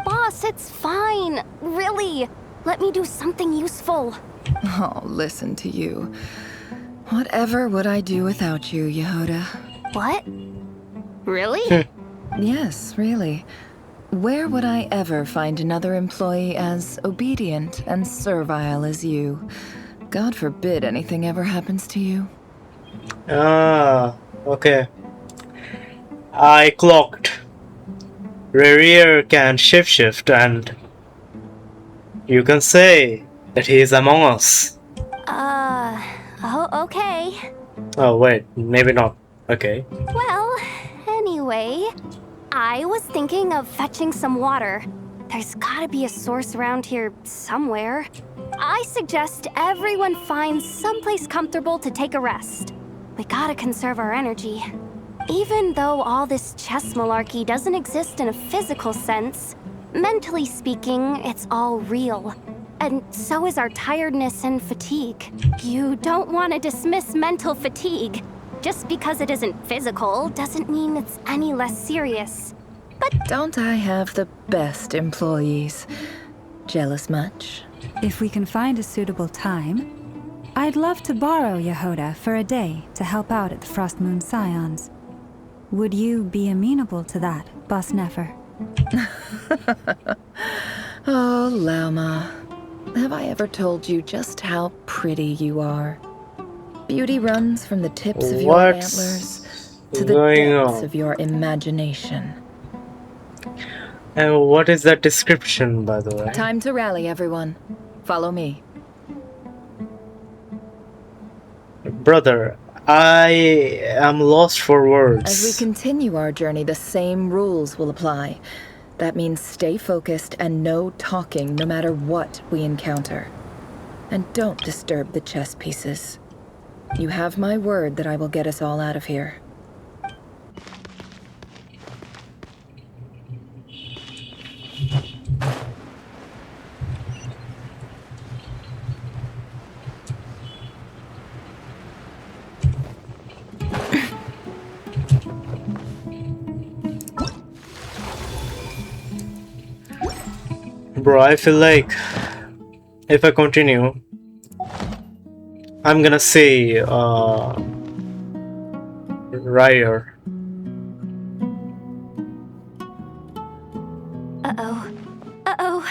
Boss, it's fine. Really. Let me do something useful. Oh, listen to you. Whatever would I do without you, Yehoda? What? Really? Yes, really. Where would I ever find another employee as obedient and servile as you? God forbid anything ever happens to you. Okay. I clocked. Rerir can shift and you can say that he is among us. Oh, okay. Oh wait, maybe not. Okay. Well, anyway, I was thinking of fetching some water. There's gotta be a source around here somewhere. I suggest everyone finds someplace comfortable to take a rest. We gotta conserve our energy. Even though all this chess malarkey doesn't exist in a physical sense, mentally speaking, it's all real. And so is our tiredness and fatigue. You don't want to dismiss mental fatigue. Just because it isn't physical doesn't mean it's any less serious. But don't I have the best employees? Jealous much? If we can find a suitable time, I'd love to borrow Yehoda for a day to help out at the Frostmoon Scions. Would you be amenable to that, Boss Nefer? Oh, Lama. Have I ever told you just how pretty you are? Beauty runs from the tips of your antlers to the depths of your imagination. And what is that description, by the way? Time to rally, everyone. Follow me. Brother, I am lost for words. As we continue our journey, the same rules will apply. That means stay focused and no talking no matter what we encounter. And don't disturb the chess pieces. You have my word that I will get us all out of here. Bro, I feel like if I continue, I'm gonna say Rerir. Uh-oh.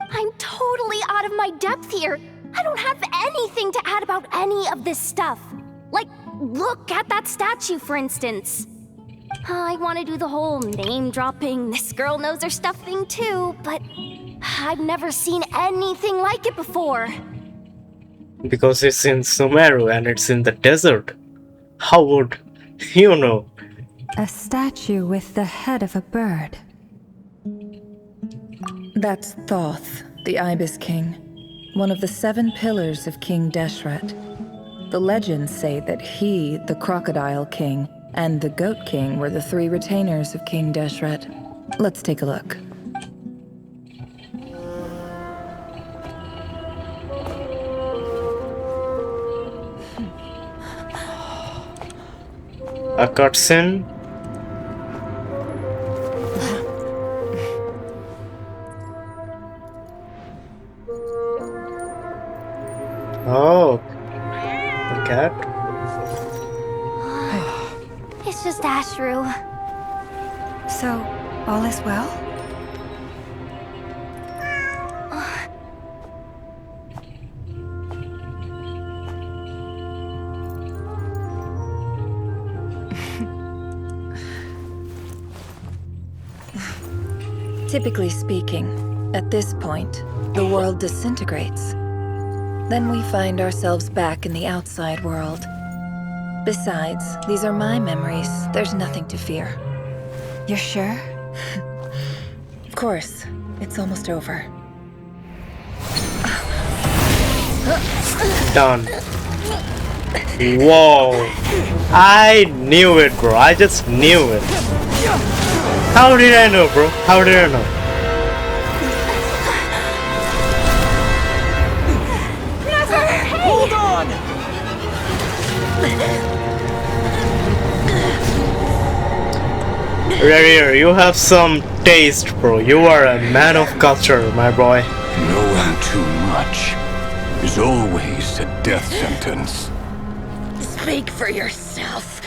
I'm totally out of my depth here. I don't have anything to add about any of this stuff. Like, look at that statue, for instance. I want to do the whole name-dropping, this girl knows her stuff thing too, but I've never seen anything like it before. Because it's in Sumeru and it's in the desert. How would you know? A statue with the head of a bird. That's Thoth, the Ibis King, one of the 7 pillars of King Deshret. The legends say that he, the Crocodile King, and the Goat King were the 3 retainers of King Deshret. Let's take a look. A cutscene. Oh, a cat. It's just Ashru. So, all is well? Typically speaking, at this point, the world disintegrates. Then we find ourselves back in the outside world. Besides, these are my memories. There's nothing to fear. You're sure? Of course. It's almost over. Done. Whoa. I knew it, bro. I just knew it. How did I know, bro? How did I know? Hold on! Rerir, you have some taste, bro. You are a man of culture, my boy. Knowing too much is always a death sentence. Speak for yourself.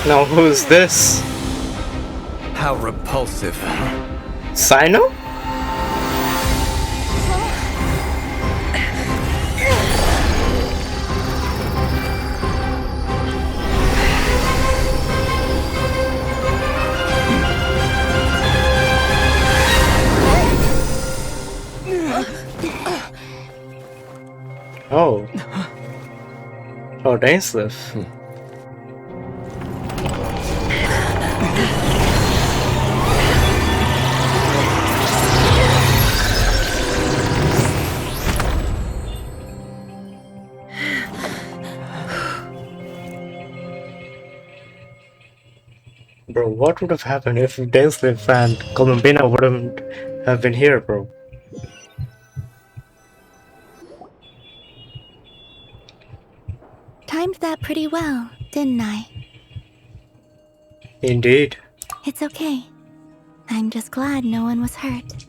Now who's this? How repulsive. Sino? Oh. Oh, Dainsliff. Bro, what would have happened if Dainsleif and Columbina wouldn't have been here, bro? Timed that pretty well, didn't I? Indeed. It's okay. I'm just glad no one was hurt.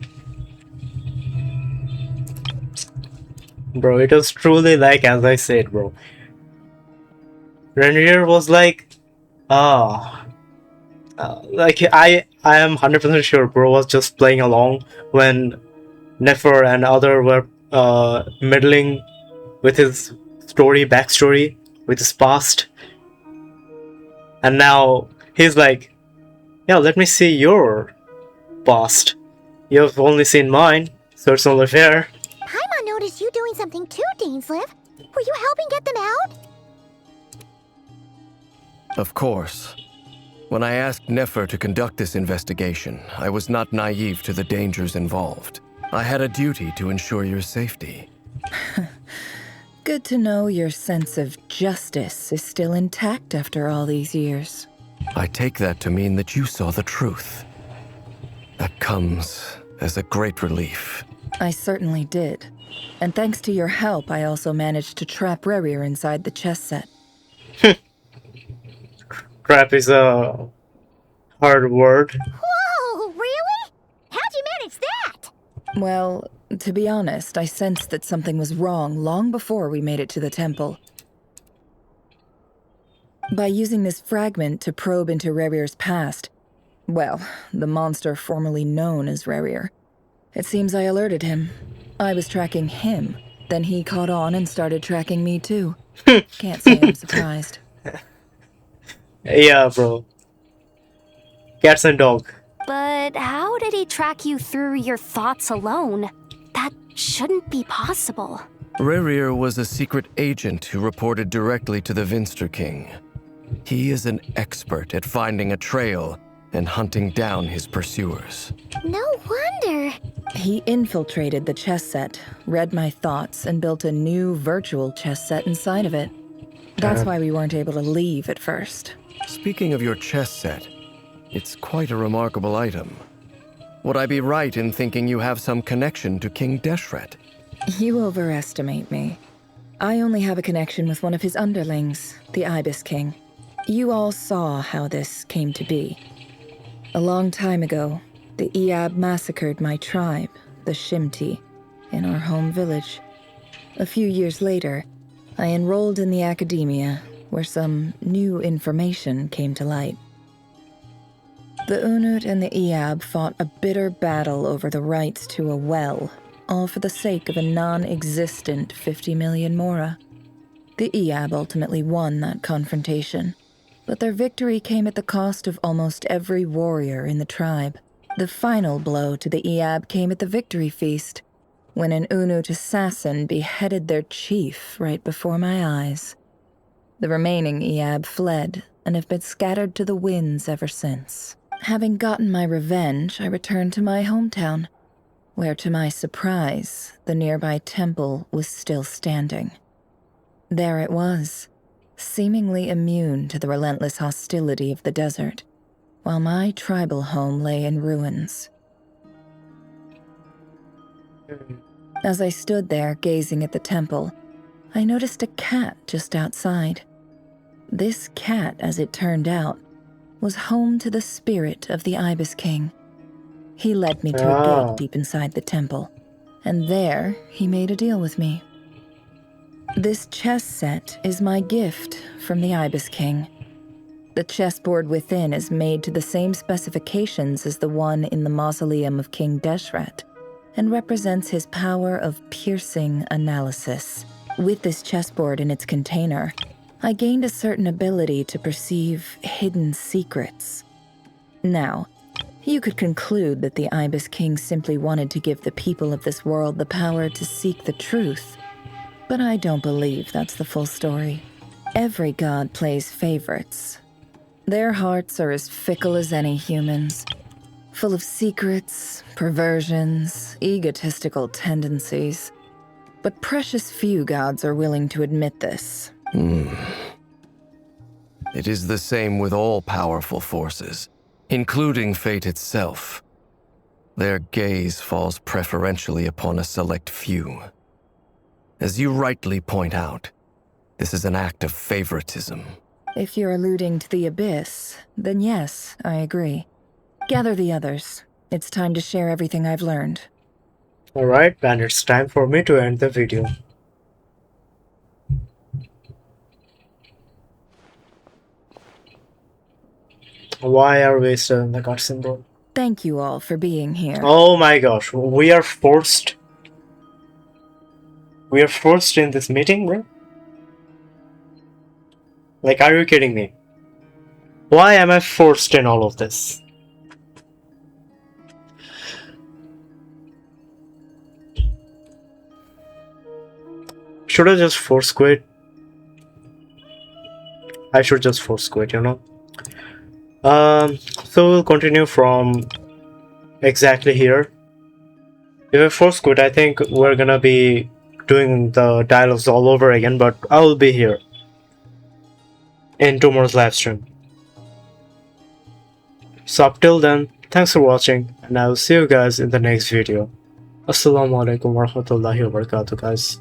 Bro, it was truly like as I said, bro. Rerir was like, like I am 100% sure bro was just playing along when Nefer and other were meddling with his backstory, with his past. And now he's like, yeah, let me see your past. You've only seen mine, so it's only fair. Paimon noticed you doing something too, Dainsleif. Were you helping get them out? Of course. When I asked Nefer to conduct this investigation, I was not naive to the dangers involved. I had a duty to ensure your safety. Good to know your sense of justice is still intact after all these years. I take that to mean that you saw the truth. That comes as a great relief. I certainly did. And thanks to your help, I also managed to trap Rerir inside the chess set. Trap is a hard word. Whoa, really? How'd you manage that? Well, to be honest, I sensed that something was wrong long before we made it to the temple. By using this fragment to probe into Rerir's past, well, the monster formerly known as Rerir, it seems I alerted him. I was tracking him, then he caught on and started tracking me too. Can't say I'm surprised. Yeah, bro. Cats and dog. But how did he track you through your thoughts alone? That shouldn't be possible. Rerir was a secret agent who reported directly to the Vinster King. He is an expert at finding a trail and hunting down his pursuers. No wonder. He infiltrated the chess set, read my thoughts, and built a new virtual chess set inside of it. That's why we weren't able to leave at first. Speaking of your chess set, it's quite a remarkable item. Would I be right in thinking you have some connection to King Deshret? You overestimate me. I only have a connection with one of his underlings, the Ibis King. You all saw how this came to be. A long time ago, the Iab massacred my tribe, the Shimti, in our home village. A few years later, I enrolled in the academia, where some new information came to light. The Unut and the Iab fought a bitter battle over the rights to a well, all for the sake of a non-existent 50 million mora. The Iab ultimately won that confrontation, but their victory came at the cost of almost every warrior in the tribe. The final blow to the Iab came at the victory feast, when an Unut assassin beheaded their chief right before my eyes. The remaining Iab fled and have been scattered to the winds ever since. Having gotten my revenge, I returned to my hometown, where to my surprise, the nearby temple was still standing. There it was, seemingly immune to the relentless hostility of the desert, while my tribal home lay in ruins. As I stood there gazing at the temple, I noticed a cat just outside. This cat, as it turned out, was home to the spirit of the Ibis King. He led me to a gate deep inside the temple, and there he made a deal with me. This chess set is my gift from the Ibis King. The chessboard within is made to the same specifications as the one in the mausoleum of King Deshret, and represents his power of piercing analysis. With this chessboard in its container, I gained a certain ability to perceive hidden secrets. Now, you could conclude that the Ibis King simply wanted to give the people of this world the power to seek the truth, but I don't believe that's the full story. Every god plays favorites. Their hearts are as fickle as any human's, full of secrets, perversions, egotistical tendencies. But precious few gods are willing to admit this. It is the same with all powerful forces. including fate itself. Their gaze falls preferentially upon a select few. As you rightly point out, this is an act of favoritism. If you're alluding to the Abyss, then yes, I agree. Gather the others. It's time to share everything I've learned. Alright, and it's time for me to end the video. Why are we still in the cutscene, bro? Thank you all for being here. Oh my gosh, we are forced. We are forced in this meeting, bro? Like, are you kidding me? Why am I forced in all of this? Should I just force quit? I should just force quit, you know? So we'll continue from exactly here. If I force quit, I think we're gonna be doing the dialogues all over again, but I will be here in tomorrow's live stream. So up till then, thanks for watching, and I will see you guys in the next video. Assalamu alaikum warahmatullahi wabarakatuh, guys.